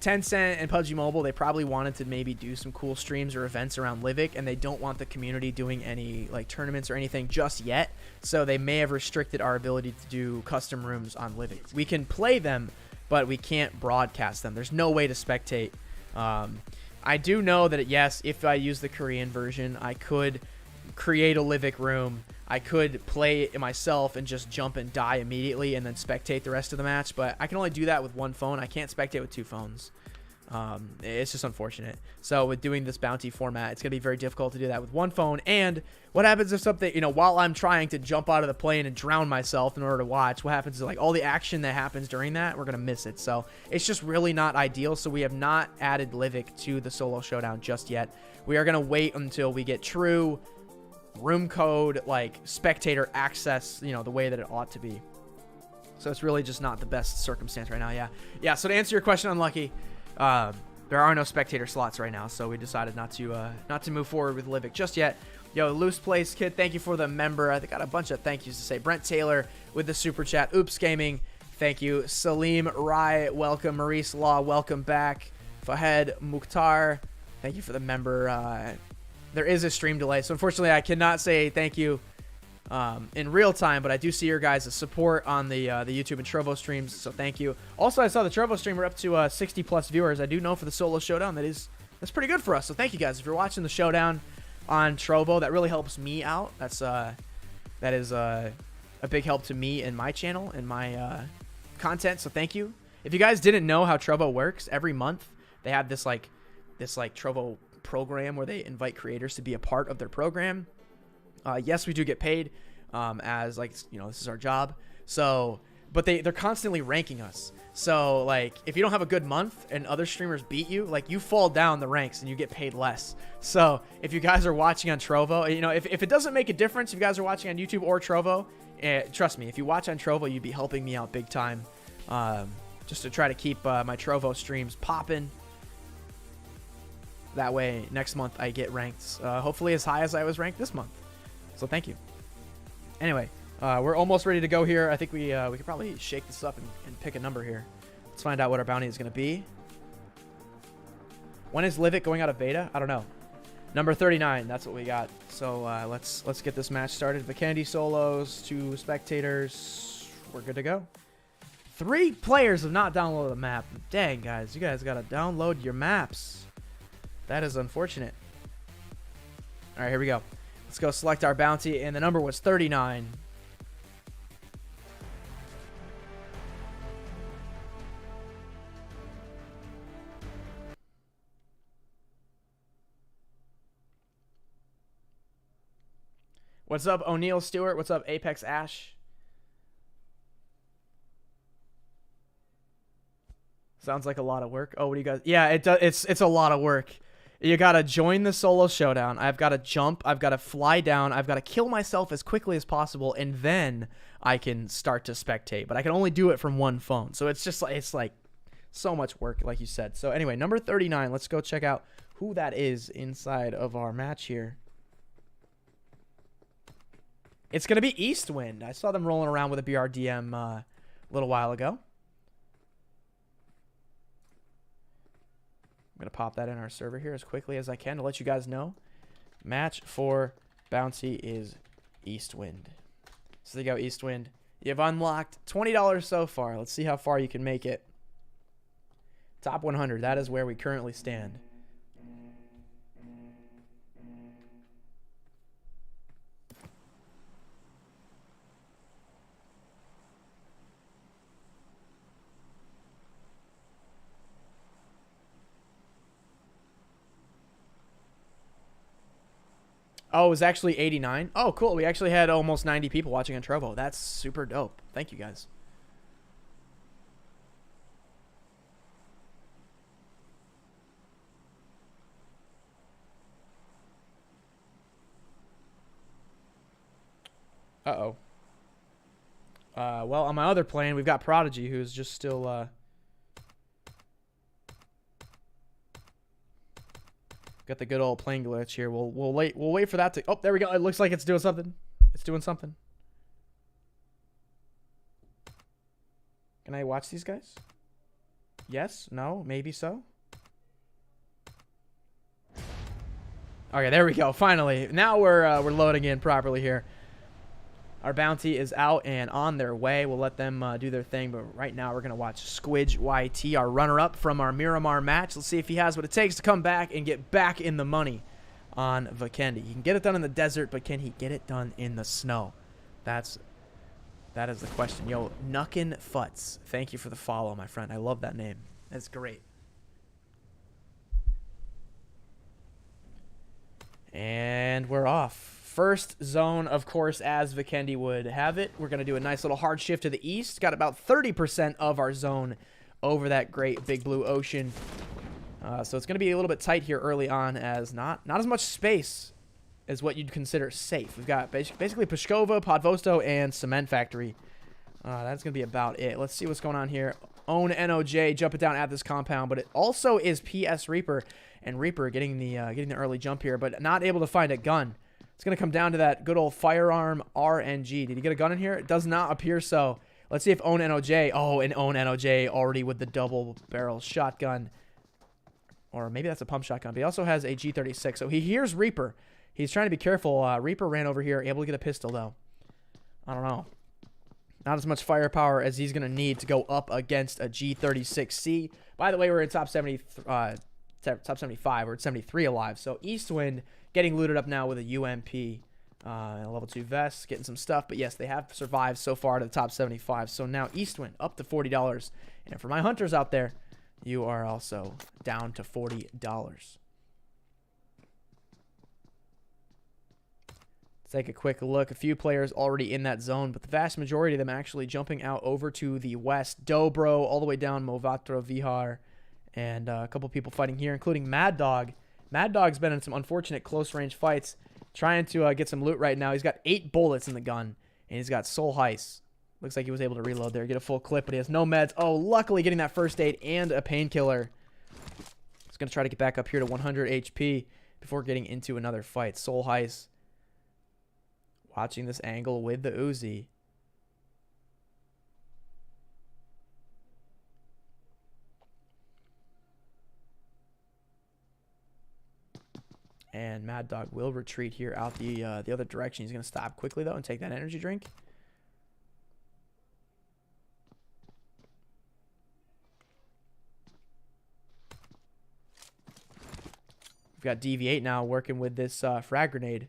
A: Tencent and PUBG Mobile, they probably wanted to maybe do some cool streams or events around Livic, and they don't want the community doing any like tournaments or anything just yet. So they may have restricted our ability to do custom rooms on Livic. We can play them, but we can't broadcast them. There's no way to spectate. I do know that, yes, if I use the Korean version, I could create a Livic room. I could play it myself and just jump and die immediately and then spectate the rest of the match, but I can only do that with one phone. I can't spectate with 2 phones. It's just unfortunate. So with doing this bounty format, it's going to be very difficult to do that with one phone. And what happens if something, while I'm trying to jump out of the plane and drown myself in order to watch, what happens is like all the action that happens during that, we're going to miss it. So it's just really not ideal. So we have not added Livic to the Solo Showdown just yet. We are going to wait until we get true room code, like spectator access, the way that it ought to be. So it's really just not the best circumstance right now. Yeah. So to answer your question, Unlucky, there are no spectator slots right now, so we decided not to move forward with Livic just yet. Yo, Loose Place Kid, thank you for the member. I got a bunch of thank yous to say. Brent Taylor with the super chat. Oops Gaming, thank you. Salim Rai, welcome. Maurice Law, welcome back. Fahed Mukhtar, thank you for the member. There is a stream delay, so unfortunately I cannot say thank you in real time, but I do see your guys' support on the YouTube and Trovo streams, so thank you. Also, I saw the Trovo stream, we're up to 60 plus viewers. I do know for the Solo Showdown that's pretty good for us, so thank you guys. If you're watching the Showdown on Trovo, that really helps me out. That is a big help to me and my channel and my content, so thank you. If you guys didn't know how Trovo works, every month they have this Trovo program where they invite creators to be a part of their program. Yes, we do get paid as this is our job. So, but they're constantly ranking us. So if you don't have a good month and other streamers beat you, you fall down the ranks and you get paid less. So if you guys are watching on Trovo, if it doesn't make a difference, if you guys are watching on YouTube or Trovo, trust me, if you watch on Trovo, you'd be helping me out big time. Just to try to keep my Trovo streams popping. That way, next month I get ranked, hopefully as high as I was ranked this month. So thank you. Anyway, we're almost ready to go here. I think we could probably shake this up and pick a number here. Let's find out what our bounty is going to be. When is Livic going out of beta? I don't know. Number 39. That's what we got. So let's get this match started. Vikendi solos, 2 spectators. We're good to go. 3 players have not downloaded the map. Dang, guys, you guys got to download your maps. That is unfortunate. All right, here we go. Let's go select our bounty, and the number was 39. What's up, O'Neal Stewart? What's up, Apex Ash? Sounds like a lot of work. Oh, what do you guys? Yeah, it does. It's a lot of work. You gotta join the Solo Showdown. I've got to jump. I've got to fly down. I've got to kill myself as quickly as possible, and then I can start to spectate. But I can only do it from one phone. So it's just it's So much work, like you said. So anyway, number 39. Let's go check out who that is inside of our match here. It's going to be Eastwind. I saw them rolling around with a BRDM a little while ago. I'm going to pop that in our server here as quickly as I can to let you guys know. Match for Bounty is Eastwind. So there you go, Eastwind. You've unlocked $20 so far. Let's see how far you can make it. Top 100. That is where we currently stand. Oh, it was actually 89. Oh, cool. We actually had almost 90 people watching on Trovo. That's super dope. Thank you, guys. Uh-oh. Well, on my other plane, we've got Prodigy, who's just still, got the good old plane glitch here. We'll wait for that to... Oh, there we go. It looks like it's doing something. It's doing something. Can I watch these guys? Yes? No? Maybe so? Okay, there we go. Finally. Now we're loading in properly here. Our bounty is out and on their way. We'll let them do their thing, but right now we're going to watch Squidge YT, our runner-up from our Miramar match. Let's see if he has what it takes to come back and get back in the money on Vikendi. He can get it done in the desert, but can he get it done in the snow? That is the question. Yo, Nuckin Futz, thank you for the follow, my friend. I love that name. That's great. And we're off. First zone, of course, as Vikendi would have it. We're going to do a nice little hard shift to the east. Got about 30% of our zone over that great big blue ocean. So it's going to be a little bit tight here early on, as not as much space as what you'd consider safe. We've got basically Pashkova, Podvosto, and Cement Factory. That's going to be about it. Let's see what's going on here. Own NOJ jumping down at this compound, but it also is PS Reaper. And Reaper getting the early jump here, but not able to find a gun. It's going to come down to that good old firearm RNG. Did he get a gun in here? It does not appear so. Let's see if Own NOJ... Oh, and Own NOJ already with the double barrel shotgun. Or maybe that's a pump shotgun. But he also has a G36. So he hears Reaper. He's trying to be careful. Reaper ran over here, able to get a pistol, though. I don't know. Not as much firepower as he's going to need to go up against a G36C. By the way, we're in top 70... top 75. We're at 73 alive. So Eastwind getting looted up now with a UMP and a level 2 vest, getting some stuff. But yes, they have survived so far to the top 75. So now Eastwind up to $40. And for my hunters out there, you are also down to $40. Let's take a quick look. A few players already in that zone, but the vast majority of them actually jumping out over to the west. Dobro all the way down Movatra Vihar. And a couple people fighting here, including Mad Dog. Mad Dog's been in some unfortunate close-range fights, trying to get some loot right now. He's got 8 bullets in the gun, and he's got Soul Heist. Looks like he was able to reload there, get a full clip, but he has no meds. Oh, luckily getting that first aid and a painkiller. He's going to try to get back up here to 100 HP before getting into another fight. Soul Heist watching this angle with the Uzi. And Mad Dog will retreat here out the other direction. He's going to stop quickly, though, and take that energy drink. We've got DV8 now working with this frag grenade.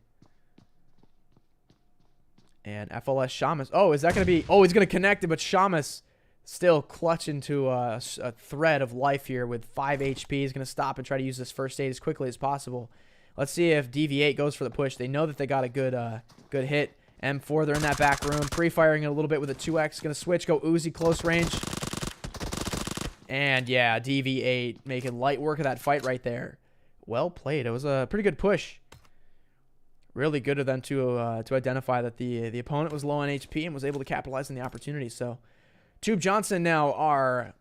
A: And FLS Shamus. Oh, is that going to be... Oh, he's going to connect it, but Shamus still clutching to a thread of life here with 5 HP. He's going to stop and try to use this first aid as quickly as possible. Let's see if DV8 goes for the push. They know that they got a good hit. M4, they're in that back room. Pre-firing it a little bit with a 2X. Going to switch, go Uzi close range. And yeah, DV8 making light work of that fight right there. Well played. It was a pretty good push. Really good of them to identify that the opponent was low on HP and was able to capitalize on the opportunity. So, Tube Johnson now our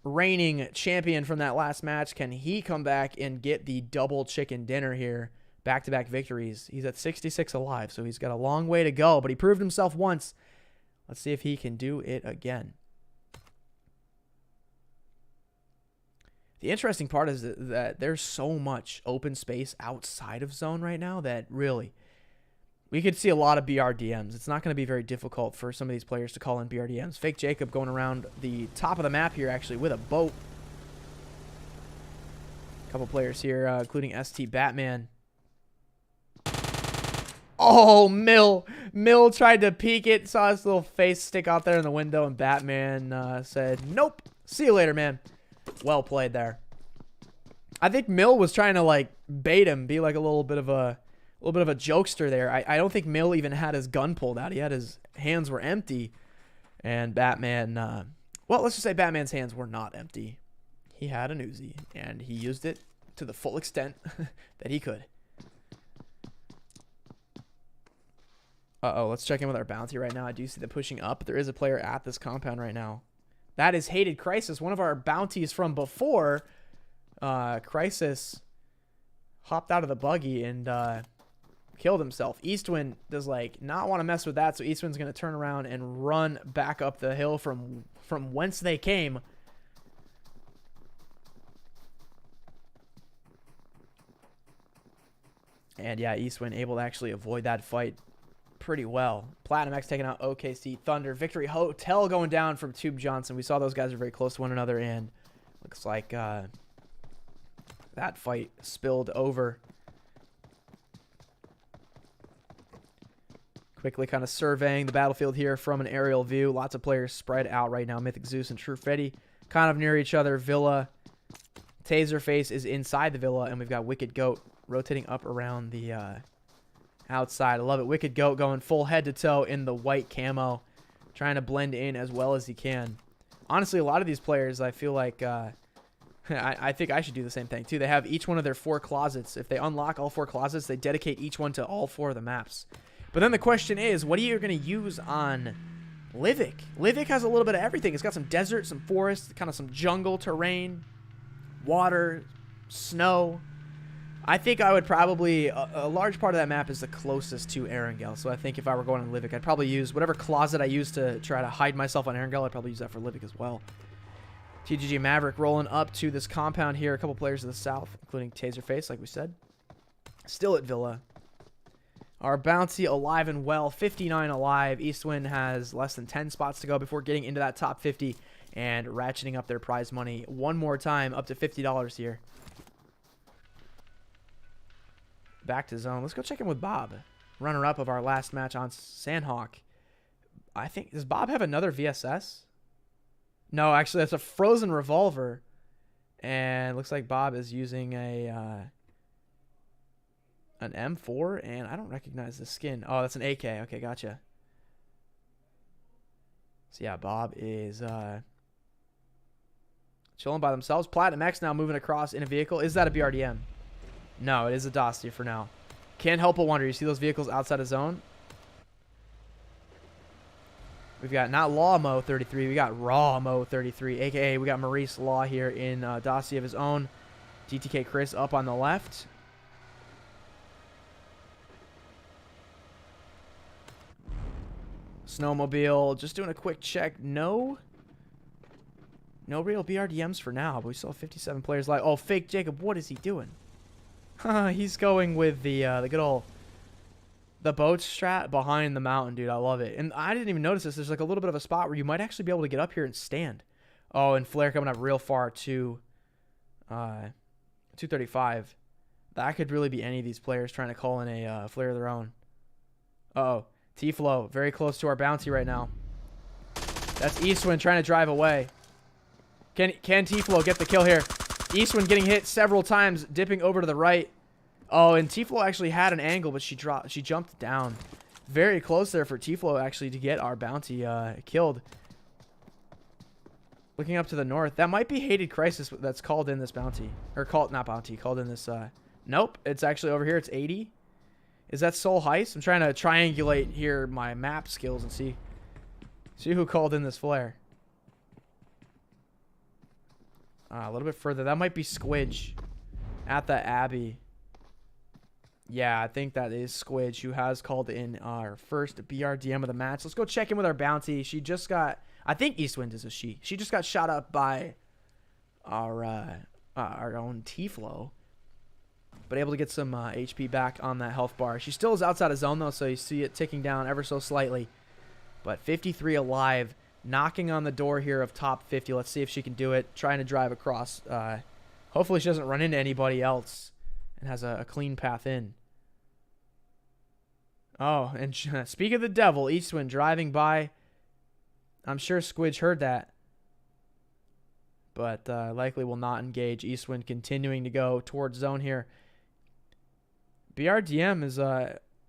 A: reigning champion from that last match. Can he come back and get the double chicken dinner here? Back-to-back victories. He's at 66 alive, so he's got a long way to go, but he proved himself once. Let's see if he can do it again. The interesting part is that there's so much open space outside of zone right now that really we could see a lot of BRDMs. It's not going to be very difficult for some of these players to call in BRDMs. Fake Jacob going around the top of the map here actually with a boat. A couple players here, including ST Batman. Oh, Mill tried to peek it, saw his little face stick out there in the window, and Batman said, nope, see you later, man. Well played there. I think Mill was trying to like bait him, be like a little bit of a jokester there. I don't think Mill even had his gun pulled out. He had his hands were empty, and Batman, well, let's just say Batman's hands were not empty. He had an Uzi, and he used it to the full extent that he could. Uh-oh, let's check in with our bounty right now. I do see them pushing up. There is a player at this compound right now. That is Hated Crisis, one of our bounties from before. Crisis hopped out of the buggy and killed himself. Eastwind does like not want to mess with that, so Eastwind's going to turn around and run back up the hill from whence they came. And yeah, Eastwind able to actually avoid that fight pretty well. Platinum X taking out OKC Thunder. Victory Hotel going down from Tube Johnson. We saw those guys are very close to one another, and looks like that fight spilled over. Quickly kind of surveying the battlefield here from an aerial view. Lots of players spread out right now. Mythic Zeus and True Freddy kind of near each other. Villa, Taserface is inside the Villa, and we've got Wicked Goat rotating up around the outside. I love it. Wicked Goat going full head to toe in the white camo, trying to blend in as well as he can. Honestly, a lot of these players, I feel like I think I should do the same thing too. They have each one of their 4 closets. If they unlock all 4 closets, they dedicate each one to all 4 of the maps. But then the question is, what are you going to use on Livik? Livik has a little bit of everything. It's got some desert, some forest, kind of some jungle terrain, water, snow. I think I would probably, a large part of that map is the closest to Erangel. So I think if I were going on Livik, I'd probably use whatever closet I use to try to hide myself on Erangel. I'd probably use that for Livik as well. TGG Maverick rolling up to this compound here. A couple players to the south, including Taserface, like we said. Still at Villa. Our bounty alive and well, 59 alive. Eastwind has less than 10 spots to go before getting into that top 50 and ratcheting up their prize money one more time, up to $50 here. Back to zone. Let's go check in with Bob, runner-up of our last match on Sandhawk. I think, does Bob have another VSS? No, actually, that's a frozen revolver. And looks like Bob is using a an M4, and I don't recognize the skin. Oh, that's an AK. Okay, gotcha. So yeah, Bob is chilling by themselves. Platinum X now moving across in a vehicle. Is that a BRDM? No, it is a Dosti for now. Can't help but wonder. You see those vehicles outside of zone? We've got not Law Mo 33. We got Raw Mo 33, a.k.a. we got Maurice Law here in Dosti of his own. GTK Chris up on the left. Snowmobile, just doing a quick check. No real BRDMs for now, but we still have 57 players live. Oh, Fake Jacob, what is he doing? He's going with the good old the boat strat behind the mountain, dude. I love it. And I didn't even notice this. There's like a little bit of a spot where you might actually be able to get up here and stand. Oh, and Flare coming up real far to 235. That could really be any of these players trying to call in a Flare of their own. Uh-oh. T-Flow, very close to our bounty right now. That's Eastwind trying to drive away. Can T-Flow get the kill here? Eastwind getting hit several times, dipping over to the right. Oh, and T-Flow actually had an angle, but she jumped down. Very close there for T-Flow actually to get our bounty killed. Looking up to the north. That might be Hated Crisis that's called in this bounty. Or called, not bounty, called in this. Nope, it's actually over here. It's 80. Is that Soul Heist? I'm trying to triangulate here my map skills and see who called in this flare. A little bit further. That might be Squidge at the Abbey. Yeah, I think that is Squidge, who has called in our first BRDM of the match. Let's go check in with our bounty. She just got, I think Eastwind is a she. She just got shot up by our own T-Flow, but able to get some HP back on that health bar. She still is outside of zone, though, so you see it ticking down ever so slightly. But 53 alive, knocking on the door here of top 50. Let's see if she can do it. Trying to drive across. Hopefully she doesn't run into anybody else and has a clean path in. Oh, and speak of the devil, Eastwind driving by. I'm sure Squidge heard that, but likely will not engage. Eastwind continuing to go towards zone here. BRDM is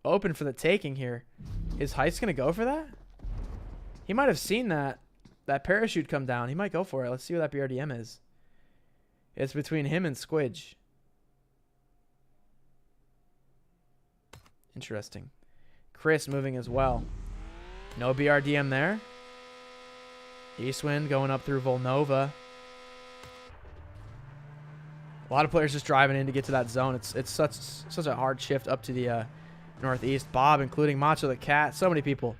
A: open for the taking here. Is Heist going to go for that? He might have seen that parachute come down. He might go for it. Let's see what that BRDM is. It's between him and Squidge. Interesting. Chris moving as well. No BRDM there. Eastwind going up through Volnova. A lot of players just driving in to get to that zone. It's such a hard shift up to the northeast. Bob, including Macho the Cat. So many people.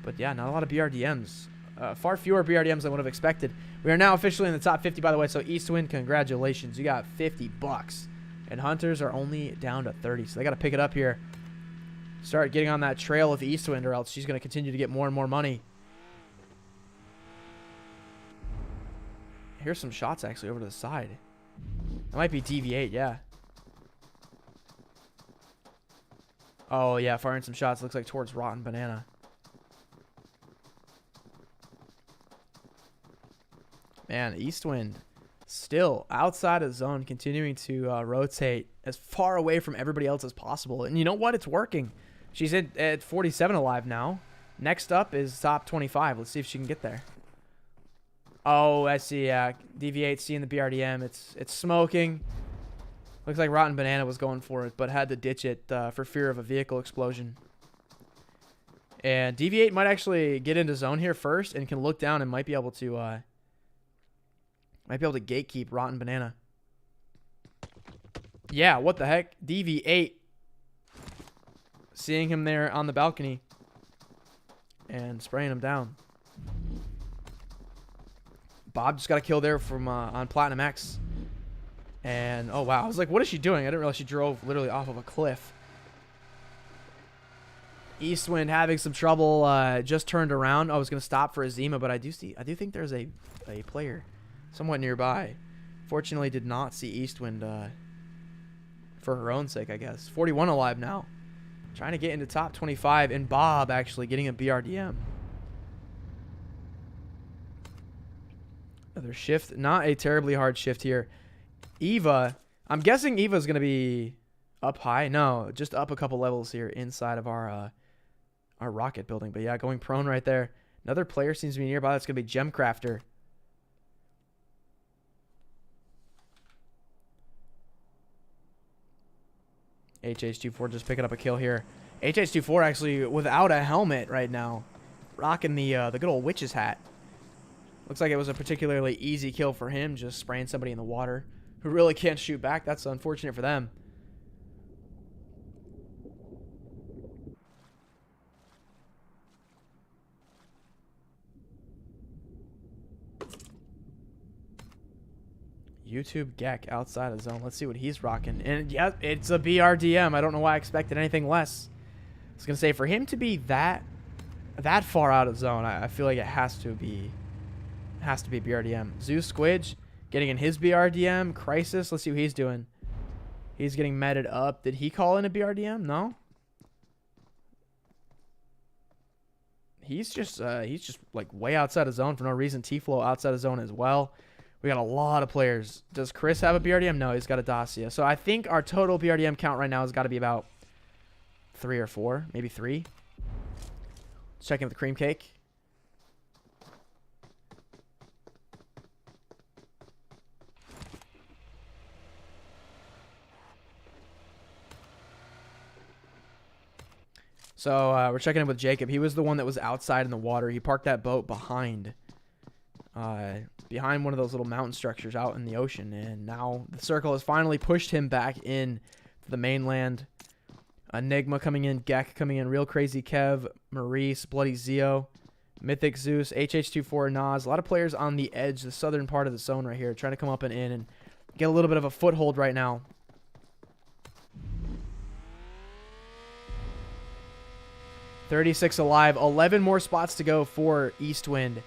A: But yeah, not a lot of BRDMs. Far fewer BRDMs than I would have expected. We are now officially in the top 50, by the way. So Eastwind, congratulations. You got 50 bucks. And Hunters are only down to 30. So they got to pick it up here. Start getting on that trail with Eastwind, or else she's going to continue to get more and more money. Here's some shots actually over to the side. That might be DV8, yeah. Oh, yeah, firing some shots. Looks like towards Rotten Banana. Man, Eastwind still outside of zone, continuing to rotate as far away from everybody else as possible. And you know what? It's working. She's at 47 alive now. Next up is top 25. Let's see if she can get there. Oh, I see. DV8 seeing the BRDM. It's smoking. Looks like Rotten Banana was going for it, but had to ditch it for fear of a vehicle explosion. And DV8 might actually get into zone here first and can look down and might be able to gatekeep Rotten Banana. Yeah, what the heck? DV8 seeing him there on the balcony and spraying him down. Bob just got a kill there from on Platinum X. And, oh, wow. I was like, what is she doing? I didn't realize she drove literally off of a cliff. Eastwind having some trouble. Just turned around. I was going to stop for a Zima, but I do think there's a player somewhat nearby. Fortunately, did not see Eastwind for her own sake, I guess. 41 alive now. Trying to get into top 25. And Bob actually getting a BRDM. Another shift. Not a terribly hard shift here. Eva. I'm guessing Eva's going to be up high. No, just up a couple levels here inside of our rocket building. But yeah, going prone right there. Another player seems to be nearby. That's going to be Gemcrafter. HH24 just picking up a kill here. HH24 actually without a helmet right now. Rocking the good old witch's hat. Looks like it was a particularly easy kill for him, just spraying somebody in the water who really can't shoot back. That's unfortunate for them. YouTube Gek outside of zone. Let's see what he's rocking. And yeah, it's a BRDM. I don't know why I expected anything less. I was going to say, for him to be that far out of zone, I feel like it has to be BRDM. Zeus Squidge getting in his BRDM. Crisis, let's see what he's doing. He's getting meted up. Did he call in a BRDM? No. He's just like way outside of zone for no reason. T-Flow outside of zone as well. We got a lot of players. Does Chris have a BRDM? No, he's got a Dacia. So I think our total BRDM count right now has got to be about 3 or 4, maybe 3. Let's check in with the cream cake. So we're checking in with Jacob. He was the one that was outside in the water. He parked that boat behind behind one of those little mountain structures out in the ocean. And now the circle has finally pushed him back in to the mainland. Enigma coming in, Gek coming in, Real Crazy Kev, Maurice, Bloody Zeo, Mythic Zeus, HH24, Nas. A lot of players on the edge, the southern part of the zone right here, trying to come up and in and get a little bit of a foothold right now. $36 alive, 11 more spots to go for Eastwind.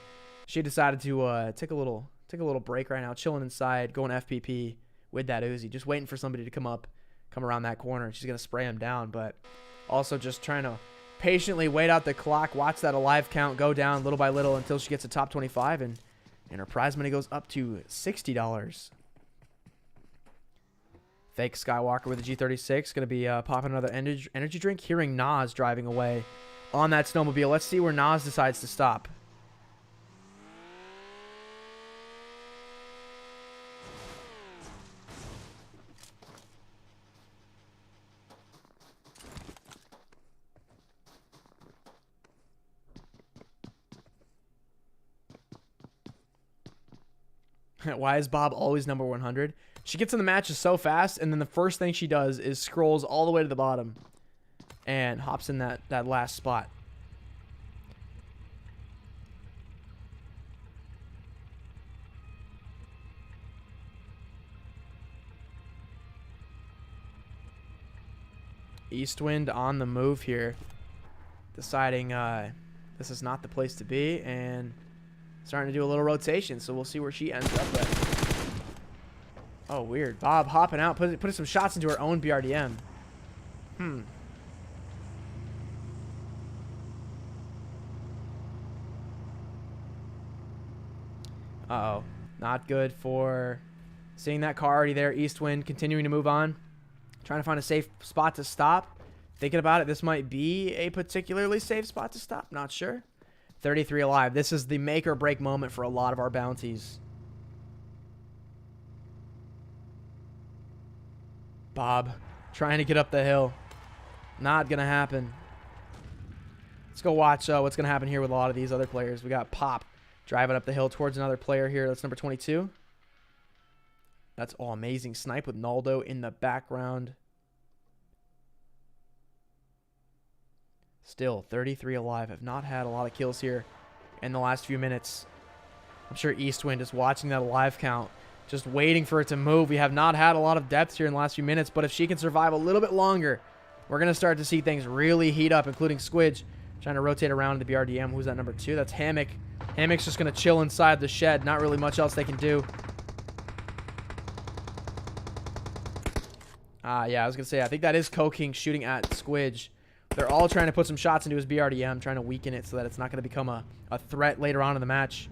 A: She decided to take a little break right now, chilling inside, going FPP with that Uzi, just waiting for somebody to come around that corner. She's gonna spray him down, but also just trying to patiently wait out the clock, watch that alive count go down little by little until she gets a top 25, and her prize money goes up to $60. Fake Skywalker with a G36 gonna be popping another energy drink, hearing Nas driving away on that snowmobile. Let's see where Nas decides to stop. Why is Bob always number 100? She gets in the matches so fast, and then the first thing she does is scrolls all the way to the bottom and hops in that last spot. Eastwind on the move here, deciding this is not the place to be, and starting to do a little rotation, so we'll see where she ends up at. Oh, weird. Bob hopping out, putting some shots into her own BRDM. Uh-oh. Not good for seeing that car already there. Eastwind continuing to move on. Trying to find a safe spot to stop. Thinking about it, this might be a particularly safe spot to stop. Not sure. 33 alive. This is the make or break moment for a lot of our bounties. Bob trying to get up the hill. Not going to happen. Let's go watch what's going to happen here with a lot of these other players. We got Pop driving up the hill towards another player here. That's number 22. That's all amazing snipe with Naldo in the background. Still 33 alive. Have not had a lot of kills here in the last few minutes. I'm sure Eastwind is watching that alive count, just waiting for it to move. We have not had a lot of depth here in the last few minutes, but if she can survive a little bit longer, we're going to start to see things really heat up, including Squidge trying to rotate around the BRDM. Who's that number 2? That's Hammock. Hammock's just going to chill inside the shed. Not really much else they can do. Yeah, I was going to say, I think that is King shooting at Squidge. They're all trying to put some shots into his BRDM, trying to weaken it so that it's not going to become a threat later on in the match.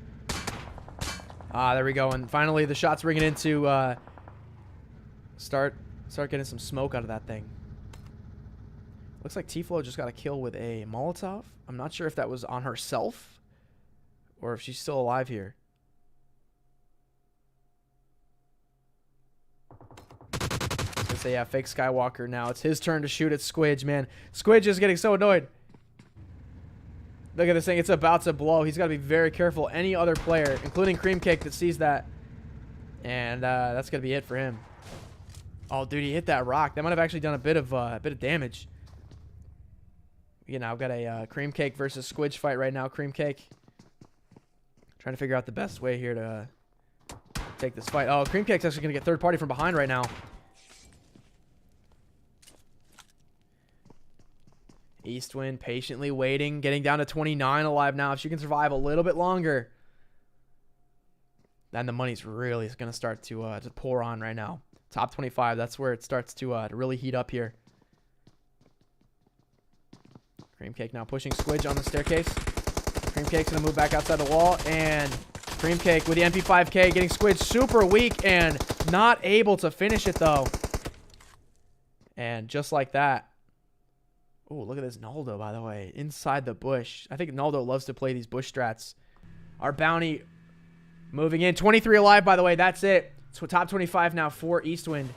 A: There we go. And finally, the shots bringing in to start getting some smoke out of that thing. Looks like T-Flow just got a kill with a Molotov. I'm not sure if that was on herself or if she's still alive here. So yeah, fake Skywalker now. It's his turn to shoot at Squidge, man. Squidge is getting so annoyed. Look at this thing. It's about to blow. He's got to be very careful. Any other player, including Cream Cake, that sees that. And that's going to be it for him. Oh, dude, he hit that rock. That might have actually done a bit of damage. You know, I've got a Cream Cake versus Squidge fight right now. Cream Cake trying to figure out the best way here to take this fight. Oh, Cream Cake's actually going to get third party from behind right now. Eastwind patiently waiting, getting down to 29 alive now. If she can survive a little bit longer, then the money's really going to start to pour on right now. Top 25, that's where it starts to really heat up here. Cream Cake now pushing Squidge on the staircase. Cream Cake's going to move back outside the wall, and Cream Cake with the MP5K getting Squidge super weak and not able to finish it though. And just like that. Oh, look at this Naldo, by the way. Inside the bush. I think Naldo loves to play these bush strats. Our bounty moving in. 23 alive, by the way. That's it. So top 25 now for Eastwind.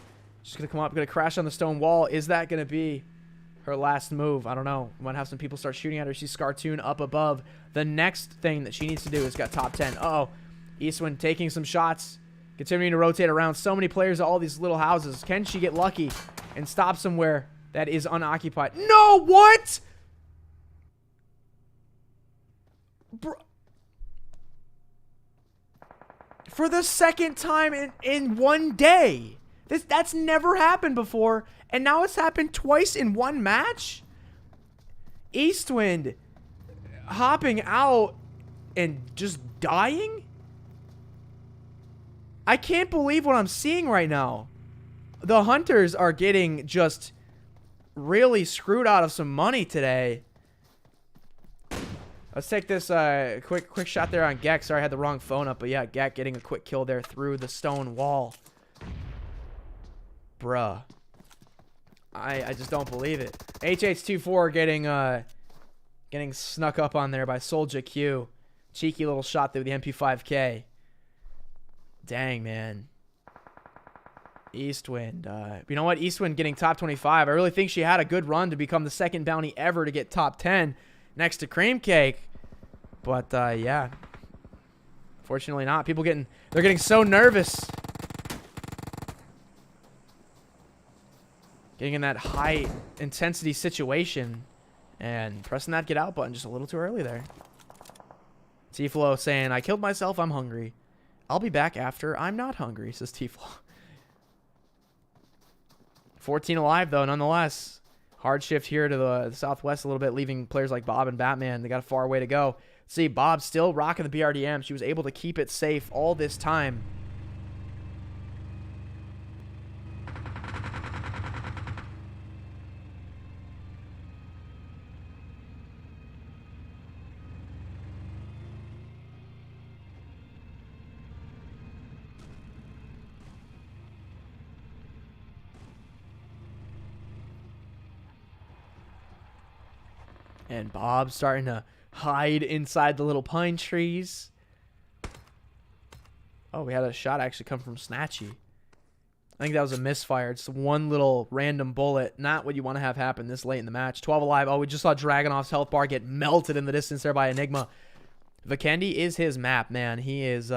A: She's going to come up, going to crash on the stone wall. Is that going to be her last move? I don't know. We might have some people start shooting at her. She's Scartoon up above. The next thing that she needs to do is got top 10. Uh-oh. Eastwind taking some shots, continuing to rotate around. So many players at all these little houses. Can she get lucky and stop somewhere that is unoccupied? No, what? Bro. For the second time in one day. That's never happened before, and now it's happened twice in one match? Eastwind hopping out and just dying? I can't believe what I'm seeing right now. The Hunters are getting just really screwed out of some money today. Let's take this quick shot there on Gek. Sorry, I had the wrong phone up, but yeah, Gek getting a quick kill there through the stone wall. Bruh. I just don't believe it. HH24 getting snuck up on there by Soulja Q. Cheeky little shot through the MP5K. Dang, man. Eastwind. You know what? Eastwind getting top 25. I really think she had a good run to become the second bounty ever to get top 10 next to Cream Cake. But, yeah. Fortunately not. They're getting so nervous. Getting in that high intensity situation and pressing that get out button just a little too early there. T-Flow saying, I killed myself, I'm hungry. I'll be back after I'm not hungry, says T-Flow. 14 alive, though, nonetheless. Hard shift here to the southwest a little bit, leaving players like Bob and Batman. They got a far way to go. See, Bob still rocking the BRDM. She was able to keep it safe all this time. And Bob's starting to hide inside the little pine trees. Oh, we had a shot actually come from Snatchy. I think that was a misfire. Just one little random bullet. Not what you want to have happen this late in the match. 12 alive. Oh, we just saw Dragonoff's health bar get melted in the distance there by Enigma. Vikendi is his map, man. He is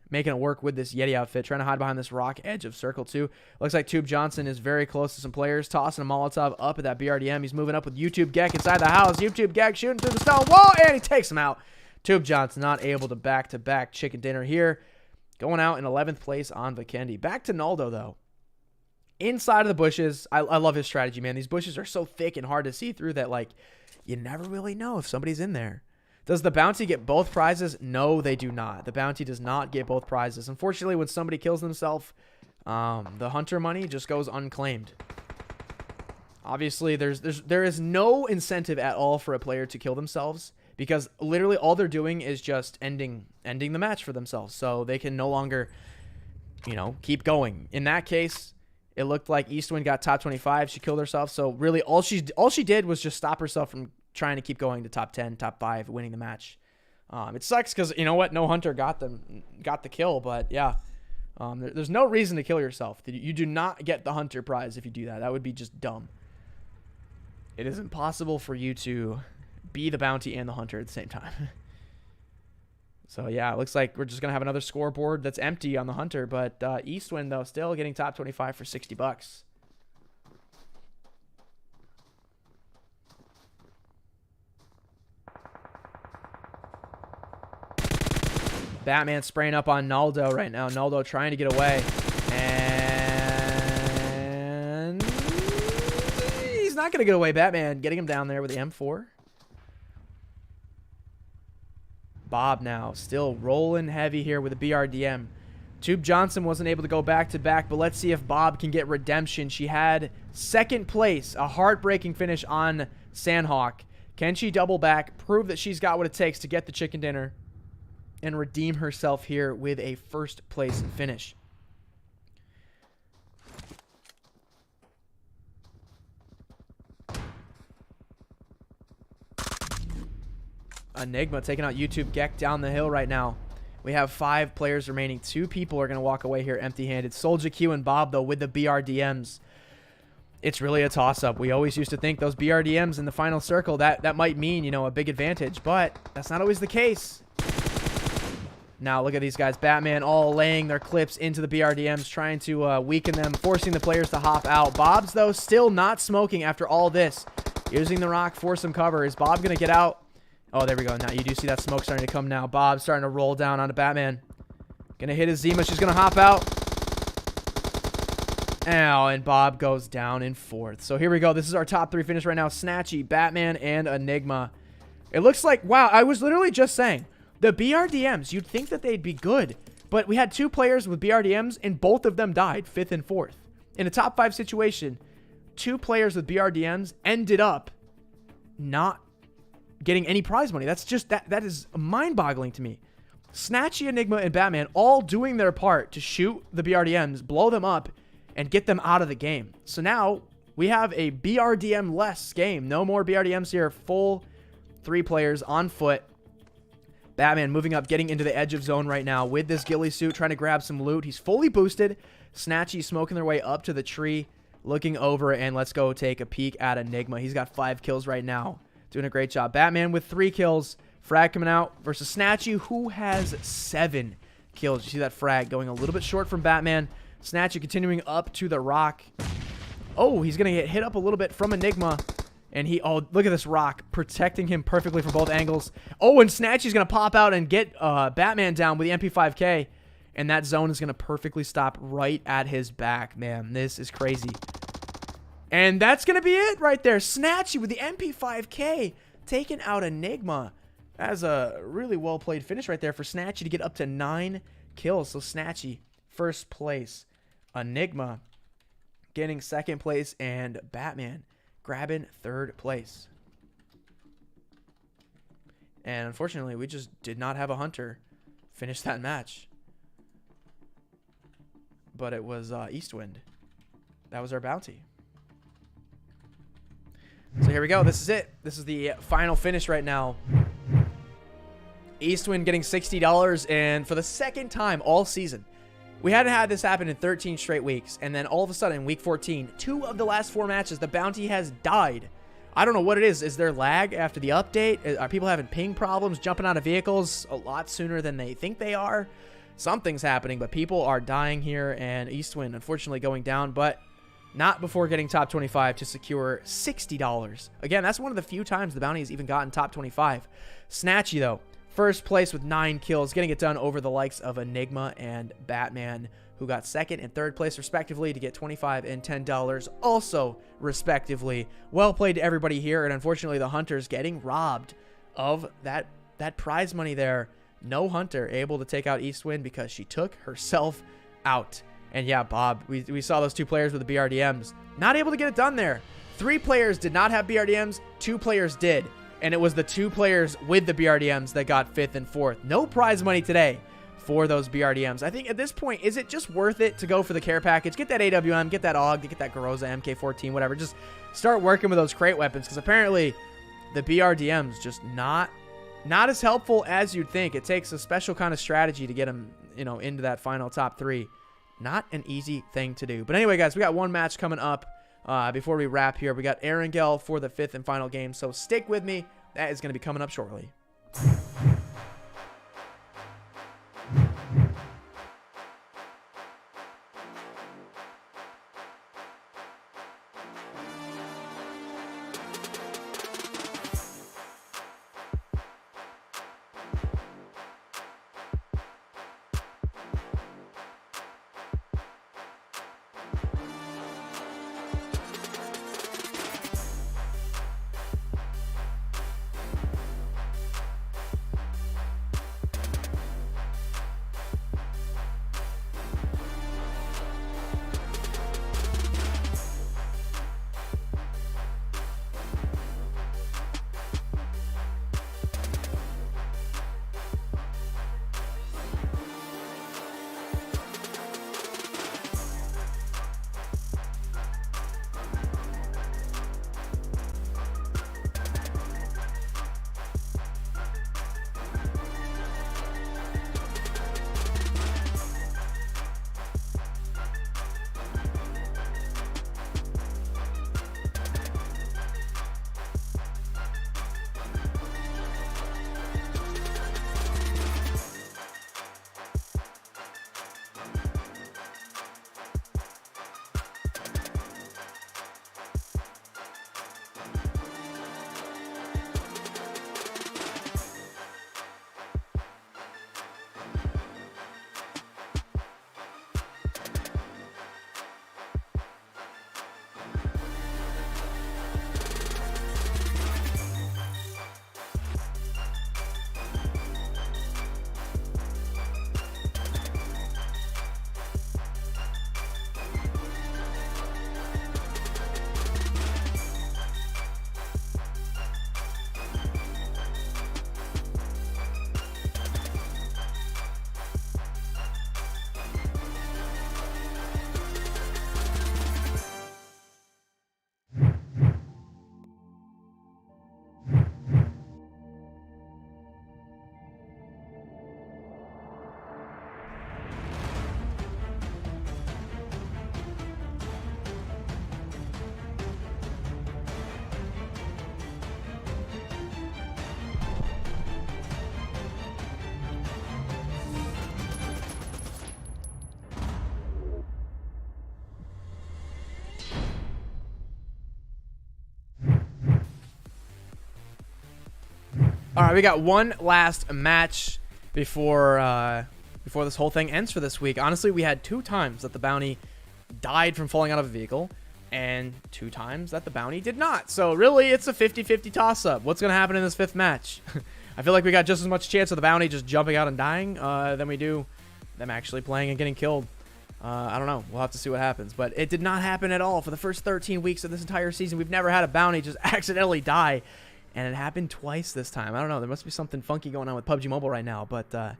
A: making it work with this Yeti outfit. Trying to hide behind this rock edge of Circle 2. Looks like Tube Johnson is very close to some players. Tossing a Molotov up at that BRDM. He's moving up with YouTube Gek inside the house. YouTube Gek shooting through the stone wall, and he takes him out. Tube Johnson not able to back-to-back chicken dinner here. Going out in 11th place on Vikendi. Back to Naldo, though. Inside of the bushes. I love his strategy, man. These bushes are so thick and hard to see through that, like, you never really know if somebody's in there. Does the bounty get both prizes? No, they do not. The bounty does not get both prizes. Unfortunately, when somebody kills themselves, the hunter money just goes unclaimed. Obviously, there is no incentive at all for a player to kill themselves because literally all they're doing is just ending the match for themselves. So they can no longer, you know, keep going. In that case, it looked like Eastwind got top 25. She killed herself. So really, all she did was just stop herself from trying to keep going to top 10, top 5, winning the match. It sucks because, you know what, no hunter got the kill, but yeah, there's no reason to kill yourself. You do not get the hunter prize if you do that. That would be just dumb. It is impossible for you to be the bounty and the hunter at the same time. So yeah, it looks like we're just gonna have another scoreboard that's empty on the hunter, but Eastwind though still getting top 25 for $60. Batman spraying up on Naldo right now. Naldo trying to get away. And he's not going to get away. Batman getting him down there with the M4. Bob now still rolling heavy here with the BRDM. Tube Johnson wasn't able to go back-to-back, but let's see if Bob can get redemption. She had second place, a heartbreaking finish on Sandhawk. Can she double back, prove that she's got what it takes to get the chicken dinner, and redeem herself here with a first place finish? Enigma taking out YouTube Gek down the hill right now. We have 5 players remaining. 2 people are going to walk away here empty-handed. Soulja Q and Bob, though, with the BRDMs. It's really a toss-up. We always used to think those BRDMs in the final circle, that might mean, you know, a big advantage, but that's not always the case. Now look at these guys. Batman all laying their clips into the BRDMs, trying to weaken them, forcing the players to hop out. Bob's, though, still not smoking after all this. Using the rock for some cover. Is Bob going to get out? Oh, there we go. Now you do see that smoke starting to come now. Bob's starting to roll down onto Batman. Going to hit his Zima. She's going to hop out. Ow, and Bob goes down in 4th. So here we go. This is our top 3 finish right now. Snatchy, Batman, and Enigma. It looks like, wow, I was literally just saying, the BRDMs, you'd think that they'd be good, but we had 2 players with BRDMs, and both of them died, 5th and 4th. In a top 5 situation, 2 players with BRDMs ended up not getting any prize money. That's just, that is mind-boggling to me. Snatchy, Enigma, and Batman all doing their part to shoot the BRDMs, blow them up, and get them out of the game. So now we have a BRDM-less game. No more BRDMs here. Full 3 players on foot. Batman moving up, getting into the edge of zone right now with this ghillie suit, trying to grab some loot. He's fully boosted. Snatchy smoking their way up to the tree, looking over, and let's go take a peek at Enigma. He's got 5 kills right now. Doing a great job. Batman with 3 kills. Frag coming out versus Snatchy, who has 7 kills. You see that frag going a little bit short from Batman. Snatchy continuing up to the rock. Oh, he's going to get hit up a little bit from Enigma. And oh, look at this rock protecting him perfectly from both angles. Oh, and Snatchy's going to pop out and get Batman down with the MP5K. And that zone is going to perfectly stop right at his back. Man, this is crazy. And that's going to be it right there. Snatchy with the MP5K taking out Enigma. That's a really well-played finish right there for Snatchy to get up to 9 kills. So Snatchy, first place. Enigma getting 2nd place. And Batman grabbing 3rd place. And unfortunately, we just did not have a hunter finish that match. But it was Eastwind. That was our bounty. So here we go. This is it. This is the final finish right now. Eastwind getting $60, and for the 2nd time all season, we hadn't had this happen in 13 straight weeks, and then all of a sudden, in week 14, 2 of the last 4 matches, the bounty has died. I don't know what it is. Is there lag after the update? Are people having ping problems, jumping out of vehicles a lot sooner than they think they are? Something's happening, but people are dying here, and Eastwind, unfortunately, going down, but not before getting top 25 to secure $60. Again, that's one of the few times the bounty has even gotten top 25. Snatchy, though, first place with 9 kills, getting it done over the likes of Enigma and Batman, who got 2nd and 3rd place, respectively, to get $25 and $10, also, respectively. Well played to everybody here, and unfortunately, the Hunters getting robbed of that prize money there. No Hunter able to take out Eastwind because she took herself out. And yeah, Bob, we saw those 2 players with the BRDMs. Not able to get it done there. 3 players did not have BRDMs. 2 players did. And it was the 2 players with the BRDMs that got 5th and 4th. No prize money today for those BRDMs. I think at this point, is it just worth it to go for the care package? Get that AWM, get that AUG, get that Garoza MK14, whatever. Just start working with those crate weapons, because apparently the BRDMs just not as helpful as you'd think. It takes a special kind of strategy to get them, into that final top 3. Not an easy thing to do. But anyway, guys, we got one match coming up before we wrap here. We got Erangel for the 5th and final game. So stick with me. That is going to be coming up shortly. right, we got one last match before this whole thing ends for this week. Honestly, we had 2 times that the bounty died from falling out of a vehicle, and 2 times that the bounty did not. So really, it's a 50-50 toss-up. What's going to happen in this 5th match? I feel like we got just as much chance of the bounty just jumping out and dying than we do them actually playing and getting killed. I don't know. We'll have to see what happens. But it did not happen at all for the first 13 weeks of this entire season. We've never had a bounty just accidentally die. And it happened twice this time. I don't know. There must be something funky going on with PUBG Mobile right now. But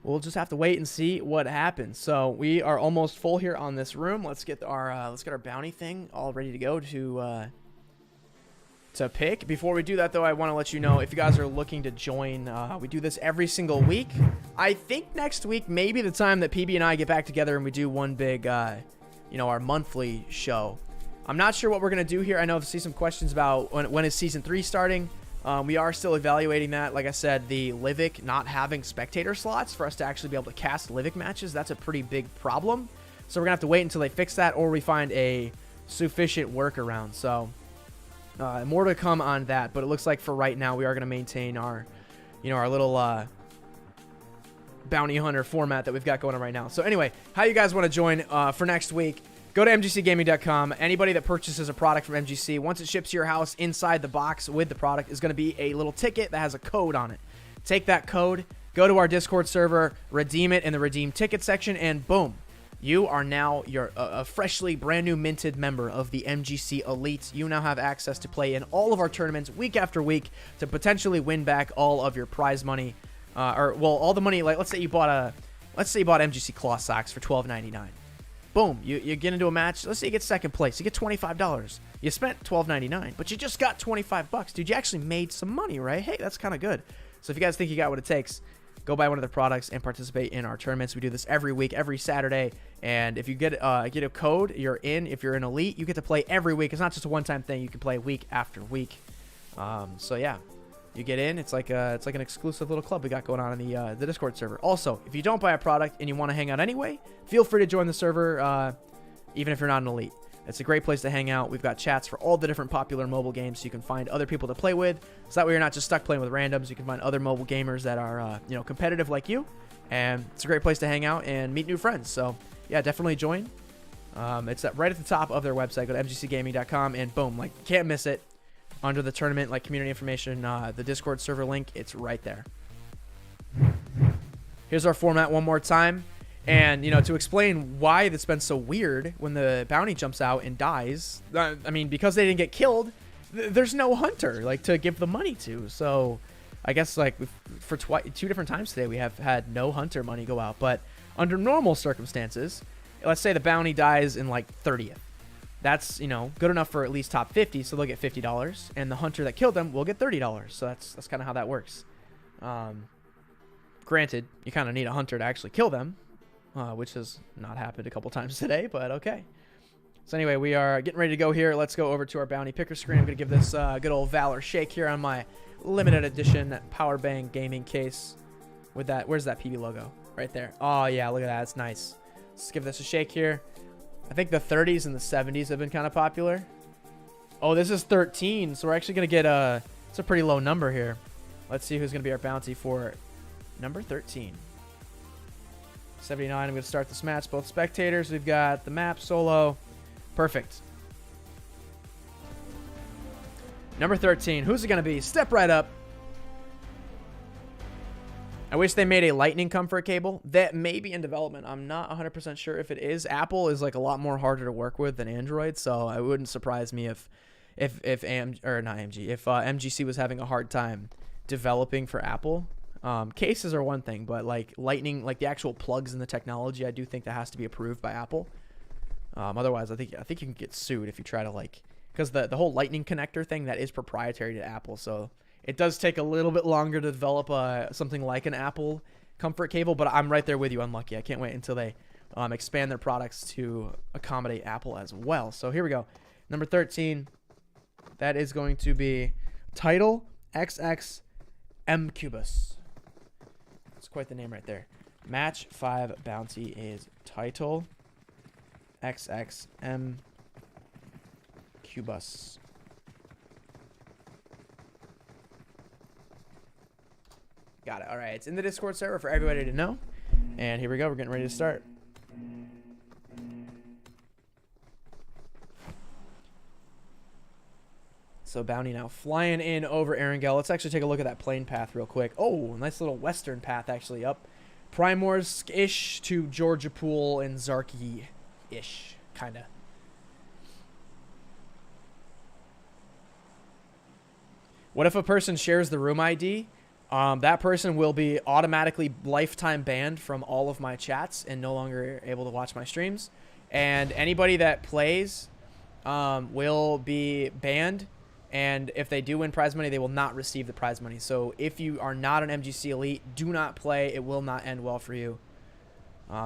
A: we'll just have to wait and see what happens. So we are almost full here on this room. Let's get our bounty thing all ready to go to pick. Before we do that, though, I want to let you know, if you guys are looking to join, we do this every single week. I think next week may be the time that PB and I get back together and we do one big, our monthly show. I'm not sure what we're going to do here. I know I've seen some questions about when is Season 3 starting. We are still evaluating that. Like I said, the Livic not having spectator slots for us to actually be able to cast Livic matches, that's a pretty big problem. So we're going to have to wait until they fix that or we find a sufficient workaround. So more to come on that. But it looks like for right now, we are going to maintain our, our little bounty hunter format that we've got going on right now. So anyway, how you guys want to join for next week? Go to mgcgaming.com. Anybody that purchases a product from MGC, once it ships to your house, inside the box with the product is going to be a little ticket that has a code on it. Take that code, go to our Discord server, redeem it in the redeem ticket section, and boom, you are now a freshly brand new minted member of the MGC Elite. You now have access to play in all of our tournaments week after week to potentially win back all of your prize money, all the money. Like let's say you bought MGC cloth socks for $12.99. Boom, you get into a match. Let's say you get second place. You get $25. You spent $12.99, but you just got $25. Dude, you actually made some money, right? Hey, that's kind of good. So if you guys think you got what it takes, go buy one of the products and participate in our tournaments. We do this every week, every Saturday. And if you get a code, you're in. If you're an elite, you get to play every week. It's not just a one-time thing. You can play week after week. So yeah. You get in, it's like an exclusive little club we got going on in the Discord server. Also, if you don't buy a product and you want to hang out anyway, feel free to join the server, even if you're not an elite. It's a great place to hang out. We've got chats for all the different popular mobile games, so you can find other people to play with. So that way you're not just stuck playing with randoms. You can find other mobile gamers that are competitive like you, and it's a great place to hang out and meet new friends. So yeah, definitely join. It's right at the top of their website. Go to mgcgaming.com and boom, can't miss it. Under the tournament, community information, the Discord server link, it's right there. Here's our format one more time. And, to explain why it's been so weird when the bounty jumps out and dies, because they didn't get killed, there's no hunter, to give the money to. So, I guess, for 2 different times today, we have had no hunter money go out. But under normal circumstances, let's say the bounty dies in, 30th. That's, good enough for at least top 50, so they'll get $50, and the hunter that killed them will get $30. So that's kind of how that works. Granted, you kind of need a hunter to actually kill them, which has not happened a couple times today, but okay. So anyway, we are getting ready to go here. Let's go over to our bounty picker screen. I'm going to give this good old Valor shake here on my limited edition power bang gaming case with that. Where's that PB logo? Right there. Oh, yeah, look at that. It's nice. Let's give this a shake here. I think the 30s and the 70s have been kind of popular. Oh, this is 13, so we're actually going to get it's a pretty low number here. Let's see who's going to be our bounty for number 13. 79, I'm going to start this match. Both spectators, we've got the map, solo. Perfect. Number 13, who's it going to be? Step right up. I wish they made a lightning comfort cable. That may be in development. I'm not 100% sure if it is. Apple is a lot more harder to work with than Android, so it wouldn't surprise me if MGC was having a hard time developing for Apple. Cases are one thing, but lightning, the actual plugs in the technology, I do think that has to be approved by Apple. Otherwise, I think you can get sued if you try to because the whole lightning connector thing, that is proprietary to Apple, so it does take a little bit longer to develop something like an Apple comfort cable, but I'm right there with you. Unlucky. I can't wait until they expand their products to accommodate Apple as well. So here we go. Number 13. That is going to be Title XX M Cubus. That's quite the name right there. Match 5 bounty is Title XX M Cubus. Got it. All right. It's in the Discord server for everybody to know. And here we go. We're getting ready to start. So Bounty now flying in over Erangel. Let's actually take a look at that plane path real quick. Oh, nice little western path actually up. Primorsk-ish to Georgia Pool and Zarky-ish, kind of. What if a person shares the room ID? That person will be automatically lifetime banned from all of my chats and no longer able to watch my streams. And anybody that plays will be banned. And if they do win prize money, they will not receive the prize money. So if you are not an MGC Elite, do not play. It will not end well for you.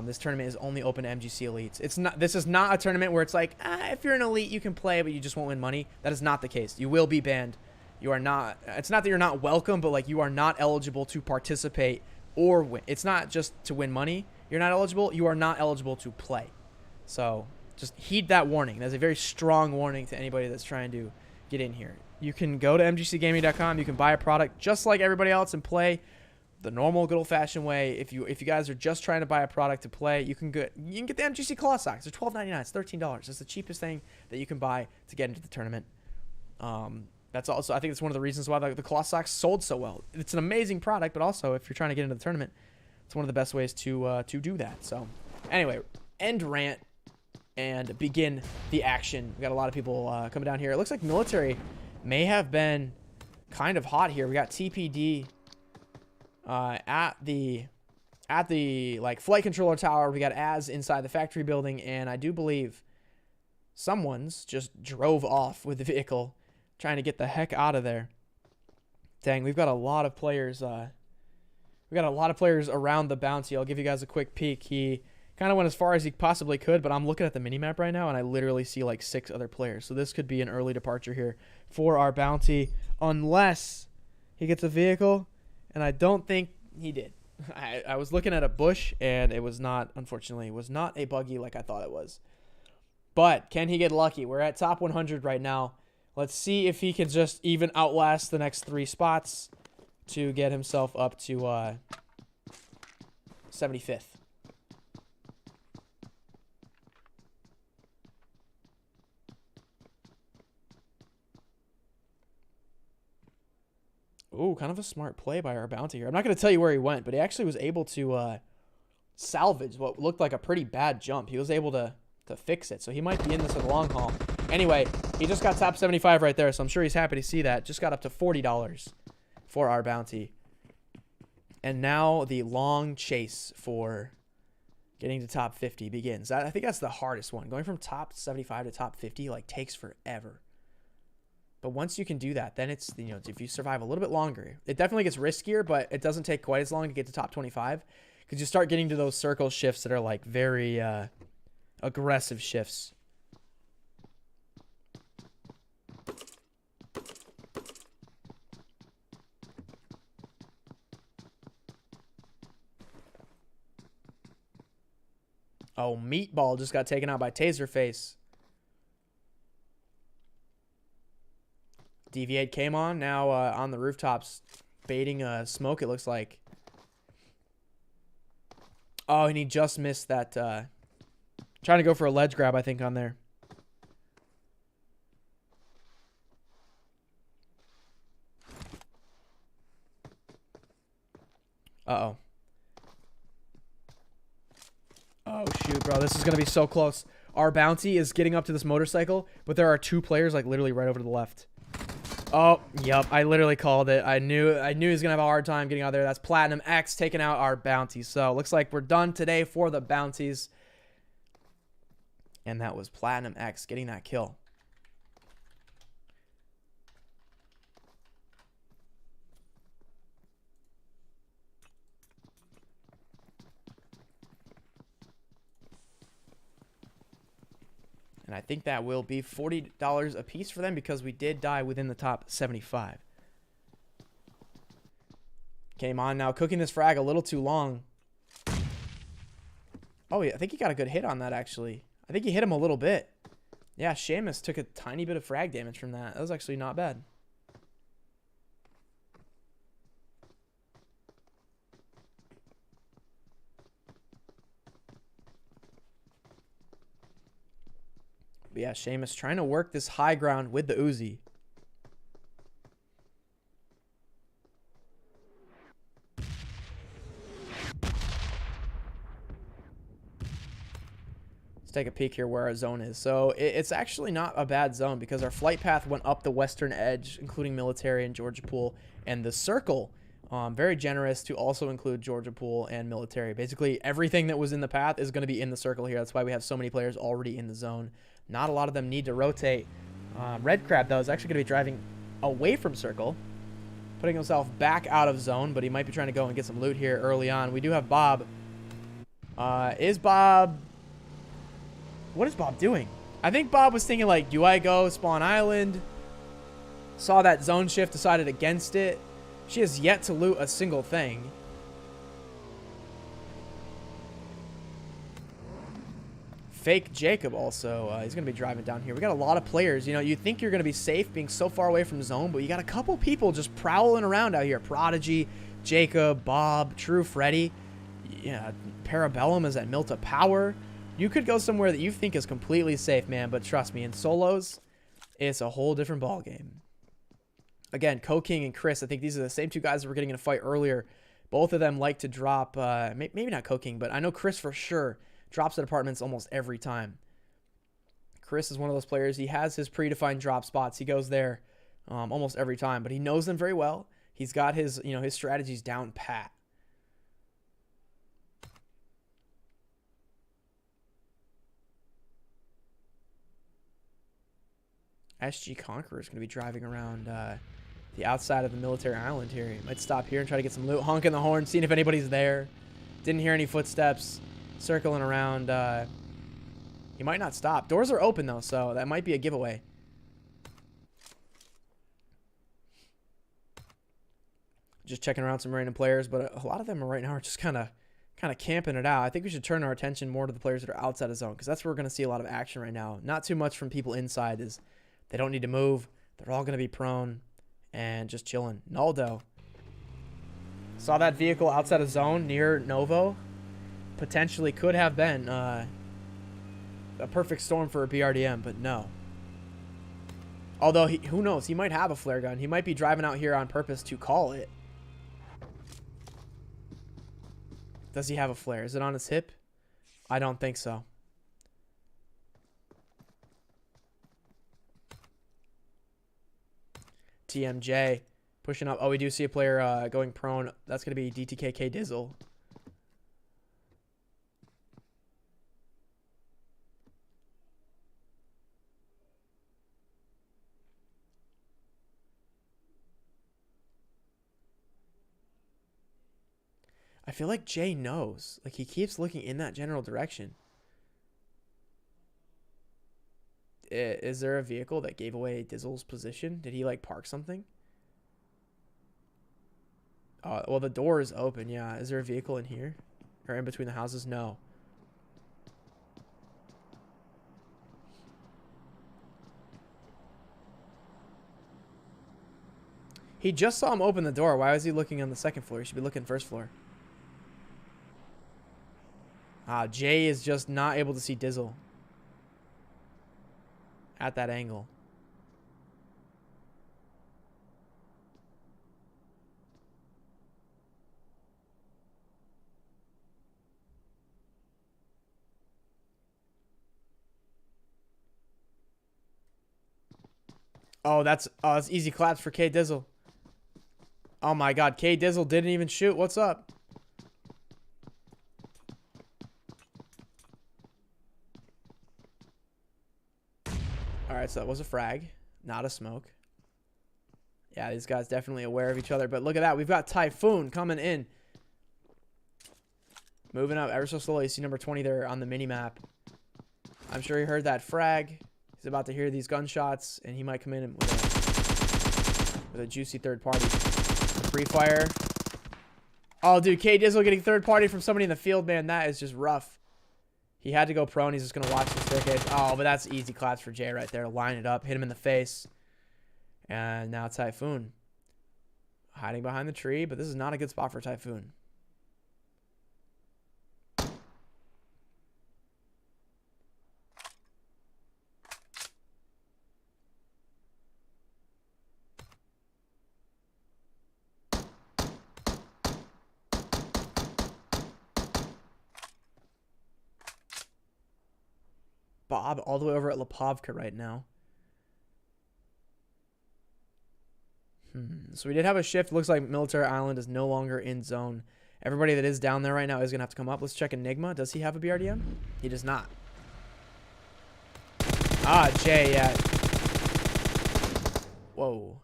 A: This tournament is only open to MGC Elites. It's not. This is not a tournament where it's like, if you're an Elite, you can play, but you just won't win money. That is not the case. You will be banned. You are not. It's not that you're not welcome, but like you are not eligible to participate or win. It's not just to win money. You're not eligible. You are not eligible to play. So just heed that warning. That's a very strong warning to anybody that's trying to get in here. You can go to mgcgaming.com. You can buy a product just like everybody else and play the normal, good old-fashioned way. If you guys are just trying to buy a product to play, you can get the MGC Claw Socks. They're $12.99. It's $13. It's the cheapest thing that you can buy to get into the tournament. That's also, I think it's one of the reasons why the Claw Socks sold so well. It's an amazing product, but also if you're trying to get into the tournament, it's one of the best ways to do that. So anyway, end rant and begin the action. We got a lot of people coming down here. It looks like military may have been kind of hot here. We got TPD at the like flight controller tower. We got Az inside the factory building, and I do believe someone's just drove off with the vehicle, trying to get the heck out of there. Dang, we've got a lot of players. We got a lot of players around the bounty. I'll give you guys a quick peek. He kind of went as far as he possibly could, but I'm looking at the minimap right now, and I literally see like 6 other players. So this could be an early departure here for our bounty, unless he gets a vehicle, and I don't think he did. I was looking at a bush, and it was not, unfortunately, it was not a buggy like I thought it was. But can he get lucky? We're at top 100 right now. Let's see if he can just even outlast the next 3 spots to get himself up to 75th. Ooh, kind of a smart play by our bounty here. I'm not going to tell you where he went, but he actually was able to salvage what looked like a pretty bad jump. He was able to fix it, so he might be in this for the long haul. Anyway, he just got top 75 right there, so I'm sure he's happy to see that. Just got up to $40 for our bounty. And now the long chase for getting to top 50 begins. I think that's the hardest one. Going from top 75 to top 50 like takes forever. But once you can do that, then it's, you know, if you survive a little bit longer, it definitely gets riskier, but it doesn't take quite as long to get to top 25 because you start getting to those circle shifts that are like very aggressive shifts. Oh, Meatball just got taken out by Taserface. Deviate came on, now on the rooftops, baiting smoke, it looks like. Oh, and he just missed that. Trying to go for a ledge grab, I think, on there. Uh-oh. Oh, shoot, bro. This is going to be so close. Our bounty is getting up to this motorcycle, but there are 2 players, like, literally right over to the left. Oh, yep. I literally called it. I knew he was going to have a hard time getting out there. That's Platinum X taking out our bounty. So, looks like we're done today for the bounties. And that was Platinum X getting that kill. And I think that will be $40 a piece for them because we did die within the top 75. Came on now, cooking this frag a little too long. Oh, yeah, I think he got a good hit on that, actually. I think he hit him a little bit. Yeah, Seamus took a tiny bit of frag damage from that. That was actually not bad. But yeah, Seamus trying to work this high ground with the Uzi. Let's take a peek here where our zone is. So it's actually not a bad zone because our flight path went up the western edge, including military and Georgia Pool, and the circle, very generous to also include Georgia Pool and military. Basically, everything that was in the path is going to be in the circle here. That's why we have so many players already in the zone. Not a lot of them need to rotate. Red Crab, though, is actually going to be driving away from circle, putting himself back out of zone, but he might be trying to go and get some loot here early on. We do have Bob. Is Bob... What is Bob doing? I think Bob was thinking, like, do I go spawn island? Saw that zone shift, decided against it. She has yet to loot a single thing. Fake Jacob also. He's going to be driving down here. We got a lot of players. You know, you think you're going to be safe being so far away from zone, but you got a couple people just prowling around out here. Prodigy, Jacob, Bob, True Freddy. Yeah, Parabellum is at Milta Power. You could go somewhere that you think is completely safe, man, but trust me, in solos, it's a whole different ballgame. Again, Co-King and Chris, I think these are the same two guys that were getting in a fight earlier. Both of them like to drop, maybe not Co-King, but I know Chris for sure drops at apartments almost every time. Chris is one of those players. He has his predefined drop spots. He goes there almost every time, but he knows them very well. He's got his, you know, his strategies down pat. SG Conqueror is going to be driving around the outside of the military island here. He might stop here and try to get some loot. Honking the horn, seeing if anybody's there. Didn't hear any footsteps. Circling around. He might not stop. Doors are open, though, so that might be a giveaway. Just checking around some random players, but a lot of them right now are just kind of camping it out. I think we should turn our attention more to the players that are outside of zone, because that's where we're going to see a lot of action right now. Not too much from people inside. Is they don't need to move. They're all going to be prone and just chilling. Naldo. Saw that vehicle outside of zone near Novo. Potentially could have been a perfect storm for a BRDM, but no. Although, who knows? He might have a flare gun. He might be driving out here on purpose to call it. Does he have a flare? Is it on his hip? I don't think so. TMJ pushing up. Oh, we do see a player going prone. That's going to be DTKK Dizzle. I feel like Jay knows. Like, he keeps looking in that general direction. Is there a vehicle that gave away Dizzle's position? Did he, like, park something? Well, the door is open, yeah. Is there a vehicle in here? Or in between the houses? No. He just saw him open the door. Why was he looking on the second floor? He should be looking first floor. Jay is just not able to see Dizzle at that angle. Oh, that's easy claps for K Dizzle. Oh my God, K Dizzle didn't even shoot. What's up? Alright, so that was a frag, not a smoke. Yeah, these guys definitely aware of each other. But look at that. We've got Typhoon coming in. Moving up ever so slowly. You see number 20 there on the mini-map. I'm sure he heard that frag. He's about to hear these gunshots, and he might come in with a juicy third party. Free fire. Oh, dude, K Dizzle getting third party from somebody in the field, man. That is just rough. He had to go prone. He's just going to watch the staircase. Oh, but that's easy claps for Jay right there. Line it up. Hit him in the face. And now Typhoon. Hiding behind the tree, but this is not a good spot for Typhoon. Bob all the way over at Lipovka right now. So we did have a shift. Looks like Military Island is no longer in zone. Everybody that is down there right now is going to have to come up. Let's check Enigma. Does he have a BRDM? He does not. Ah, Jay, yeah. Whoa.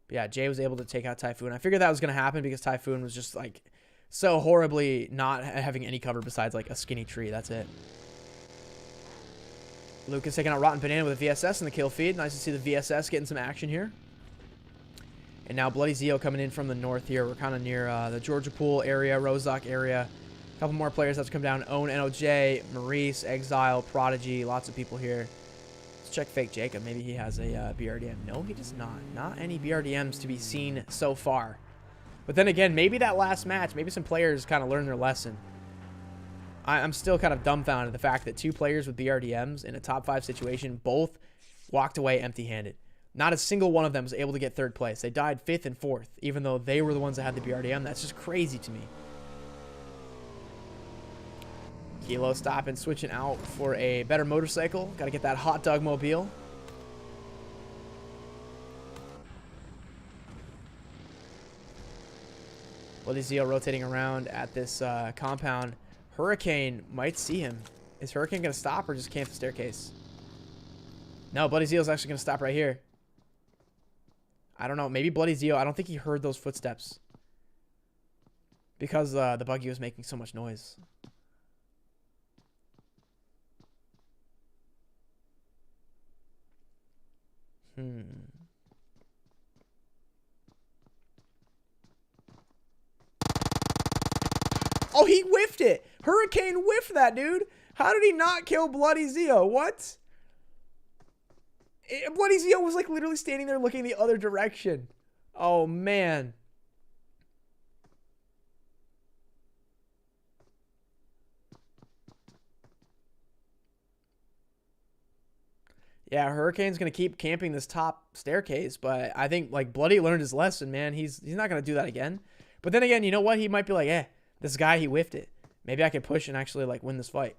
A: But yeah, Jay was able to take out Typhoon. I figured that was going to happen because Typhoon was just like so horribly not having any cover besides like a skinny tree. That's it. Lucas taking out Rotten Banana with a VSS in the kill feed. Nice to see the VSS getting some action here. And now Bloody Zeo coming in from the north here. We're kind of near the Georgia Pool area, Rozak area. A couple more players have to come down. Own, NOJ, Maurice, Exile, Prodigy. Lots of people here. Let's check Fake Jacob. Maybe he has a BRDM. No, he does not. Not any BRDMs to be seen so far. But then again, maybe that last match, maybe some players kind of learned their lesson. I'm still kind of dumbfounded at the fact that 2 players with BRDMs in a top 5 situation both walked away empty-handed. Not a single one of them was able to get 3rd place. They died 5th and 4th, even though they were the ones that had the BRDM. That's just crazy to me. Kilo stopping, switching out for a better motorcycle. Got to get that hot dog mobile. Bloody Zeo rotating around at this compound. Hurricane might see him. Is Hurricane going to stop or just camp the staircase? No, Bloody Zeo's actually going to stop right here. I don't know. Maybe Bloody Zeo. I don't think he heard those footsteps. Because the buggy was making so much noise. Oh, he whiffed it. Hurricane whiffed that, dude. How did he not kill Bloody Zeo? What? Bloody Zeo was like literally standing there looking the other direction. Oh, man. Yeah, Hurricane's going to keep camping this top staircase, but I think like Bloody learned his lesson, man. He's not going to do that again. But then again, you know what? He might be like, this guy, he whiffed it. Maybe I can push and actually like win this fight.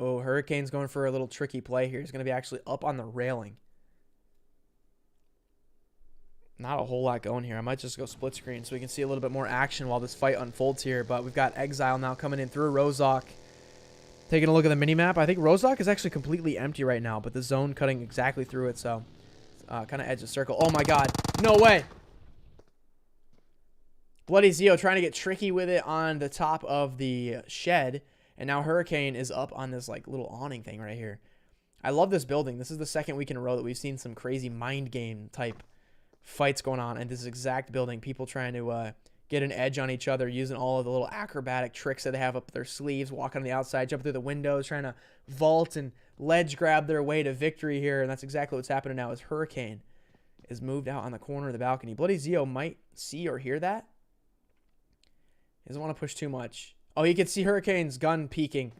A: Oh, Hurricane's going for a little tricky play here. He's going to be actually up on the railing. Not a whole lot going here. I might just go split screen so we can see a little bit more action while this fight unfolds here. But we've got Exile now coming in through Rozak. Taking a look at the minimap. I think Rozak is actually completely empty right now, but the zone cutting exactly through it. So kind of edge of circle. Oh my god. No way. Bloody Zeo trying to get tricky with it on the top of the shed. And now Hurricane is up on this like little awning thing right here. I love this building. This is the second week in a row that we've seen some crazy mind game type fights going on. And this exact building, people trying to get an edge on each other, using all of the little acrobatic tricks that they have up their sleeves, walking on the outside, jumping through the windows, trying to vault and ledge grab their way to victory here. And that's exactly what's happening now as Hurricane is moved out on the corner of the balcony. Bloody Zeo might see or hear that. He doesn't want to push too much. Oh, you can see Hurricane's gun peeking.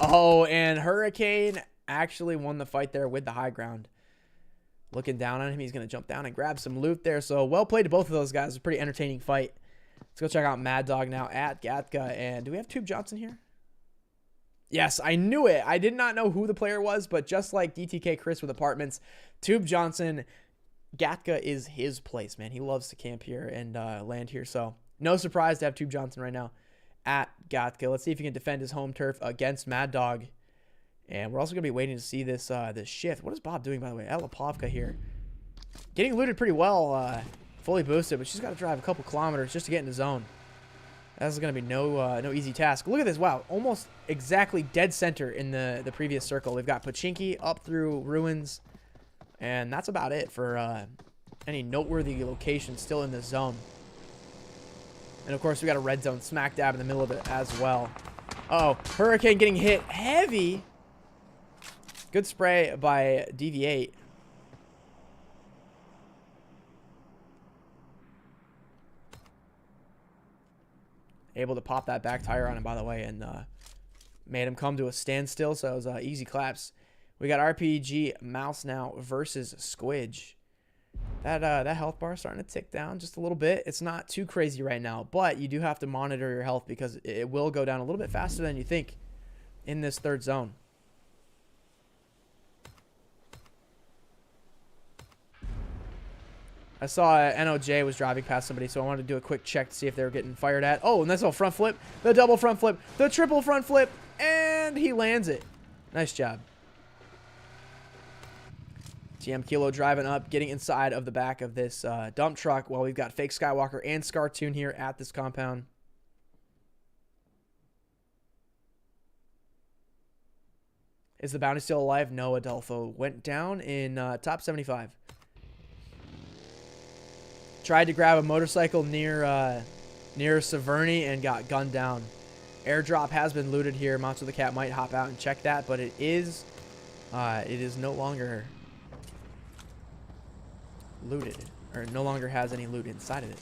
A: Oh, and Hurricane actually won the fight there with the high ground. Looking down on him, he's going to jump down and grab some loot there. So well played to both of those guys. It's a pretty entertaining fight. Let's go check out Mad Dog now at Gatka. And do we have Tube Johnson here? Yes, I knew it. I did not know who the player was, but just like DTK Chris with apartments, Tube Johnson, Gatka is his place, man. He loves to camp here and land here. So no surprise to have Tube Johnson right now at Gatka. Let's see if he can defend his home turf against Mad Dog. And we're also going to be waiting to see this this shift. What is Bob doing, by the way? At Lipovka here. Getting looted pretty well, fully boosted, but she's got to drive a couple kilometers just to get in the zone. That's going to be no easy task. Look at this. Wow, almost exactly dead center in the previous circle. They've got Pachinki up through Ruins. And that's about it for any noteworthy location still in this zone. And, of course, we got a red zone smack dab in the middle of it as well. Uh-oh, Hurricane getting hit heavy. Good spray by DV8. able to pop that back tire on him, by the way, and made him come to a standstill. So it was easy claps. We got RPG Mouse now versus Squidge. That health bar is starting to tick down just a little bit. It's not too crazy right now, but you do have to monitor your health because it will go down a little bit faster than you think in this third zone. I saw NOJ was driving past somebody, so I wanted to do a quick check to see if they were getting fired at. Oh, and that's a front flip, the double front flip, the triple front flip, and he lands it. Nice job. TM Kilo driving up, getting inside of the back of this dump truck while we've got Fake Skywalker and Scartoon here at this compound. Is the bounty still alive? No, Adolfo went down in top 75. Tried to grab a motorcycle near Severny and got gunned down. Airdrop has been looted here. Monster the Cat might hop out and check that, but it is no longer looted, or no longer has any loot inside of it.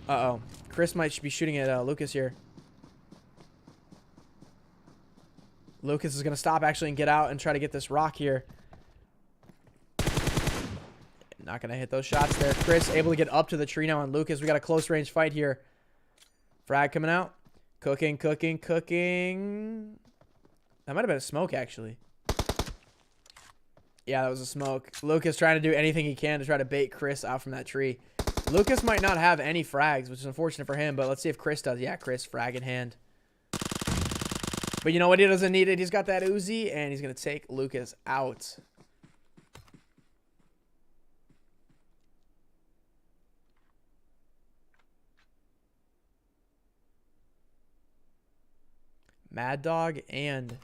A: Uh-oh. Chris might be shooting at Lucas here. Lucas is going to stop actually and get out and try to get this rock here. Not going to hit those shots there. Chris able to get up to the tree now on Lucas. We got a close range fight here. Frag coming out. Cooking, cooking, cooking. That might have been a smoke, actually. Yeah, that was a smoke. Lucas trying to do anything he can to try to bait Chris out from that tree. Lucas might not have any frags, which is unfortunate for him, but let's see if Chris does. Yeah, Chris, frag in hand. But you know what? He doesn't need it. He's got that Uzi, and he's going to take Lucas out. Mad Dog and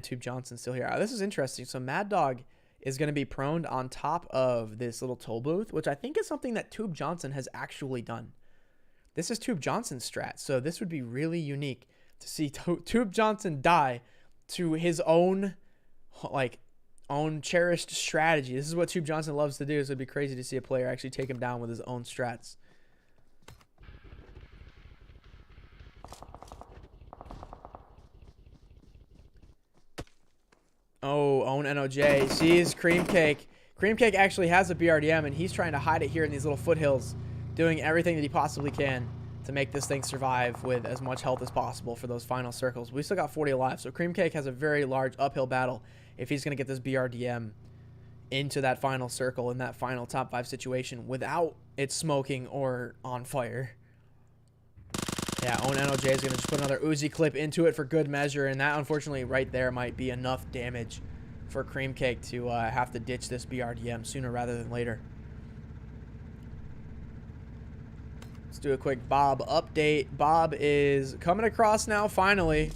A: Tube Johnson still here. This is interesting. So Mad Dog is going to be proned on top of this little toll booth, which I think is something that Tube Johnson has actually done. This is Tube Johnson's strat, so this would be really unique to see Tube Johnson die to his own cherished strategy. This is what Tube Johnson loves to do, so it'd be crazy to see a player actually take him down with his own strats. Oh, own NOJ sees Cream Cake. Cream Cake actually has a BRDM, and he's trying to hide it here in these little foothills, doing everything that he possibly can to make this thing survive with as much health as possible for those final circles. We still got 40 alive, so Cream Cake has a very large uphill battle if he's going to get this BRDM into that final circle in that final top 5 situation without it smoking or on fire. Yeah, Own NOJ is going to just put another Uzi clip into it for good measure, and that, unfortunately, right there might be enough damage for Cream Cake to have to ditch this BRDM sooner rather than later. Let's do a quick Bob update. Bob is coming across now, finally,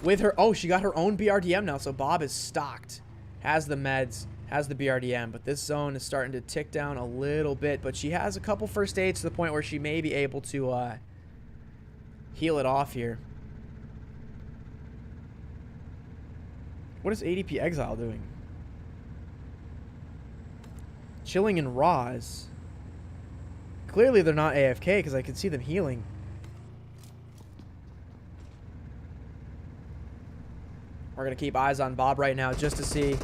A: with her... Oh, she got her own BRDM now, so Bob is stocked. Has the meds, has the BRDM, but this zone is starting to tick down a little bit, but she has a couple first aids to the point where she may be able to... heal it off here. What is ADP Exile doing? Chilling in Raws. Clearly they're not AFK because I can see them healing. We're going to keep eyes on Bob right now just to see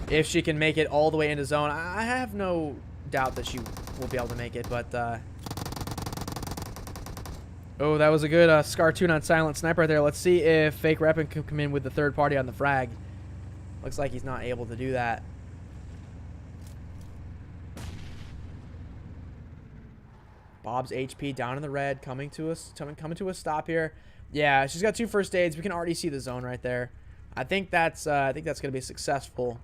A: if she can make it all the way into zone. I have no doubt that she will be able to make it, but... Oh, that was a good Scartoon on Silent Sniper right there. Let's see if Fake Reppin can come in with the third party on the frag. Looks like he's not able to do that. Bob's HP down in the red, coming to a stop here. Yeah, she's got 2 first aids. We can already see the zone right there. I think that's going to be a successful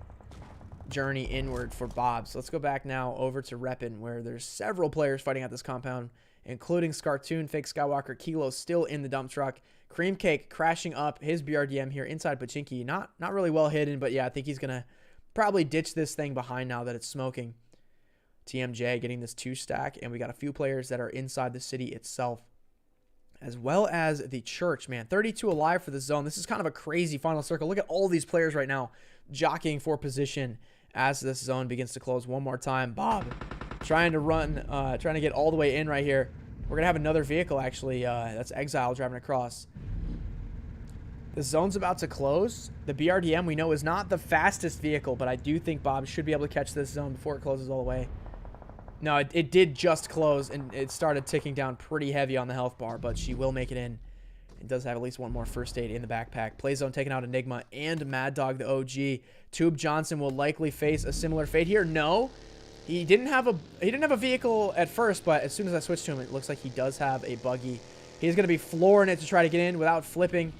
A: journey inward for Bob. So let's go back now over to Reppin, where there's several players fighting at this compound, including Scartoon, Fake Skywalker, Kilo still in the dump truck, Cream Cake crashing up his BRDM here inside Pachinki. Not really well hidden, but yeah, I think he's going to probably ditch this thing behind now that it's smoking. TMJ getting this 2 stack, and we got a few players that are inside the city itself. as well as the church, man. 32 alive for the zone. This is kind of a crazy final circle. Look at all these players right now jockeying for position as this zone begins to close one more time. Bob trying to run, trying to get all the way in right here. We're going to have another vehicle, actually. That's Exile driving across. The zone's about to close. The BRDM, we know, is not the fastest vehicle, but I do think Bob should be able to catch this zone before it closes all the way. No, it did just close, and it started ticking down pretty heavy on the health bar, but she will make it in. It does have at least one more first aid in the backpack. Play zone taking out Enigma and Mad Dog, the OG. Tube Johnson will likely face a similar fate here. No, he didn't have a vehicle at first, but as soon as I switched to him, it looks like he does have a buggy. He's going to be flooring it to try to get in without flipping.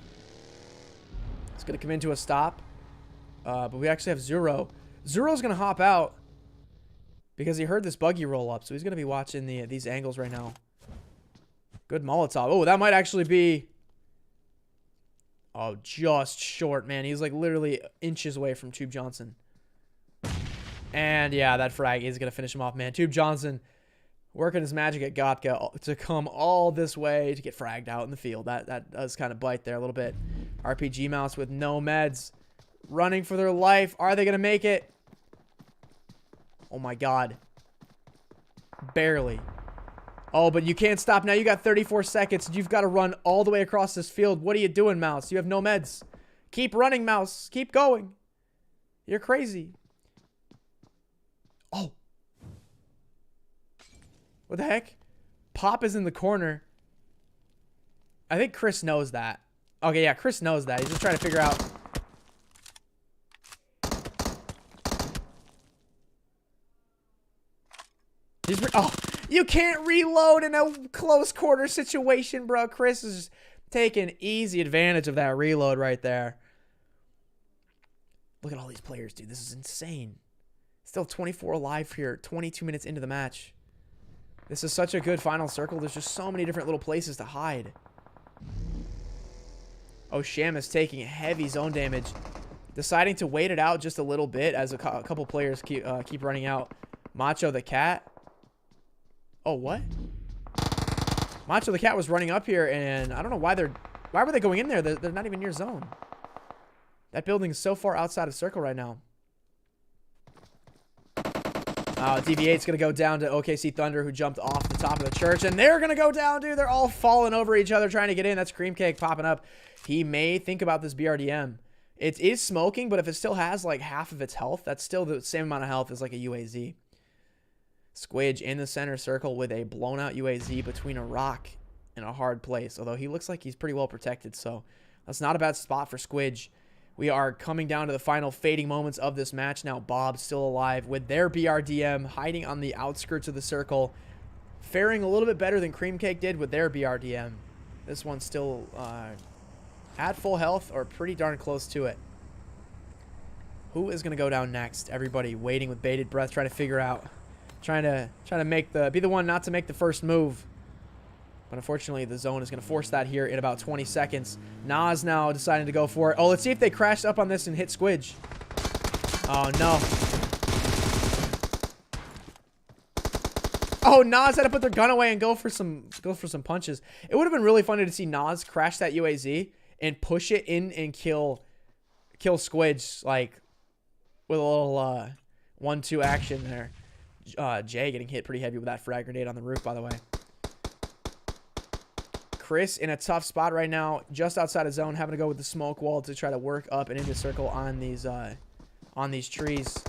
A: It's going to come into a stop, but we actually have Zero. Zero's going to hop out because he heard this buggy roll up, so he's going to be watching these angles right now. Good Molotov. Oh, that might actually be... Oh, just short, man. He's like literally inches away from Tube Johnson. And yeah, that frag is going to finish him off, man. Tube Johnson working his magic at Gotka to come all this way to get fragged out in the field. That does kind of bite there a little bit. RPG Mouse with no meds. Running for their life. Are they going to make it? Oh my god. Barely. Oh, but you can't stop now. You got 34 seconds. You've got to run all the way across this field. What are you doing, Mouse? You have no meds. Keep running, Mouse. Keep going. You're crazy. Oh. What the heck? Pop is in the corner. I think Chris knows that. Okay, yeah, Chris knows that. He's just trying to figure out... Oh, you can't reload in a close quarter situation, bro. Chris is taking easy advantage of that reload right there. Look at all these players, dude. This is insane. Still 24 alive here, 22 minutes into the match. This is such a good final circle. There's just so many different little places to hide. Oh, Sham is taking heavy zone damage. Deciding to wait it out just a little bit as a couple players keep running out. Macho the Cat. Oh, what? Macho the Cat was running up here, and I don't know why why were they going in there? They're not even near zone. That building is so far outside of circle right now. DV8's going to go down to OKC Thunder, who jumped off the top of the church, and they're going to go down, dude. They're all falling over each other trying to get in. That's Cream Cake popping up. He may think about this BRDM. It is smoking, but if it still has like half of its health, that's still the same amount of health as like a UAZ. Squidge in the center circle with a blown out UAZ between a rock and a hard place. Although he looks like he's pretty well protected, so that's not a bad spot for Squidge. We are coming down to the final fading moments of this match now. Bob's still alive with their BRDM hiding on the outskirts of the circle. Faring a little bit better than Cream Cake did with their BRDM. This one's still at full health or pretty darn close to it. Who is going to go down next? Everybody waiting with bated breath, trying to figure out. Trying to make be the one not to make the first move. But unfortunately, the zone is going to force that here in about 20 seconds. Nas now deciding to go for it. Oh, let's see if they crash up on this and hit Squidge. Oh, no. Oh, Nas had to put their gun away and go for some punches. It would have been really funny to see Nas crash that UAZ and push it in and kill Squidge, like, with a little 1-2 action there. Jay getting hit pretty heavy with that frag grenade on the roof, by the way. Chris in a tough spot right now, just outside of zone, having to go with the smoke wall to try to work up and into circle on these trees.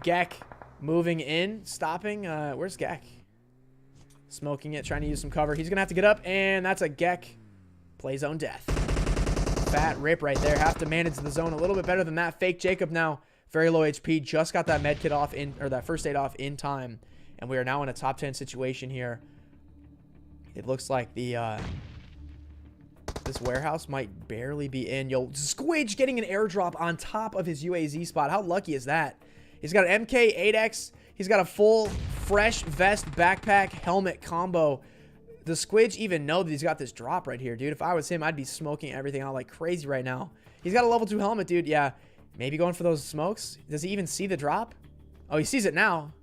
A: Gek moving in, stopping. Where's Gek? Smoking it, trying to use some cover. He's gonna have to get up, and that's a Gek play zone death. Fat rip right there. Have to manage the zone a little bit better than that. Fake Jacob now. Very low HP, just got that med kit off or that first aid off in time. And we are now in a top 10 situation here. It looks like this warehouse might barely be in. Yo, Squidge getting an airdrop on top of his UAZ spot. How lucky is that? He's got an MK8X. He's got a full fresh vest, backpack, helmet combo. Does Squidge even know that he's got this drop right here, dude? If I was him, I'd be smoking everything out like crazy right now. He's got a level 2 helmet, dude. Yeah. Maybe going for those smokes. Does he even see the drop? Oh, he sees it now.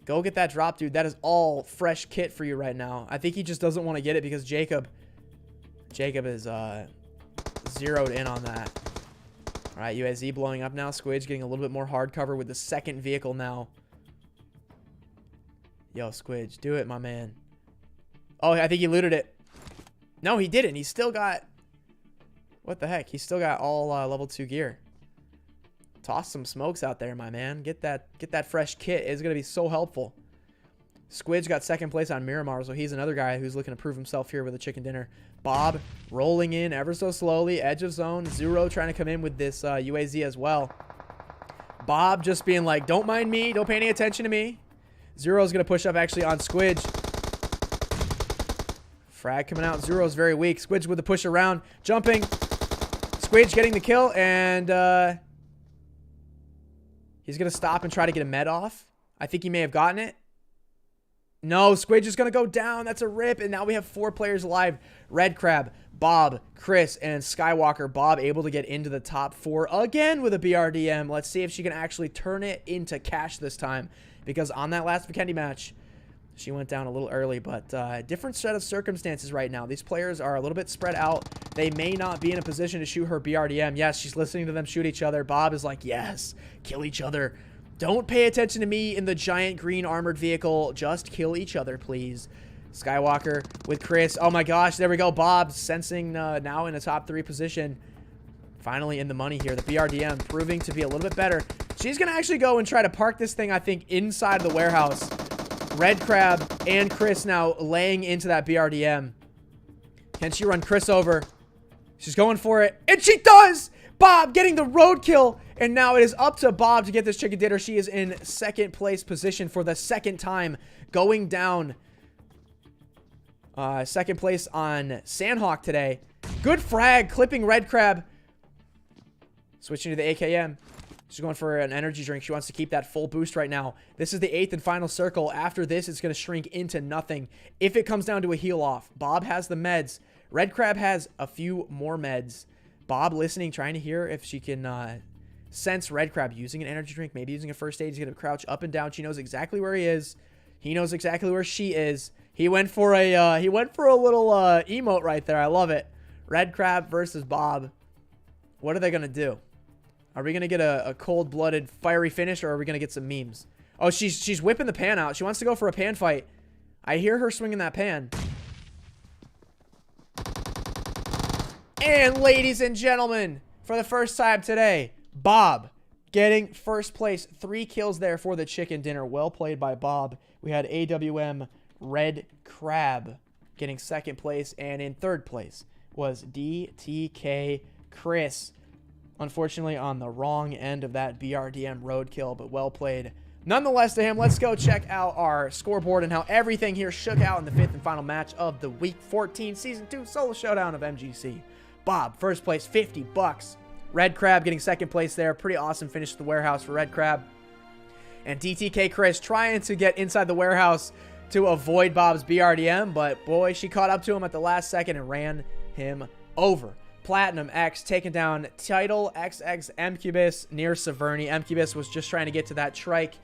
A: Go get that drop, dude. That is all fresh kit for you right now. I think he just doesn't want to get it because Jacob is zeroed in on that. All right, UAZ blowing up now. Squid's getting a little bit more hard cover with the second vehicle now. Yo, Squidge, do it, my man. Oh, I think he looted it. No, he didn't. He still got... What the heck? He still got all level 2 gear. Toss some smokes out there, my man. Get that fresh kit. It's going to be so helpful. Squidge got second place on Miramar, so he's another guy who's looking to prove himself here with a chicken dinner. Bob rolling in ever so slowly. Edge of zone. Zero trying to come in with this UAZ as well. Bob just being like, don't mind me. Don't pay any attention to me. Zero's going to push up actually on Squidge. Frag coming out. Zero's very weak. Squidge with the push around. Jumping. Squidge getting the kill. And he's going to stop and try to get a med off. I think he may have gotten it. No, Squidge is going to go down. That's a rip. And now we have 4 players alive. Red Crab, Bob, Chris, and Skywalker. Bob able to get into the top 4 again with a BRDM. Let's see if she can actually turn it into cash this time. Because on that last Vikendi match, she went down a little early. But different set of circumstances right now. These players are a little bit spread out. They may not be in a position to shoot her BRDM. Yes, she's listening to them shoot each other. Bob is like, yes, kill each other. Don't pay attention to me in the giant green armored vehicle. Just kill each other, please. Skywalker with Chris. Oh my gosh, there we go. Bob sensing now in a top 3 position. Finally in the money here. The BRDM proving to be a little bit better. She's going to actually go and try to park this thing, I think, inside the warehouse. Red Crab and Chris now laying into that BRDM. Can she run Chris over? She's going for it. And she does! Bob getting the roadkill. And now it is up to Bob to get this chicken dinner. She is in second place position for the second time. Going down. Second place on Sandhawk today. Good frag. Clipping Red Crab. Switching to the AKM. She's going for an energy drink. She wants to keep that full boost right now. This is the 8th and final circle. After this, it's going to shrink into nothing. If it comes down to a heal off. Bob has the meds. Red Crab has a few more meds. Bob listening, trying to hear if she can sense Red Crab using an energy drink, maybe using a first aid. He's going to crouch up and down. She knows exactly where he is. He knows exactly where she is. He went for a little emote right there. I love it. Red Crab versus Bob. What are they going to do? Are we going to get a cold-blooded, fiery finish, or are we going to get some memes? Oh, she's whipping the pan out. She wants to go for a pan fight. I hear her swinging that pan. And ladies and gentlemen, for the first time today, Bob getting first place. 3 kills there for the chicken dinner. Well played by Bob. We had AWM Red Crab getting second place. And in third place was DTK Chris. Unfortunately, on the wrong end of that BRDM roadkill, but well played nonetheless to him. Let's go check out our scoreboard and how everything here shook out in the 5th and final match of the Week 14 Season 2 Solo Showdown of MGC. Bob, first place, $50. Red Crab getting second place there. Pretty awesome finish at the warehouse for Red Crab. And DTK Chris trying to get inside the warehouse to avoid Bob's BRDM, but boy, she caught up to him at the last second and ran him over. Platinum X taking down Title XX MCubus near Severny. MCubus was just trying to get to that trike.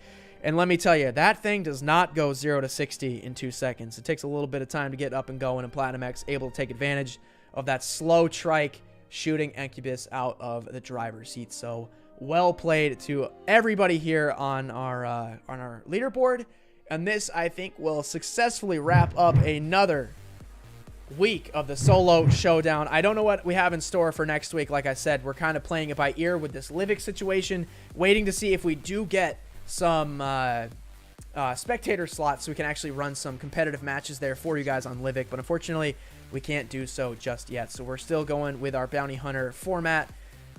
A: And let me tell you, that thing does not go 0 to 60 in 2 seconds. It takes a little bit of time to get up and going, and Platinum X able to take advantage of that slow trike, shooting Incubus out of the driver's seat. So well played to everybody here on our leaderboard. And this, I think, will successfully wrap up another week of the Solo Showdown. I don't know what we have in store for next week. Like I said, we're kind of playing it by ear with this Livik situation, waiting to see if we do get some spectator slots so we can actually run some competitive matches there for you guys on Livik. But unfortunately, we can't do so just yet. So we're still going with our bounty hunter format.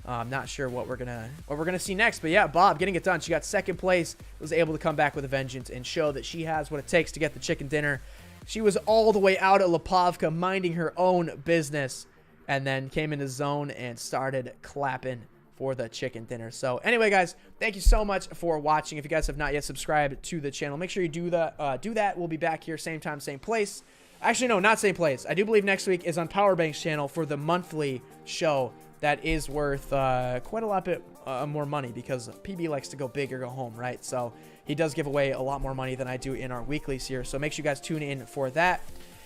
A: I'm not sure what we're gonna see next, but yeah, Bob getting it done. She got second place, was able to come back with a vengeance and show that she has what it takes to get the chicken dinner. She was all the way out at Lipovka minding her own business, and then came into zone and started clapping for the chicken dinner. So anyway, guys, thank you so much for watching. If you guys have not yet subscribed to the channel, make sure you do that. We'll be back here same time, same place. Actually, no, not same place. I do believe next week is on Powerbank's channel for the monthly show that is worth quite a lot bit more money because PB likes to go big or go home, right? So he does give away a lot more money than I do in our weeklies here. So make sure you guys tune in for that.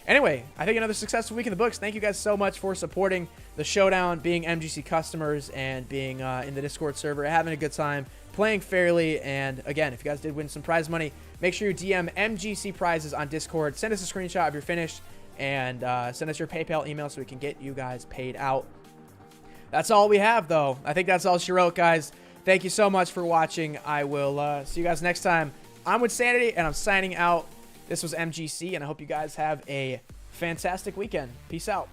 A: Anyway, I think another successful week in the books. Thank you guys so much for supporting the Showdown, being MGC customers, and being in the Discord server, having a good time, playing fairly. And again, if you guys did win some prize money, make sure you DM MGC prizes on Discord. Send us a screenshot of your finish, and send us your PayPal email so we can get you guys paid out. That's all we have, though. I think that's all she wrote, guys. Thank you so much for watching. I will see you guys next time. I'm with Sanity, and I'm signing out. This was MGC, and I hope you guys have a fantastic weekend. Peace out.